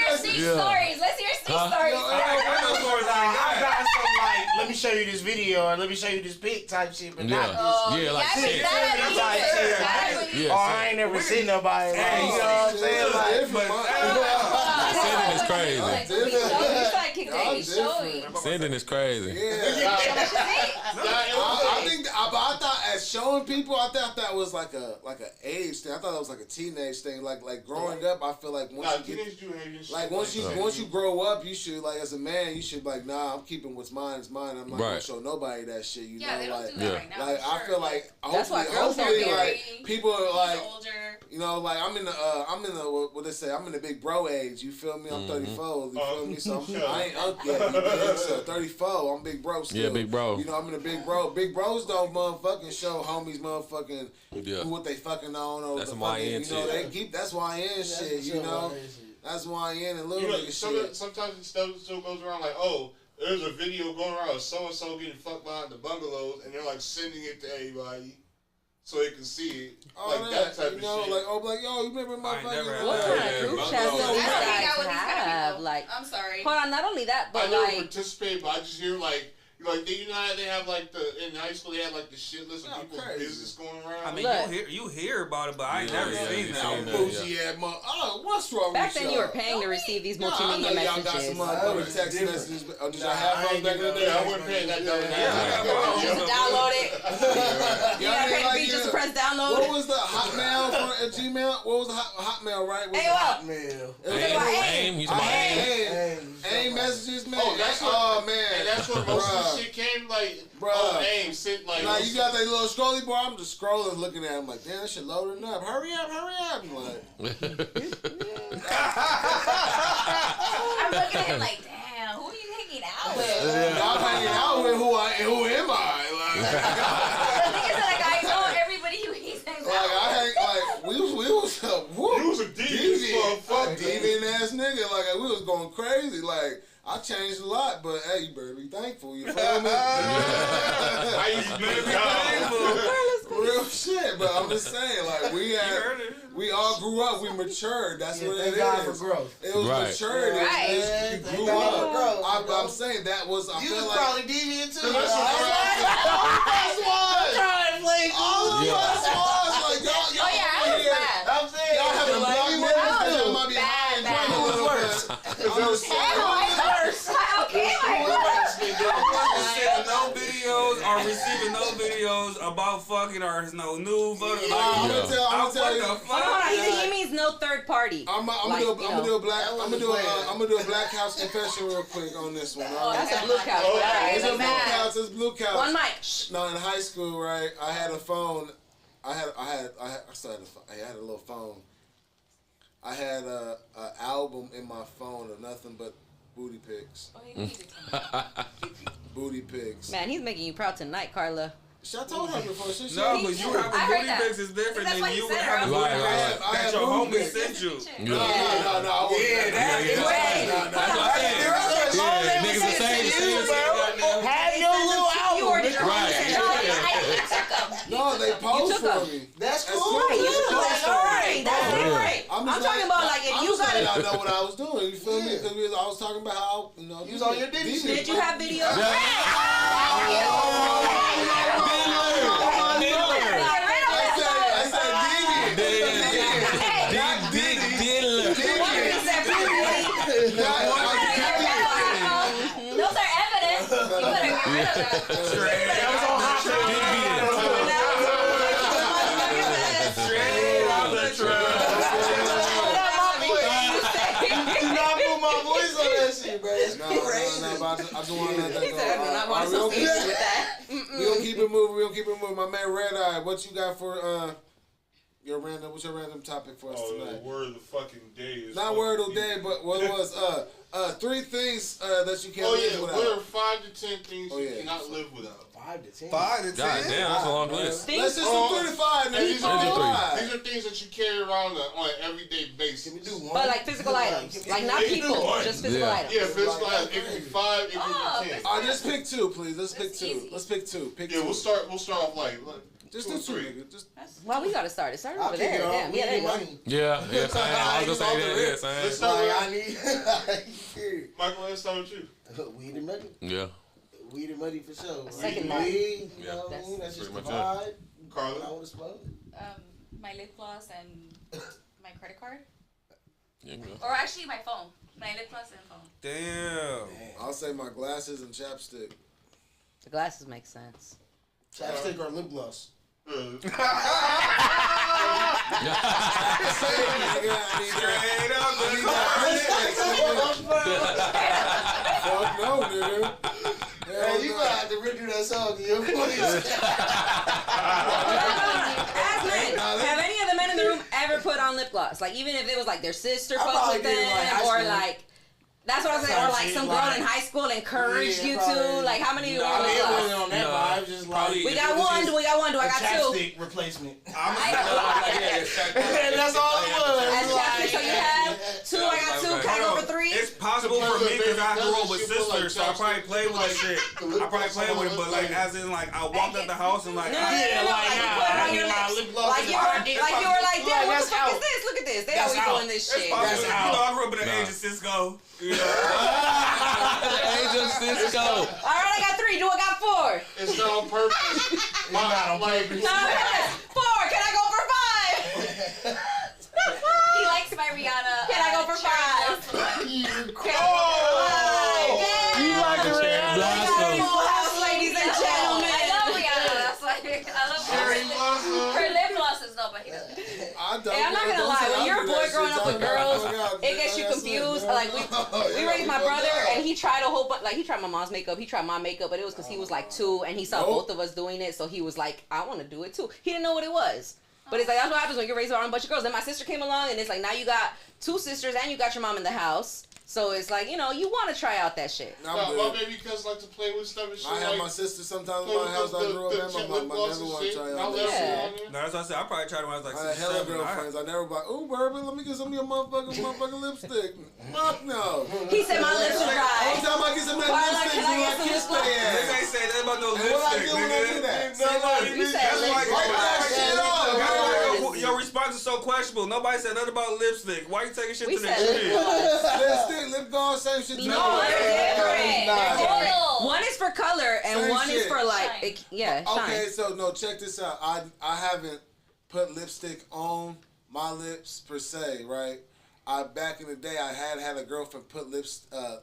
Let's hear stories. Let's hear stories. I got some like, let me show you this video or let me show you this pic type shit, but not this. Like shit. Or I ain't never seen nobody. Like, you know what I'm saying? Sending is crazy. I thought as showing people, I thought that was like a age thing. I thought it was like a teenage thing. Like growing up, I feel like once you grow up, you should like as a man, you should like I'm keeping what's mine is mine. I'm not gonna show nobody that shit. You know, they don't like do that right now. like I feel like hopefully like people are like older. you know like I'm in the what they say, I'm in the big bro age. You feel me? I'm 34. You feel me? So I ain't up yet. You know, so 34. I'm big bro still. Yeah, big bro. You know, I'm in a big bro. Big bros don't motherfucking show homies motherfucking who what they fucking on or that's the why fucking, you know, they keep that's why in shit, you know. That's why in and little nigga shit. Sometimes stuff still goes around like, oh, there's a video going around of so and so getting fucked behind the bungalows, and they're like sending it to everybody so they can see it. Like that type of shit. Like, yo, you remember my fucking What kind of group chats do you guys have? Like, I'm sorry. hold on, not only that, but I never like, participate, but I just hear like you know how they have like in high school they had like the shit list of people's business going around. I mean, you hear about it, but I ain't never seen that. Oh, what's wrong back with y'all? then you were paying to receive these multimedia y'all got messages. some motherfucking text messages. Did y'all have those back in the day? Yeah, I wasn't paying that down. Download it. You gotta pay the fee just to press download. What was the Hotmail at Gmail? What was the Hotmail, right? Hotmail. AIM messages, man. Oh, man. And that's where most of the shit came, like, AIM sent, like... Now, you got that little scrolly bar, I'm just scrolling, looking at him like, damn, that shit loading up. Hurry up. I'm like... I'm looking at him like, damn, who are you hanging out with? I'm hanging out with who am I? Like, I know everybody who he's hanging out with. We was a deviant ass nigga. Like, we was going crazy. Like, I changed a lot, but hey, you better be thankful. You feel me? I used to be thankful. Real shit, but I'm just saying, like, we all grew up, we matured. That's what it is. God for growth. It was maturity. You grew up. I'm saying that was. I You feel was like probably deviant too. all of us was like y'all. Oh yeah, I was bad. I'm saying Y'all have a black man. Y'all might be bad. worse. Receiving no videos about fucking or no new photos. I'm gonna tell you. He means no third party. I'm gonna do a black house confession real quick on this one. That's a blue couch. It's blue couch. One mic. No, in high school, right? I had a phone. I had a little phone. I had a album in my phone of nothing but booty pics. Booty pics. Man, he's making you proud tonight, Carla. I told her before. No, but you having booty pics is different than you having booty pics that your homie sent you. No. Niggas the same shit. Have your little album. No, they posed for me. That's cool. That's all right. I'm talking about like if you got let y'all know what I was doing. You feel me? Because I was talking about how you was on your Diddy shit. Did you have video? Those are evidence. You better get rid of that. That was on hot Do not put my voice on that shit, bro. It's crazy. No, but I just want to let that He said, I do not want go. association with that. We gonna keep it moving. My man Red Eye, what you got for what's your random topic for us tonight? The word of the fucking day is not word of the day, but what was 3 things that you can't live without. What are 5 to 10 things you cannot live without? 5 to 10. 5 to 10. God damn, that's a long list. Let's just do 3 to 5. These are things that you carry around on an everyday basis. Can we do one? But like physical items, like not people, just physical items. Yeah, physical items. It can be 5, it can be 10. All right, just pick 2, please. Let's pick 2. easy. Let's pick 2. Pick 2. Yeah, we'll start off like just 2 do or 3. 2, nigga. Just Well, we gotta start. It started I'll over kick there. it off. Damn. Yeah, there you go. Money. Yeah, same. I was gonna say that. Yeah, Let's same. start Like, with I need. Michael. Let's start with you. Weed and money. Yeah. Weed and money for sure. Second weed, that. you Yeah. know what I mean? That's just the Pretty much vibe. I Carla. want to smoke. My lip gloss and my credit card. Yeah, good. Or actually my phone. My lip gloss and phone. Damn. I'll say my glasses and chapstick. The glasses make sense. Chapstick or lip gloss? Straight Fuck no, nigga. Hey, you gonna have to redo that song in your voice. Have any of the men in the room ever put on lip gloss? Like even if it was like their sister fucked probably with did, them, like, high or school. like that's what I'm saying, or like some girl in high school encouraged you to. Like how many of you I wear mean, lip it gloss? wasn't on that vibe. Just like We got one. Do I got 2? chapstick replacement. And that's all it was. As chapstick, so you have 2. I got 2. Can I go for 3? It's possible for me because I grew up with sisters, so I probably played with that shit. I probably played with it, but like as in like I walked out the house and like No, like you put it on your lips. Like you were like, damn, what the fuck is this? Look at this. They always doing this shit. it's possible. You know, I grew up in the age of Cisco. You know. Age of Cisco. All right, I got 3. Do I got 4? It's not on purpose. It's not on purpose. No, 4. Can I go for 5? He likes my Rihanna. Can I go for 5? You like the Rihanna? Full house, ladies and gentlemen. I love Rihanna. That's like I love her lip glosses. No, but he doesn't. Hey, I'm not gonna lie. When you're a boy growing up with girls, it gets you confused. Like we raised my brother, and he tried a whole bunch. Like he tried my mom's makeup, he tried my makeup, but it was because he was like 2, and he saw both of us doing it, so he was like, I want to do it too. He didn't know what it was. But it's like, that's what happens when you're raised around a bunch of girls. Then my sister came along, and it's like, now you got 2 sisters, and you got your mom in the house. So it's like, you know, you want to try out that shit. My baby cuz like to play with stuff and shit. I have my sister sometimes in my house. I grew up in. My mom, I never want to try out that shit. No, that's what I said. I probably tried it when I was like I had hella 6, 7. girlfriends. I never be like, ooh, Bourbon, let me get some of your motherfucking lipstick. Fuck no. He said my lips are dry. Every time I get some of Why, that like, lipstick, can I I get some kiss lip their Nigga ass. ain't say nothing about no And what I lipstick, do when I do nigga. that? You said That's like, Wipe that shit off. your response is so questionable. Nobody said nothing about lipstick. Why you taking shit We to said that lip shit? gloss. Lipstick, lip gloss, same shit. No, they're different. Nah. They're different. Oh. One is for color, and Same one is shit. for like, Shine. shine. Okay, so no, check this out. I haven't put lipstick on my lips per se, right? Back in the day, I had a girlfriend put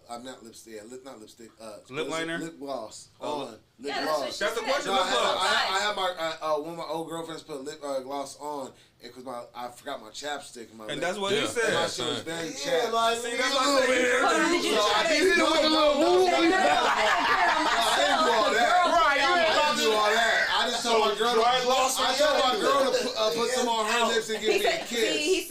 I'm not lipstick, not lipstick. Lip liner? Lip gloss on. Lip Yeah, gloss. That's the question. No, Lip gloss. I had my one of my old girlfriends put lip gloss on because I forgot my chapstick in my lip. And that's what he Yeah. said. My shit was very Yeah, chapped. like, See, that's what I said. Hold on, did you try I this? didn't do all that. Right, I didn't do all that. I just told my girl. dry gloss I told my girl to put some on her lips and give He me a said, kiss.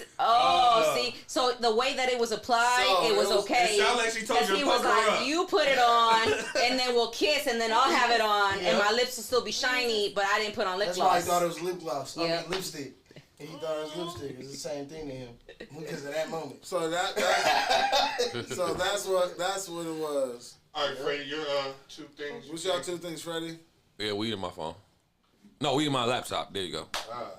see, so the way that it was applied, So, it was okay. It sounded like she told you to he was fuck her like, up. you put it on, and then we'll kiss, and then I'll have it on, and my lips will still be shiny, but I didn't put on lip That's why he gloss. thought it was lip gloss. I Yeah. mean, lipstick. He thought it was lipstick. It's the same thing to him because of that moment. So that's what it was. All right, Freddie, your 2 things. What's y'all 2 things, Freddie? Yeah, weed in my phone. No, weed in my laptop. There you go.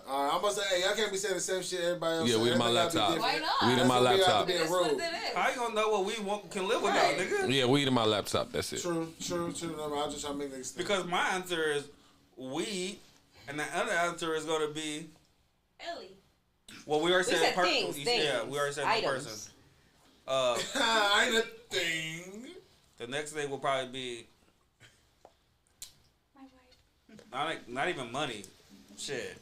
I'm about to say, hey, y'all can't be saying the same shit everybody else. Yeah, weed in my laptop. Why not? Weed in my laptop. That's what it is. How you gonna know what we can live without, nigga? Yeah, weed in my laptop. That's it. True. No, I'm just trying to make niggas think. Because my answer is weed, and the other answer is gonna be. Ellie. Well, we already We said said things. Yeah, we already said the Items. person. Ain't a thing. The next thing will probably be My wife. not even money. Shit.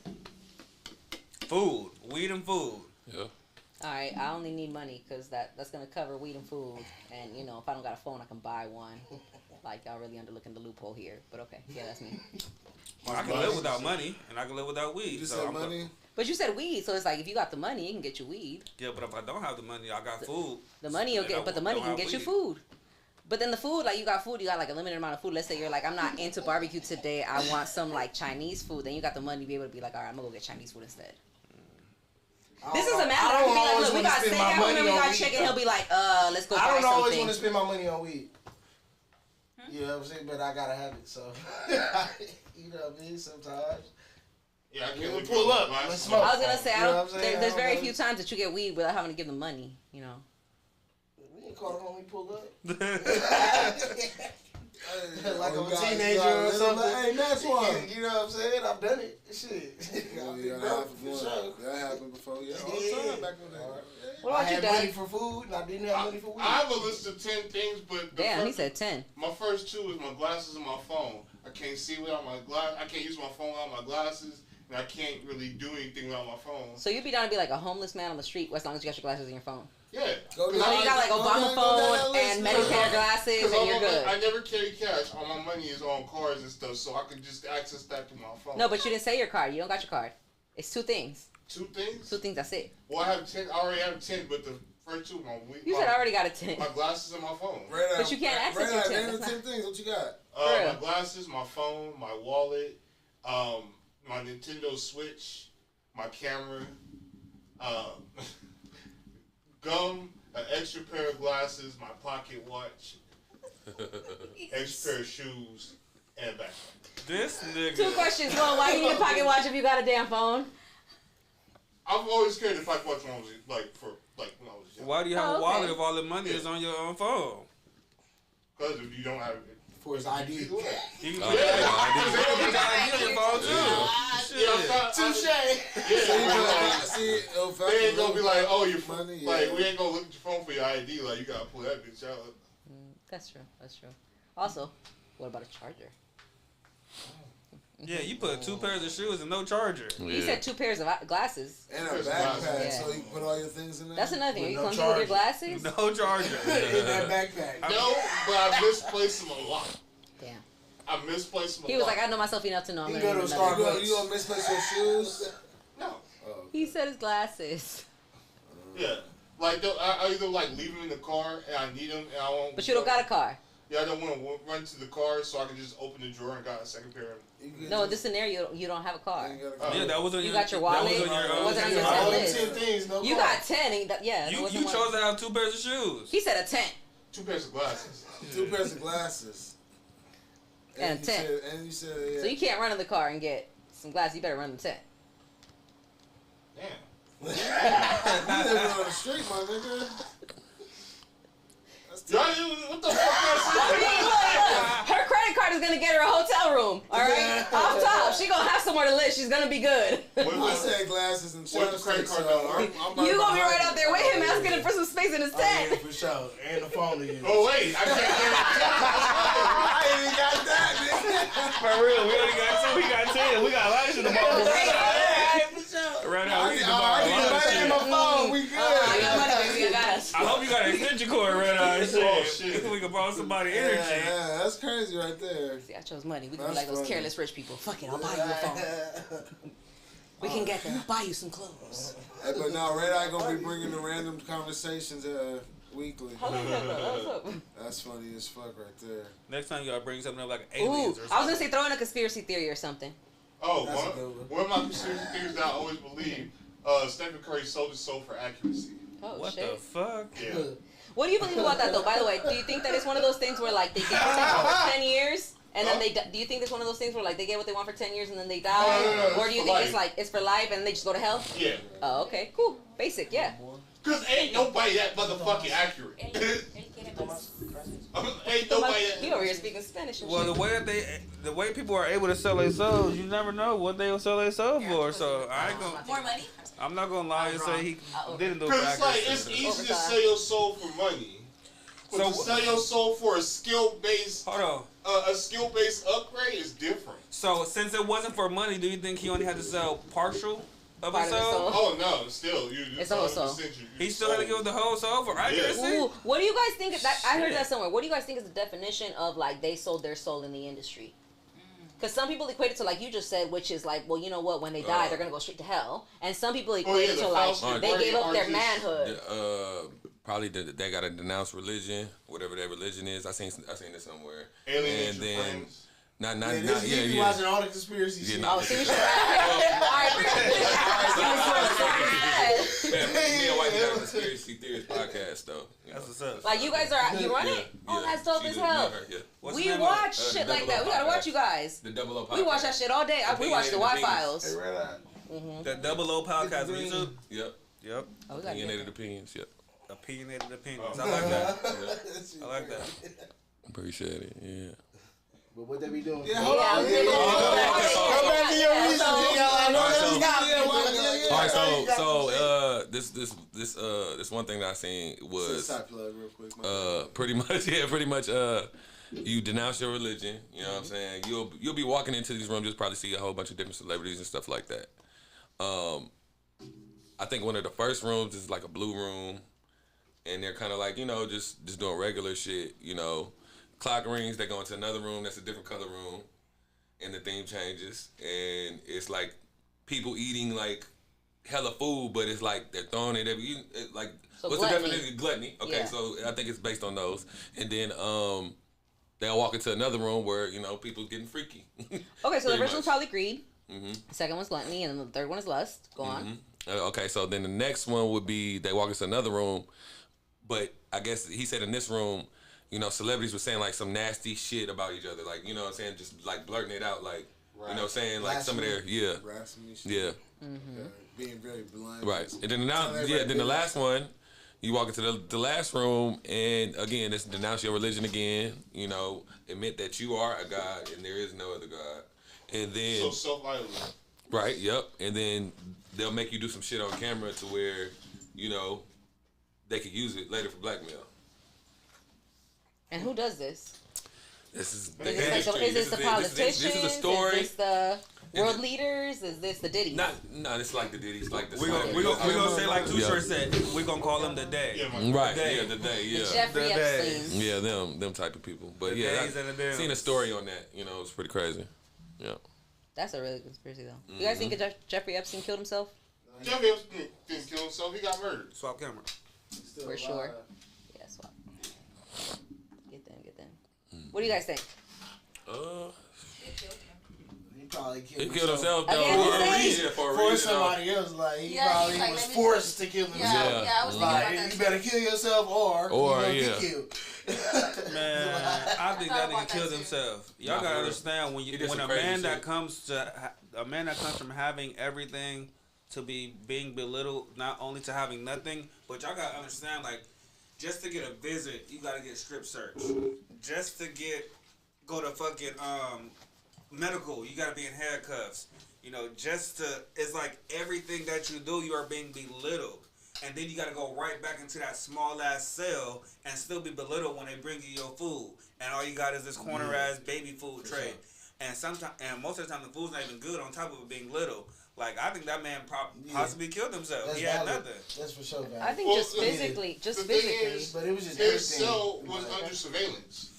Food. Weed and food. Yeah. All right, I only need money because that's gonna cover weed and food, and you know if I don't got a phone, I can buy one. Like y'all really underlooking the loophole here, but okay, yeah, that's me. I can live without money, and I can live without weed. You so said I'm money? But you said weed, so it's like if you got the money, it can get you weed. Yeah, but if I don't have the money, I got food. The money will And I get, but the money don't can have get you weed. food. But then the food, like you got food, you got like a limited amount of food. Let's say you're like, I'm not into barbecue today. I want some like Chinese food. Then you got the money to be able to be like, all right, I'm gonna go get Chinese food instead. This is a matter. I can be like, look, we got steak at home and we got chicken. He'll be like, let's go buy I don't always something. want to spend my money on weed. You know what I'm saying? But I gotta have it, so you know what I mean. Sometimes. Yeah, I You can't can pull up. Let's smoke. I was gonna say, You know what I'm saying? there's I very don't few times that you get weed without having to give them money. You know. We ain't call it when we pull up. Hey, Like oh, I'm you a got- teenager you got or a little something. bit- Hey, next one. You know what I'm saying? I've done it. Shit. Oh, I've yeah, been that broke, happened for before. sure. That happened before. Yeah, all the Yeah. time back in the day. What I about you, had Dad? money for food and I didn't have money for weed. I have a list of 10 things, but the Damn, he first, said 10. my first two is my glasses and my phone. I can't see without my glass. I can't use my phone without my glasses, and I can't really do anything without my phone. So you'd be down to be like a homeless man on the street as long as you got your glasses and your phone. Yeah. Go So you got like Obama phone and Medicare glasses Because and you're good. I never carry cash. All my money is on cards and stuff, so I can just access that through my phone. No, but you didn't say your card. You don't got your card. It's two things. Two things? Two things, that's it. Well, I have 10. I already have 10, but the first two, You said I already got a 10. my glasses and my phone. But you can't access your 10. Name the That's 10 things. What you got? My glasses, my phone, my wallet, my Nintendo Switch, my camera, gum, an extra pair of glasses, my pocket watch, extra pair of shoes, and a backpack. This nigga. Two questions. One, why you need a pocket watch if you got a damn phone? I've always carried a pocket watch when I was when I was young. Why do you have Oh, a wallet okay. if all the money is on your own phone? Because if you don't have it, For his ID. You can Oh, put yeah, your ID on your phone too. Shit. Touche. See, They ain't gonna be like, oh, your money. like we ain't gonna look at your phone for your ID. Like you gotta pull that bitch out. That's true. That's true. Also, what about a charger? Yeah, you put 2 pairs of shoes and no charger. You said 2 pairs of glasses. And a Chris backpack, Glasses. so you can put all your things in there. That's another thing. Are With you no clumsy with your charger. glasses? No charger. In that backpack. No, but I misplaced them a lot. Damn. I misplaced them a He was lot. like, I know myself enough to know I'm You gonna go need to another. Starbucks. You gonna misplace your shoes? No. He said his glasses. Yeah. Like I either like leave them in the car and I need them and I won't. But you don't got a car. Yeah, I don't want to run to the car so I can just open the drawer and got a second pair of them. No, in this scenario, you don't have a car. Yeah, that was on You your. got your wallet? That was on your. Wasn't on your All set them list. 10 things, no You car. got 10. And yeah. it You wasn't one. chose to have 2 pairs of shoes. He said a 10. 2 pairs of glasses. 2 pairs of glasses. And you 10. said- And you said, yeah. So you can't run in the car and get some glasses. You better run the 10. Damn. You living on the street, my nigga. Y'all, what the fuck? I mean, look. Her credit card is gonna get her a hotel room. All right, off top, she gonna have somewhere to live. She's gonna be good. I said glasses and What the credit chopsticks, card so don't work? I'm You gonna be behind right out there with him, asking him for some space in his Oh, yeah, tent. for sure. And the phone to use. Oh wait, I can't get I ain't even got that, nigga. For real, we only got 2. We got 10. We got a lot of shit to borrow. Right now, we need to borrow a lot of shit. my phone. We good. I got money, baby. I got us. I hope you got an extension cord right now. and Oh, shit. shit. We can borrow somebody Yeah, energy. yeah, that's crazy right there. See, I chose money. We can be That's like those funny. careless rich people. Fuck it, I'll buy you a phone. We can get them. I'll buy you some clothes. Hey, but no, Red Eye gonna be bringing the random conversations weekly. That's funny as fuck right there. Next time you gotta bring something up like Ooh, aliens or I was something. gonna say throw in a conspiracy theory or something. Oh, That's a good one of my conspiracy theories that I always believe, Stephen Curry sold his soul for accuracy. Oh What shit. the fuck? Yeah. What do you believe about that though? By the way, do you think that it's one of those things where like they can protect you for 10 years? And then do you think it's one of those things where like they get what they want for 10 years and then they die? No, or do you think it's like it's for life and they just go to hell? Yeah. Oh, okay, cool, basic, yeah. Cause ain't nobody that motherfucking accurate. Ain't nobody that. You over here speaking Spanish and Well, shit. the way people are able to sell their souls, you never know what they will sell their soul for. So I ain't gonna. More money? I'm not gonna lie and say he didn't do it. Cause it's like it's easy to sell your soul for money, but So to sell your soul for a skill-based, Hold on. a skill-based upgrade is different. So since it wasn't for money, do you think he only had to sell partial of Part his of his soul? soul. Oh no, still It's the whole soul. He still had to give the whole soul for accuracy. Ooh, what do you guys think? I heard Shit. that somewhere. What do you guys think is the definition of like they sold their soul in the industry? Because some people equate it to like you just said, which is like, well, you know what? When they die, they're gonna go straight to hell. And some people equate it to like they gave up their manhood. Probably they gotta denounce religion, whatever that religion is. I seen it somewhere. Alienate and your then friends. not You watching all the conspiracy shit. Oh, see, we should Me and White got a conspiracy theories podcast though. That's what's up. Like you guys are, you run it? Oh, that's dope as hell. We watch shit like that. We gotta watch you guys. The Double O podcast. We watch that shit all day. We watch the Y Files. Hey, right out. The Double O podcast on YouTube. Yep. Yep. Oh, we gotta get Opinionated that. opinions. Yep. Opinionated opinions. I like that. I like that. Appreciate it. Yeah. But what they be doing? Yeah, hold Yeah, on. we Go back to your reason. All right, so this one thing that I seen was Side plug real quick. pretty much you denounce your religion, you know what I'm saying? You'll be walking into these rooms, you'll probably see a whole bunch of different celebrities and stuff like that. I think one of the first rooms is like a blue room, and they're kind of like, you know, just doing regular shit, you know. Clock rings, they go into another room that's a different color room, and the theme changes, and it's like people eating like hella food, but it's like they're throwing it every like So what's gluttony. the definition? Gluttony. Okay, Yeah. so I think it's based on those, and then they'll walk into another room where you know people's getting freaky. Okay, so the Pretty first one's much. probably greed. The second one's gluttony, and then the third one is lust. Go on. Okay, so then the next one would be they walk into another room, but I guess he said in this room, you know, celebrities were saying like some nasty shit about each other, like you know what I'm saying, just like blurting it out, like you know what I'm saying, like some of their Blasphemy shit. yeah. Being very blunt. Right, and then then the last one, you walk into the last room, and again, it's denounce your religion again. You know, admit that you are a god and there is no other god, and then So self-violent. right, yep, and then they'll make you do some shit on camera to where, you know, they could use it later for blackmail. And who does this? This is Is this the politicians? This is a story. Is this the world leaders? Is this the Diddy? No, it's like the Diddy's, like the. We're gonna say like Too Yeah. Short said. We're gonna call him the day. Yeah, Right, Day. yeah, the day, yeah. Jeffrey The Epstein. Yeah, them type of people. But The yeah, days and the I days. seen a story on that. You know, it's pretty crazy. Yeah. That's a really good conspiracy, though. You guys think Jeffrey Epstein killed himself? Jeffrey Epstein didn't kill himself. He got murdered. Swap camera. For sure. Yeah, swap. Get them. What do you guys think? He probably He killed himself though. Again, For a the reason. For a For reason. somebody else, like he Yeah, probably like, was let me forced to kill himself. Yeah. I was thinking about Like that. you better kill yourself or you gonna yeah. get killed. Man, I think that nigga about killed that, himself. Y'all Nah, gotta for real. understand when He did when some a crazy man that shit. comes to a man that comes from having everything to be being belittled, not only to having nothing, but y'all gotta understand like just to get a visit, you gotta get strip search. Just to go to fucking medical, you gotta be in handcuffs. You know, it's like everything that you do, you are being belittled. And then you gotta go right back into that small ass cell and still be belittled when they bring you your food. And all you got is this corner ass baby food tray. And most of the time the food's not even good on top of it being little. Like I think that man possibly killed himself. That's He had valid. nothing. That's for sure, man. I think Well, just yeah. physically. The thing is, but it was just his everything. cell was under surveillance.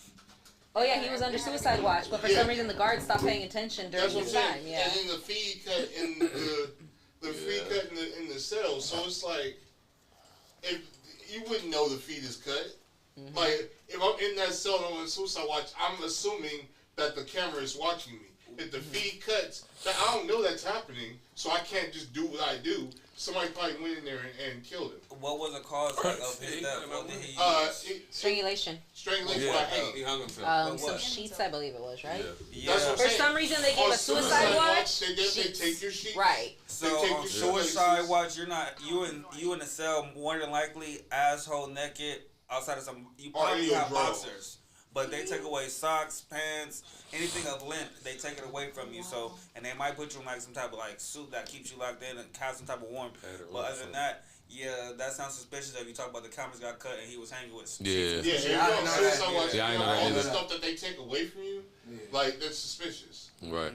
Oh yeah, he was under suicide watch, but for some reason the guards stopped paying attention during That's what I'm his saying. time. Yeah. And then the feed cut in the feed cut in the cell. So it's like if you wouldn't know the feed is cut. Like if I'm in that cell and I'm on suicide watch, I'm assuming that the camera is watching me. if the feed cuts, I don't know that's happening, so I can't just do what I do. Somebody probably went in there and killed him. What was the cause of his death? What did he use? Strangulation. Strangulation Yeah, by hanging. he hung himself. Some sheets, I believe it was, right? Yeah. That's what I'm For saying. some reason, they gave On a suicide watch. They take your sheets. Right. So They take on your suicide shoelaces. watch, you're not you in the cell more than likely asshole naked outside of some. You Or probably in your have drawers. boxers, but they take away socks, pants, anything of length. They take it away from you. So and they might put you in like some type of like suit that keeps you locked in and have some type of warmth. But other than that, yeah, that sounds suspicious. If you talk about the cameras got cut and he was hanging with. Yeah. Yeah, if you I don't know see that. someone, Yeah, I know all that the either. stuff that they take away from you, like that's suspicious. Right.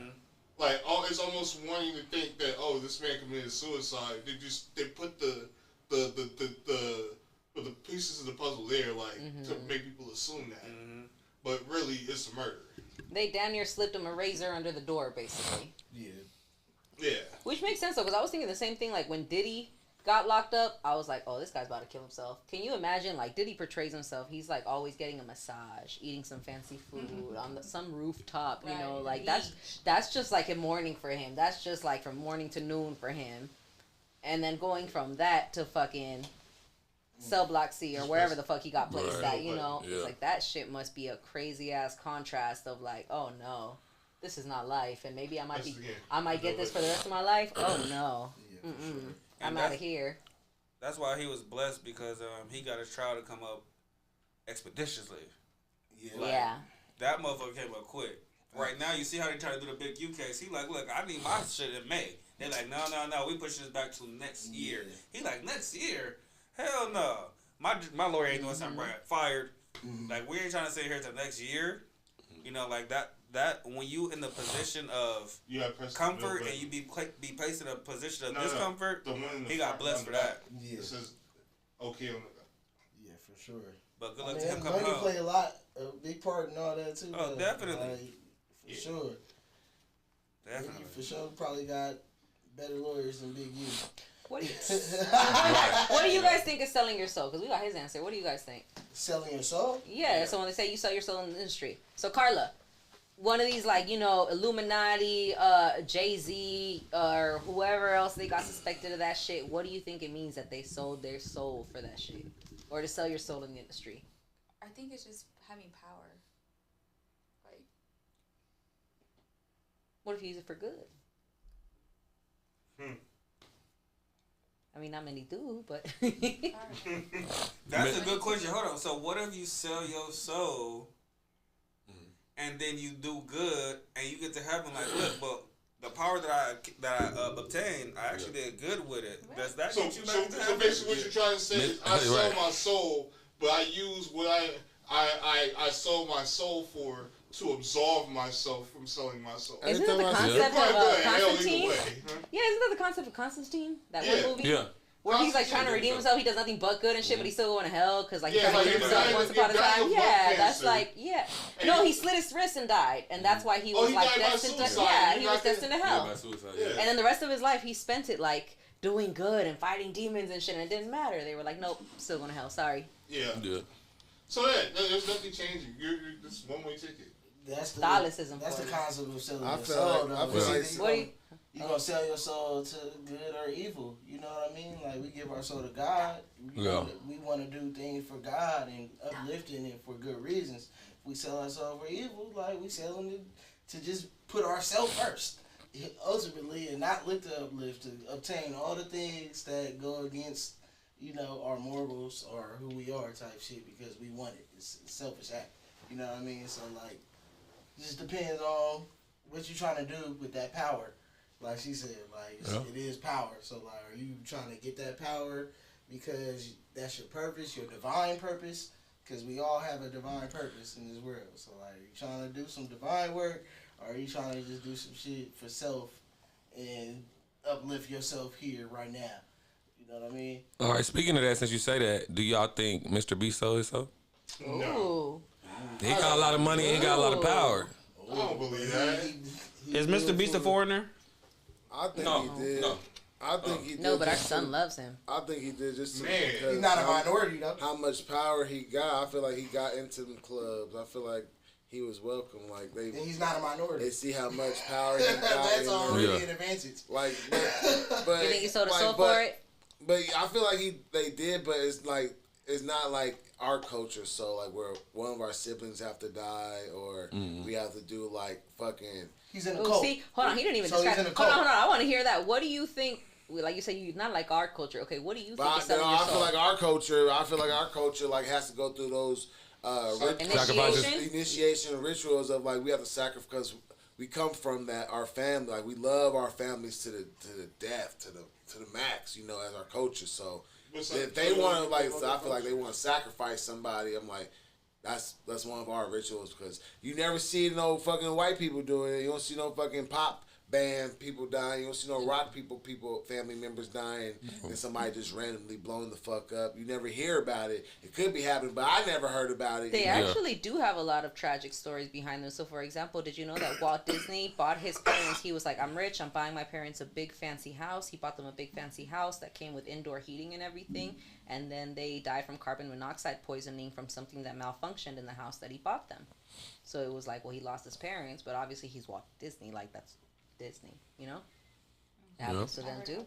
Like, it's almost wanting to think that this man committed suicide. They put the pieces of the puzzle there, like to make people assume that, but really it's a murder. They damn near slipped him a razor under the door, basically. Yeah. Which makes sense though, because I was thinking the same thing. Like when Diddy got locked up, I was like, oh, this guy's about to kill himself. Can you imagine? Like Diddy portrays himself. He's like always getting a massage, eating some fancy food on some rooftop. You know, like that's just like a morning for him. That's just like from morning to noon for him. And then going from that to fucking Cell Block C or wherever the fuck he got placed at, you know, it's like that shit must be a crazy ass contrast of like, oh no, this is not life, and maybe I might get this for the rest of my life. Oh no, I'm out of here. That's why he was blessed because he got his trial to come up expeditiously. Yeah. That motherfucker came up quick. Right now, you see how they try to do the big U case. He like, look, I need my shit in May. They're like, no, we pushing this back to next year. He like, next year? Hell no. My lawyer ain't doing something right. Fired. Like, we ain't trying to sit here till next year. You know, like that when you in the position of comfort and you be placed in a position of discomfort, he got blessed for that. Yeah. This is okay on the Yeah, for sure. But good luck to him coming money home. play a big part in all that too. Oh, though. definitely. Like, for sure. Definitely. For sure, probably got better lawyers than Big U. What do you guys think is selling your soul? Because we got his answer. What do you guys think? Selling your soul? Yeah, so when they say you sell your soul in the industry. So Carla, one of these like, you know, Illuminati, Jay-Z, or whoever else they got suspected of that shit, what do you think it means that they sold their soul for that shit? Or to sell your soul in the industry? I think it's just having power. Like, what if you use it for good? I mean, not many do, but... That's a good question. Hold on. So what if you sell your soul and then you do good and you get to heaven like, look, but the power that I obtained, I actually did good with it. Does that get you back to heaven? So basically what you're trying to say is I sell my soul, but I use what I sold my soul for to absolve myself from selling my soul. Isn't that the concept of Constantine? Yeah, isn't that the concept of Constantine? That one movie? Yeah. Where he's like trying to redeem himself, he does nothing but good and shit, but he's still going to hell because like he tried to kill himself once upon a time. Yeah, that's like No, he slit his wrist and died, and that's why he was like destined to he was destined to hell. And then the rest of his life he spent it like doing good and fighting demons and shit, and it didn't matter. They were like, nope, still going to hell. Sorry. Yeah. So there's nothing changing. You're this one-way ticket. That's the Catholicism. That's the concept of selling I your feel soul. like- though. I feel like- You gonna sell your soul to good or evil? You know what I mean? Like we give our soul to God. We want to do things for God and uplifting it for good reasons. If we sell our soul for evil, like we selling it to just put ourselves first, ultimately, and not look to uplift to obtain all the things that go against our morals or who we are type shit because we want it. It's a selfish act. You know what I mean? So like, it just depends on what you're trying to do with that power. Like she said, like it is power. So like, are you trying to get that power because that's your purpose, your divine purpose? Because we all have a divine purpose in this world. So like, are you trying to do some divine work, or are you trying to just do some shit for self and uplift yourself here right now? You know what I mean? All right. Speaking of that, since you say that, do y'all think Mr. B sold his soul? Ooh. He got a lot of money. He got a lot of power. I don't believe that. Is Mr. Beast a foreigner? I think he did. No. I think he did. No, but our son loves him. I think he did just Man. because He's not a minority though. how much power he got. I feel like he got into them clubs. I feel like he was welcome. Like And he's not a minority. They see how much power he got. That's already an advantage. Like, but You think he sold his like, soul for it? But I feel like they did, but it's not like our culture. So like where one of our siblings have to die, or we have to do like fucking. He's in a cult. See, hold on, he didn't even describe. Hold on. I want to hear that. What do you think? Like you said, you not like our culture. Okay, what do you think? I feel like our culture like has to go through those initiation rituals of like we have to sacrifice because we come from that our family, like we love our families to the death, to the max, you know, as our culture. So if they want to like, so I feel like they want to sacrifice somebody. I'm like, that's one of our rituals because you never see no fucking white people doing it. You don't see no fucking pop band people dying. You don't see no rock people, family members dying, and somebody just randomly blowing the fuck up. You never hear about it. It could be happening, but I never heard about it. They actually do have a lot of tragic stories behind them. So, for example, did you know that Walt Disney bought his parents? He was like, I'm rich. I'm buying my parents a big fancy house. He bought them a big fancy house that came with indoor heating and everything. And then they died from carbon monoxide poisoning from something that malfunctioned in the house that he bought them. So it was like, well, he lost his parents, but obviously he's Walt Disney. Like, that's Disney, you know? It happens to them too.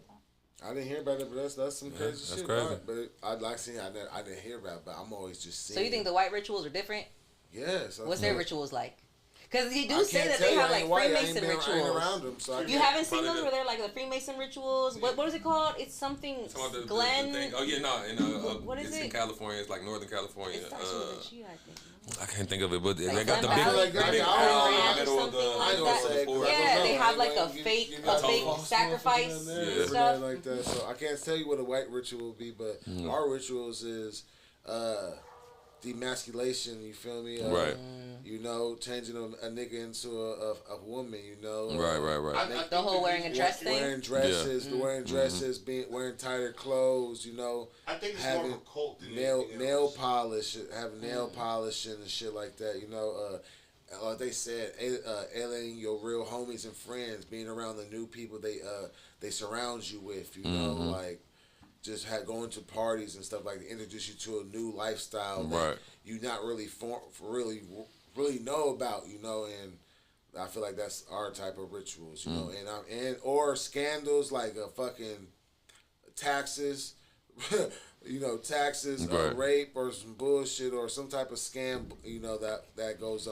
I didn't hear about it, but that's some crazy shit. Crazy. But I'd like seeing. I didn't hear about it, but I'm always just seeing. So you think the white rituals are different? Yes. What's their rituals like? Because you do say that they have like Freemason rituals. I ain't around them, so you haven't seen those where they're like the Freemason rituals? What is it called? It's something Glenn. Oh yeah, no, what is it's it? in California. It's like Northern California. It starts with a G, I think. I can't think of it, but Like they got the Glen Valley, big Glen Valley or something like that. Yeah, they have like a fake sacrifice stuff. Like that. So I can't tell you what a white ritual will be, but our rituals is demasculation. You feel me? Right. You know, changing a nigga into a woman. You know. Right. The whole wearing a dress thing. Wearing dresses, wearing wearing tighter clothes. You know. I think it's having more of a cult than nail polish, having nail polishing and shit like that. You know. Like they said, alienating your real homies and friends, being around the new people they surround you with. You know, like. Just going to parties and stuff like that, introduce you to a new lifestyle that you not really really know about, you know, and I feel like that's our type of rituals, you know, and or scandals like fucking taxes, you know, rape or some bullshit or some type of scam, you know, that goes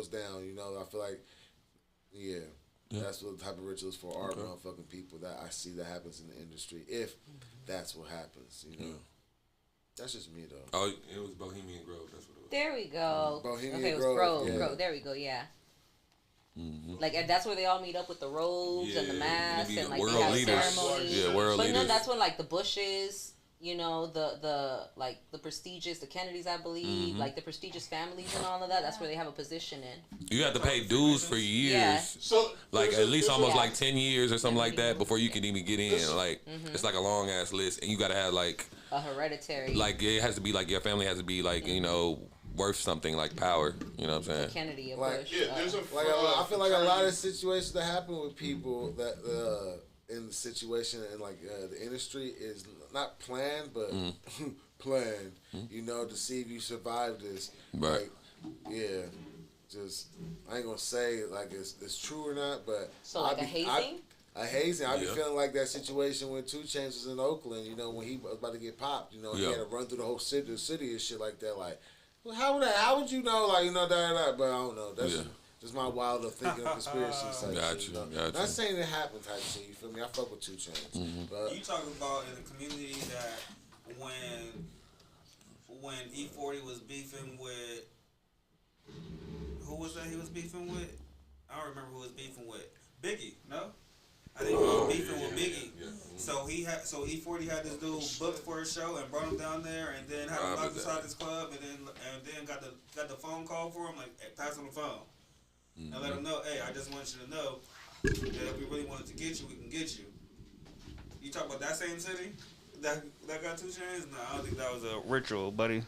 down, you know. I feel like that's what the type of rituals for our motherfucking people that I see that happens in the industry. If that's what happens, you know. That's just me though. Oh, it was Bohemian Grove. That's what it was. There we go. Bohemian it was Grove. Grove. There we go. Yeah. Like, and that's where they all meet up with the robes and the masks and like they have ceremonies. Yeah, world leaders. But then that's when like the Bushes, you know, the prestigious, the Kennedys, I believe, like the prestigious families and all of that. That's where they have a position in. You have to pay dues for years. Yeah. So like at least almost like 10 years or something like that before you can even get in. Like it's like a long ass list, and you gotta have like a hereditary. Like it has to be like your family has to be like you know worth something like power. You know what I'm saying? A Kennedy, a like, Bush. Yeah, there's I feel like a lot of situations that happen with people that in the situation and like the industry is not planned, but planned. You know, to see if you survive this. Right. Like, just I ain't gonna say like it's true or not, but so like a hazing. A hazing. I be feeling like that situation when 2 Chainz was in Oakland. You know, when he was about to get popped. You know, he had to run through the whole city and shit like that. Like, well, how would you know? Like, you know, that. But I don't know. That's just my wild of thinking of conspiracy type shit. You know? Not saying it happened type shit. You feel me? I fuck with 2 Chainz. But you talking about in the community that when E40 was beefing with, who was that he was beefing with? I don't remember who he was beefing with. Biggie, no? I think he was beefing with Biggie. Yeah. So E40 had this dude booked for a show and brought him down there, and then had him locked inside this club, and then got the phone call for him, like, hey, pass on the phone, and let him know, hey, I just want you to know that if we really wanted to get you, we can get you. You talk about that same city that got 2 Chainz? No, I don't think that was a ritual, buddy.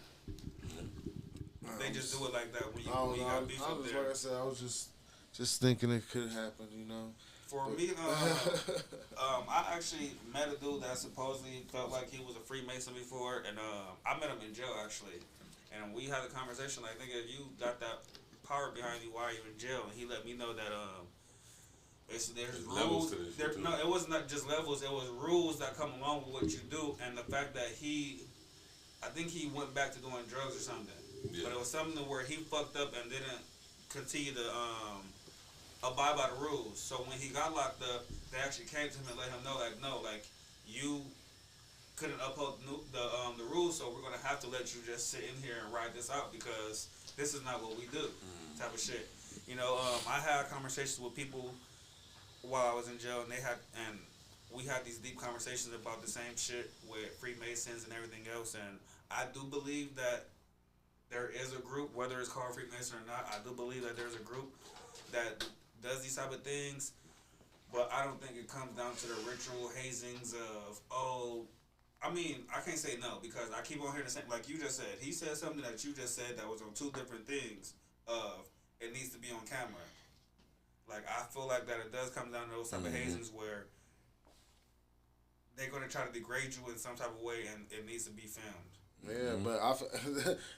They just do it like that when you got beef up there. Like I said, I was just thinking it could happen, you know. For me, I actually met a dude that supposedly felt like he was a Freemason before, and I met him in jail actually, and we had a conversation like, nigga, you got that power behind you while you're in jail, and he let me know that there's levels rules. to this shit, too. No, it was not just levels. It was rules that come along with what you do, and the fact that I think he went back to doing drugs or something. Yeah. But it was something where he fucked up and didn't continue to abide by the rules. So when he got locked up, they actually came to him and let him know, like, no, like, you couldn't uphold the rules, so we're gonna have to let you just sit in here and ride this out because this is not what we do, type of shit. You know, I had conversations with people while I was in jail, and we had these deep conversations about the same shit with Freemasons and everything else. And I do believe that there is a group, whether it's called Freemason or not, I do believe that there's a group that does these type of things. But I don't think it comes down to the ritual hazings of, I mean, I can't say no because I keep on hearing the same, like you just said. He said something that you just said that was on two different things of it needs to be on camera. Like, I feel like that it does come down to those type of hazings where they're going to try to degrade you in some type of way and it needs to be filmed. Yeah, but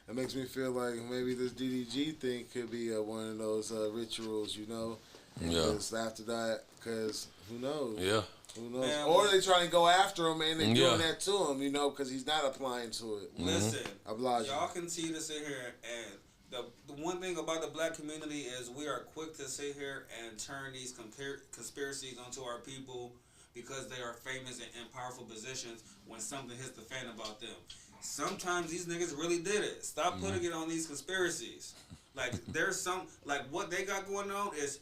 it makes me feel like maybe this DDG thing could be one of those rituals, you know? Because after that, because who knows? Yeah. Who knows? Man, or they trying to go after him and they're doing that to him, you know, because he's not applying to it. Listen, Oblige y'all continue to sit here and the one thing about the black community is we are quick to sit here and turn these conspiracies onto our people because they are famous and in powerful positions when something hits the fan about them. Sometimes these niggas really did it. Stop putting it on these conspiracies. Like, there's some, like, what they got going on is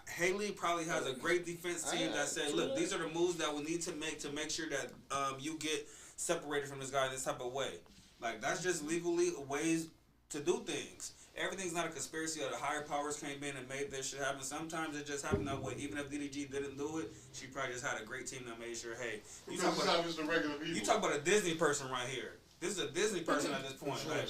Haley probably has a great defense team that said, look, these are the moves that we need to make sure that you get separated from this guy this type of way. Like, that's just legally ways to do things. Everything's not a conspiracy or the higher powers came in and made this shit happen. Sometimes it just happened that way. Even if DDG didn't do it, she probably just had a great team that made sure, hey, you talk about a Disney person right here. This is a Disney person at this point. Like,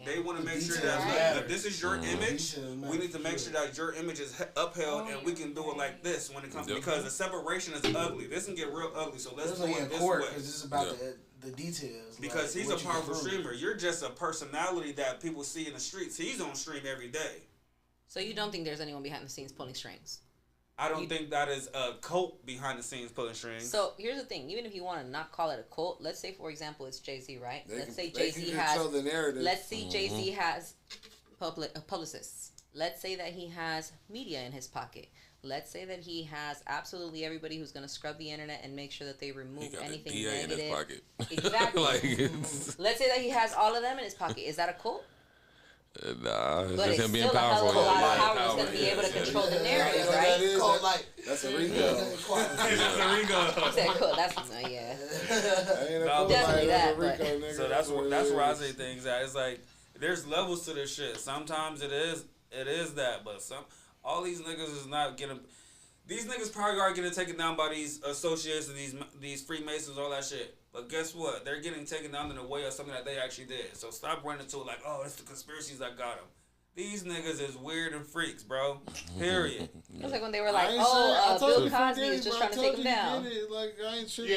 they want to make sure that look, this is your image. We need to make sure that your image is upheld, and we can do it like this when it comes because the separation is ugly. This can get real ugly. So let's do it this way. Because this is about the details. Because he's a powerful streamer. You're just a personality that people see in the streets. He's on stream every day. So you don't think there's anyone behind the scenes pulling strings? I don't think that is a cult behind the scenes pulling strings. So here's the thing: even if you want to not call it a cult, let's say, for example, it's Jay-Z, right? Let's say Jay-Z has. Let's say Jay-Z has publicists. Let's say that he has media in his pocket. Let's say that he has absolutely everybody who's going to scrub the internet and make sure that they remove anything negative. In his pocket. Exactly. Let's say that he has all of them in his pocket. Is that a cult? Nah, it's but just it's him being still powerful. A lot of power that's going to be able to control the narrative, right? That's a Ringo. That's a Ringo. He said, cool. That's, yeah. Definitely that. So that's where I say things at. It's like, there's levels to this shit. Sometimes it is that, but all these niggas is not getting. These niggas probably are getting taken down by these associates and these Freemasons, all that shit. But guess what? They're getting taken down in a way of something that they actually did. So stop running to it like, oh, it's the conspiracies that got them. These niggas is weird and freaks, bro. Period. It was like when they were like, Bill Cosby is just trying to take him down. Like, I ain't sure. He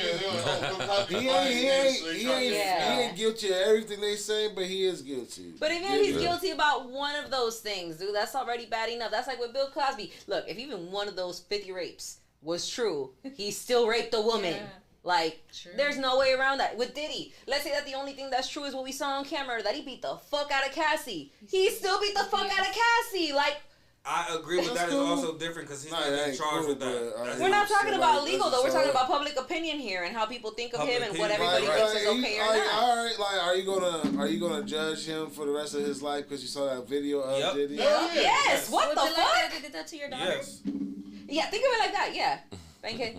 ain't guilty of everything they say, but he is guilty. But even if he's guilty about one of those things, dude, that's already bad enough. That's like with Bill Cosby. Look, if even one of those 50 rapes was true, he still raped a woman. Yeah. Like, there's no way around that. With Diddy, let's say that the only thing that's true is what we saw on camera, that he beat the fuck out of Cassie. He still beat the fuck out of Cassie. Like, I agree with that. It's also different because he's not getting charged with that. We're not talking about legal, though. We're talking about public opinion here and how people think of him and what everybody thinks is okay or not. All right, like, are you gonna judge him for the rest of his life because you saw that video of Diddy? Yes. What the fuck? Like they did that to your daughter? Yes. Yeah, think of it like that. Yeah.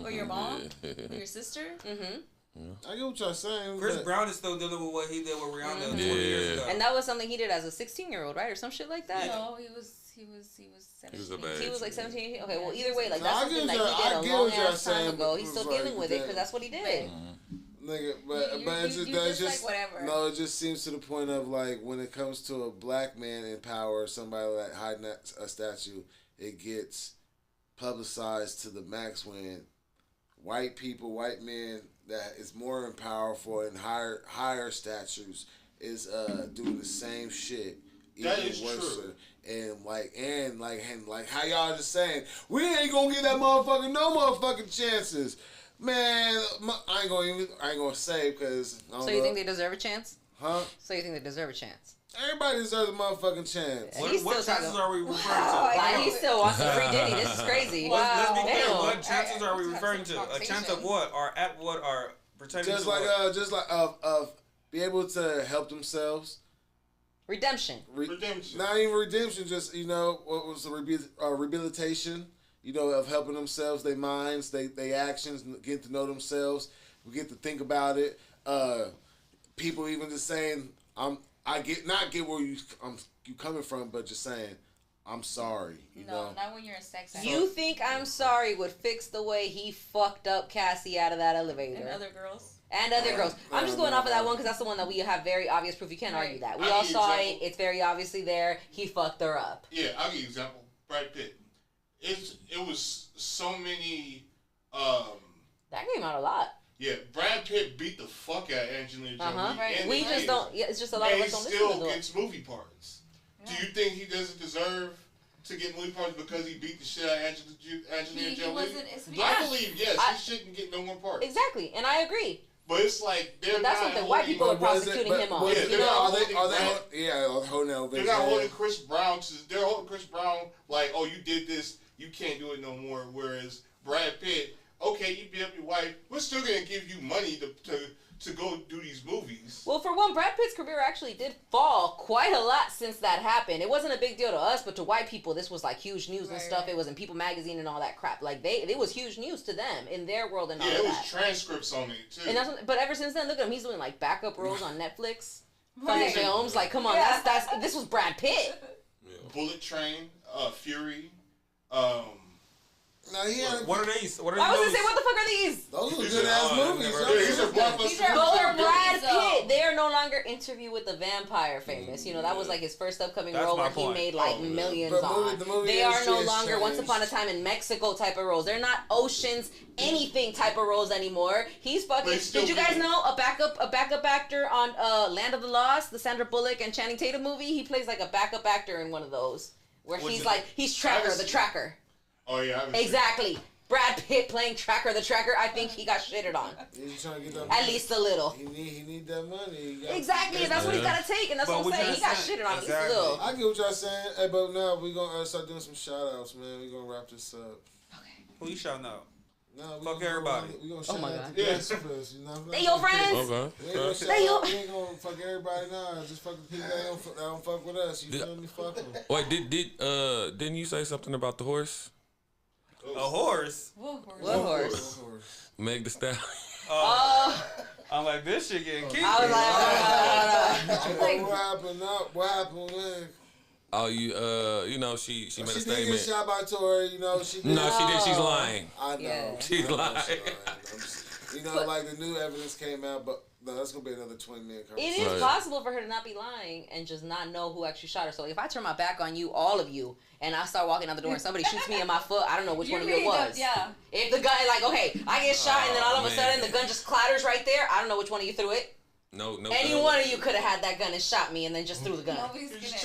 Or your mom? Or your sister? Mm-hmm. I get what y'all saying. Chris Brown is still dealing with what he did with Rihanna 20 years ago. And that was something he did as a 16-year-old, right? Or some shit like that? No, he was 17. He was like 17, 18. Okay, well, either way, like, that's something that he did a long ass time ago. He's still dealing with it because that's what he did. Nigga, but it's just like whatever. No, it just seems to the point of, like, when it comes to a black man in power, somebody like hiding a statue, it gets publicized to the max when white men that is more powerful and higher statues is doing the same shit That even is worse. true. And how y'all just saying, we ain't gonna give that motherfucker no motherfucking chances. Man, I ain't gonna say because. So you think they deserve a chance? Huh? So you think they deserve a chance? Everybody deserves a motherfucking chance. What chances are we referring to? Like, he still wants to free Diddy. This is crazy. Let's be clear. Damn. What chances are we referring to? A chance of what? Or at what? Or pertaining Just to like what? of be able to help themselves. Redemption. Redemption. Not even redemption. Just what was the rehabilitation? Of helping themselves, their minds, their actions, get to know themselves. We get to think about it. People even just saying, I get where you coming from, but just saying, I'm sorry. You know? not when you're a sex addict. You think I'm sorry would fix the way he fucked up Cassie out of that elevator? And other girls. And other girls. I'm just going off of that one because that's the one that we have very obvious proof. You can't argue that. We all saw it. It's very obviously there. He fucked her up. Yeah, I'll give you an example. Brad Pitt. It was so many. That came out a lot. Yeah, Brad Pitt beat the fuck out of Angelina Jolie. Right. We just don't. Yeah, it's just a lot of us don't listen to still it. gets movie parts. Yeah. Do you think he doesn't deserve to get movie parts because he beat the shit out of Angelina Jolie? I believe yes. He shouldn't get no more parts. Exactly, and I agree. But it's like but that's what the white people are prosecuting him on. Yeah, they're holding over. They're not holding Chris Brown. They're holding Chris Brown like, oh, you did this, you can't do it no more. Whereas Brad Pitt, okay, you beat up your wife, we're still gonna give you money to go do these movies. Well, for one, Brad Pitt's career actually did fall quite a lot since that happened. It wasn't a big deal to us, but to white people, this was like huge news and stuff. It was in People magazine and all that crap. Like it was huge news to them in their world and all that. Yeah, it was transcripts on it too. And but ever since then, look at him. He's doing like backup roles on Netflix, funny films. Like, come on, this was Brad Pitt. Bullet Train, Fury. What are these? What are I was those? gonna say, what the fuck are these? Those are good ass movies. These are blockbusters. But for Brad Pitt, they are no longer Interview with the Vampire famous. That was like his first upcoming role where he made like millions on. They are no longer Once Upon a Time in Mexico type of roles. They're not Ocean's anything type of roles anymore. He's fucking. Did you guys know a backup actor on Land of the Lost, the Sandra Bullock and Channing Tatum movie? He plays like a backup actor in one of those where he's Tracker, the Tracker. Oh yeah, exactly. Brad Pitt playing Tracker the Tracker. I think he got shitted on. He's trying to get that At least a little. He need that money. Exactly. That's what he's got to take, and that's what I'm saying. He got shitted on at least a little. I get what y'all saying. Hey, but now we gonna start doing some shout outs, man. We gonna wrap this up. Okay. Who you shouting out? No, fuck everybody. We gonna shout out the guests first. They your friends. Okay. We ain't gonna fuck everybody now. Just fuck the people that don't fuck with us. You feel me? Fuck them. Wait, didn't you say something about the horse? A horse? What horse? Meg the Stallion. I'm like, this shit getting kinky. I was like, what happened? What happened, man? Oh, she made a She statement. did get shot by Tory, she did. No, she did. She's lying. I know. Yeah. She's lying. Like the new evidence came out, but no, that's gonna be another 20-minute it conversation. is possible for her to not be lying and just not know who actually shot her. So if I turn my back on you, all of you, and I start walking out the door and somebody shoots me in my foot, I don't know which one of you it was. Yeah. If the gun, like, okay, I get shot and then all of a sudden the gun just clatters right there, I don't know which one of you threw it. No. Any one of you could have had that gun and shot me and then just threw the gun. You just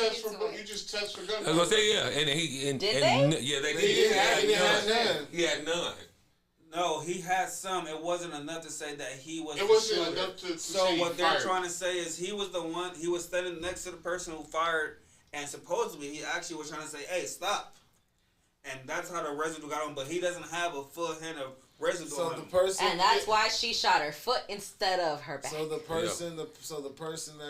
test for gun. I was gonna say yeah, and Did they? Yeah, they did. He had none. No, he had some. It wasn't enough to say that he was. It the wasn't shooter. enough to So say what he they're fired. trying to say is he was the one. He was standing next to the person who fired, and supposedly he actually was trying to say, "Hey, stop." And that's how the residue got on. But he doesn't have a full hand of residue on him. And that's why she shot her foot instead of her back. So the person, that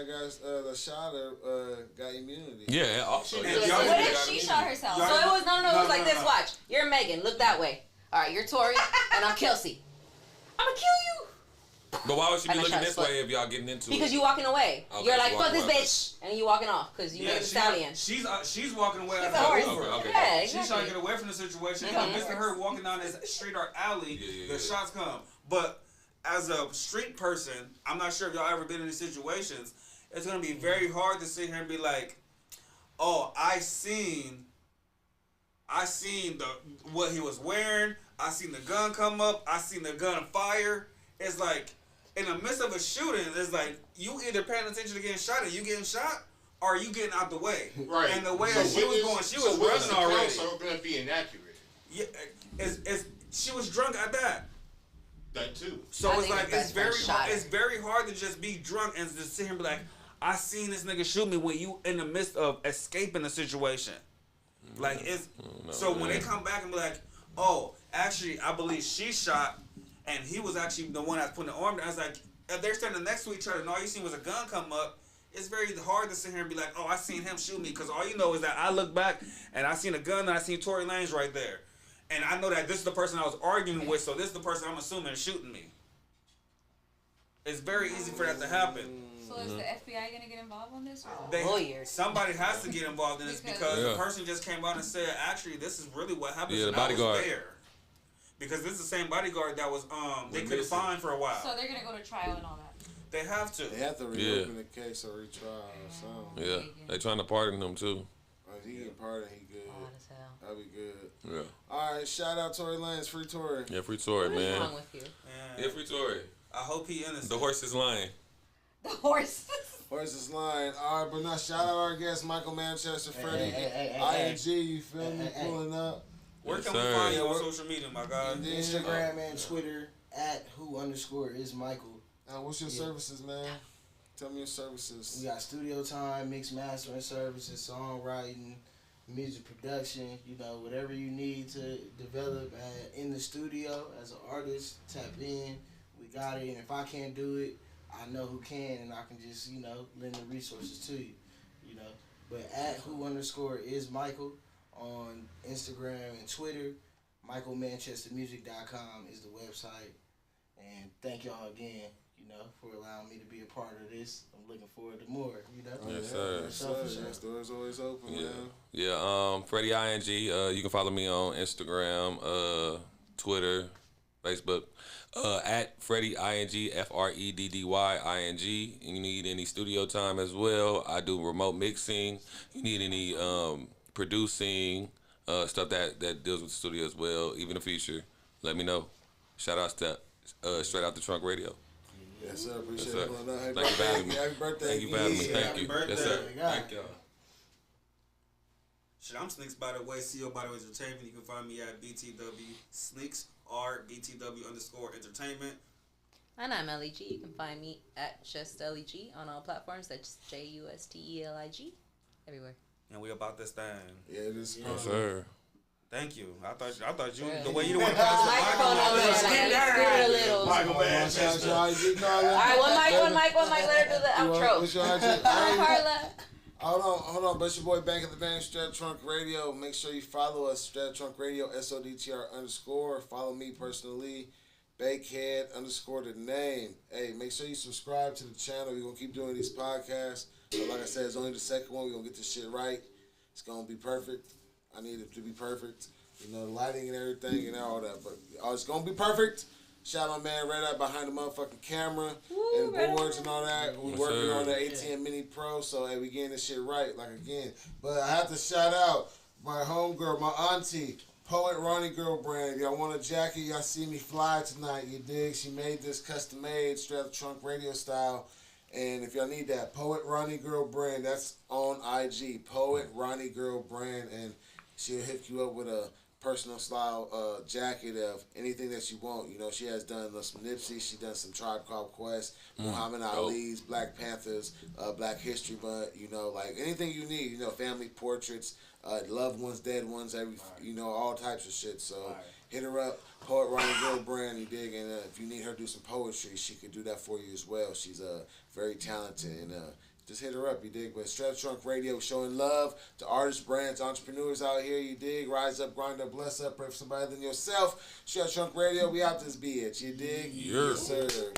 got that shot her got immunity. Yeah, also. What if she shot herself? So it was no, it was like this. Watch, you're Megan. Look that way. All right, you're Tory, and I'm Kelsey. I'm gonna kill you. But why would she be And I looking shot this her foot. way if y'all getting into it? Because you walking away. Okay, You're like, she fuck this walking away. bitch, and you walking off because you made the stallion. She's walking away. She's a horse. Okay. Yeah, She's trying to exactly. get away from the situation. Mhm. In the midst of her walking down this street or alley, the shots come. But as a street person, I'm not sure if y'all ever been in these situations. It's gonna be very hard to sit here and be like, "Oh, I seen what he was wearing. I seen the gun come up. I seen the gun fire." It's like in the midst of a shooting, it's like you either paying attention to getting shot or you getting shot, are you getting out the way? Right. And the way that she was going, she was running already. So going to be inaccurate. Yeah, she was drunk at that. That too. So it's like it's very hard to just be drunk and just sit here and be like, I seen this nigga shoot me when you in the midst of escaping the situation. Like it's so when they come back and be like, oh, actually I believe she shot and he was actually the one that's putting the arm down. I was like, if they're standing next to each other and all you seen was a gun come up, it's very hard to sit here and be like, oh, I seen him shoot me, because all you know is that I look back and I seen a gun and I seen Tory Lanez right there. And I know that this is the person I was arguing with, so this is the person I'm assuming is shooting me. It's very easy for that to happen. So is the FBI gonna get involved on this? Somebody has to get involved in this because the person just came out and said, actually, this is really what happened. Yeah, the bodyguard. I was there. Because this is the same bodyguard that was they could have fined for a while. So they're gonna go to trial and all that. They have to. They have to reopen the case or retrial or something. Yeah, they trying to pardon him too. If he get pardoned, he good. That'd be good. Yeah. All right, shout out Tory Lanez, free Tory. Yeah, free Tory, man. What's wrong with you? Yeah, free Tory. I hope he innocent. The horse is lying. The horse. Horse is lying. All right, but now shout out our guest, Michael Manchester, Freddie, ING. You feel me? Pulling up. Where can we find you on social media, my guy? Instagram and Twitter @who_is_Michael. What's your services, man? Tell me your services. We got studio time, mix mastering services, songwriting, music production. You know, whatever you need to develop in the studio as an artist, tap in. We got it. And if I can't do it, I know who can, and I can just, lend the resources to you. But @who_is_Michael on Instagram and Twitter. MichaelManchesterMusic.com is the website. And thank y'all again, for allowing me to be a part of this. I'm looking forward to more, Yes, sir. Yes, doors always open, man. Yeah, Freddie ING. You can follow me on Instagram, Twitter, Facebook. @Freddie ING, FREDDY ING. You need any studio time as well. I do remote mixing. You need any producing, stuff that deals with the studio as well, even a feature, let me know. Shout out to Straight Out the Trunk Radio. Yes, sir. Appreciate it. Thank you for having me. Happy birthday. Thank you for having me. Thank you. Birthday. Yes, sir. Thank y'all. Shit, I'm Sneaks, by the way, CEO by the way Entertainment. You can find me at BTW Sneaks or BTW_Entertainment. And I'm LEG. You can find me at Just LEG on all platforms. That's JUSTELIG everywhere. And we about this thing. Yeah, it is. Yes, sir. Thank you. I thought you the way you want to pass the microphone over there, a little. Michael Manchester. All right, one mic. Let her do the outro. What's your IG? Carla. Hold on, but it's your boy Bank of the Bank, Str8 Trunk Radio. Make sure you follow us, Str8 Trunk Radio, SODTR_. Follow me personally, Bakehead _ the name. Hey, make sure you subscribe to the channel. We're gonna keep doing these podcasts. But like I said, it's only the second one. We're gonna get this shit right. It's gonna be perfect. I need it to be perfect. The lighting and everything and all that. But it's gonna be perfect. Shout out, man, Red Eye behind the motherfucking camera and the boards and all that. We working on the ATM Mini Pro, so hey, we getting this shit right, again. But I have to shout out my homegirl, my auntie, Poet Ronnie Girl brand. Y'all want a jacket? Y'all see me fly tonight, you dig? She made this custom made, Straight Out the Trunk Radio style. And if y'all need that, Poet Ronnie Girl brand, that's on IG. Poet Ronnie Girl brand, and she'll hook you up with a personal style jacket of anything that you want. She has done some Nipsey, she done some Tribe Called Quest, Muhammad Ali's, Black Panthers, Black History Month, anything you need, family portraits, loved ones, dead ones, all types of shit. So hit her up, Poet Ronnie Girl brand, you dig, and if you need her to do some poetry, she could do that for you as well. She's very talented, and just hit her up, you dig. But Str8 Trunk Radio showing love to artists, brands, entrepreneurs out here, you dig. Rise up, grind up, bless up, pray for somebody than yourself. Str8 Trunk Radio, we out this bitch, you dig? Yeah. Yes, sir.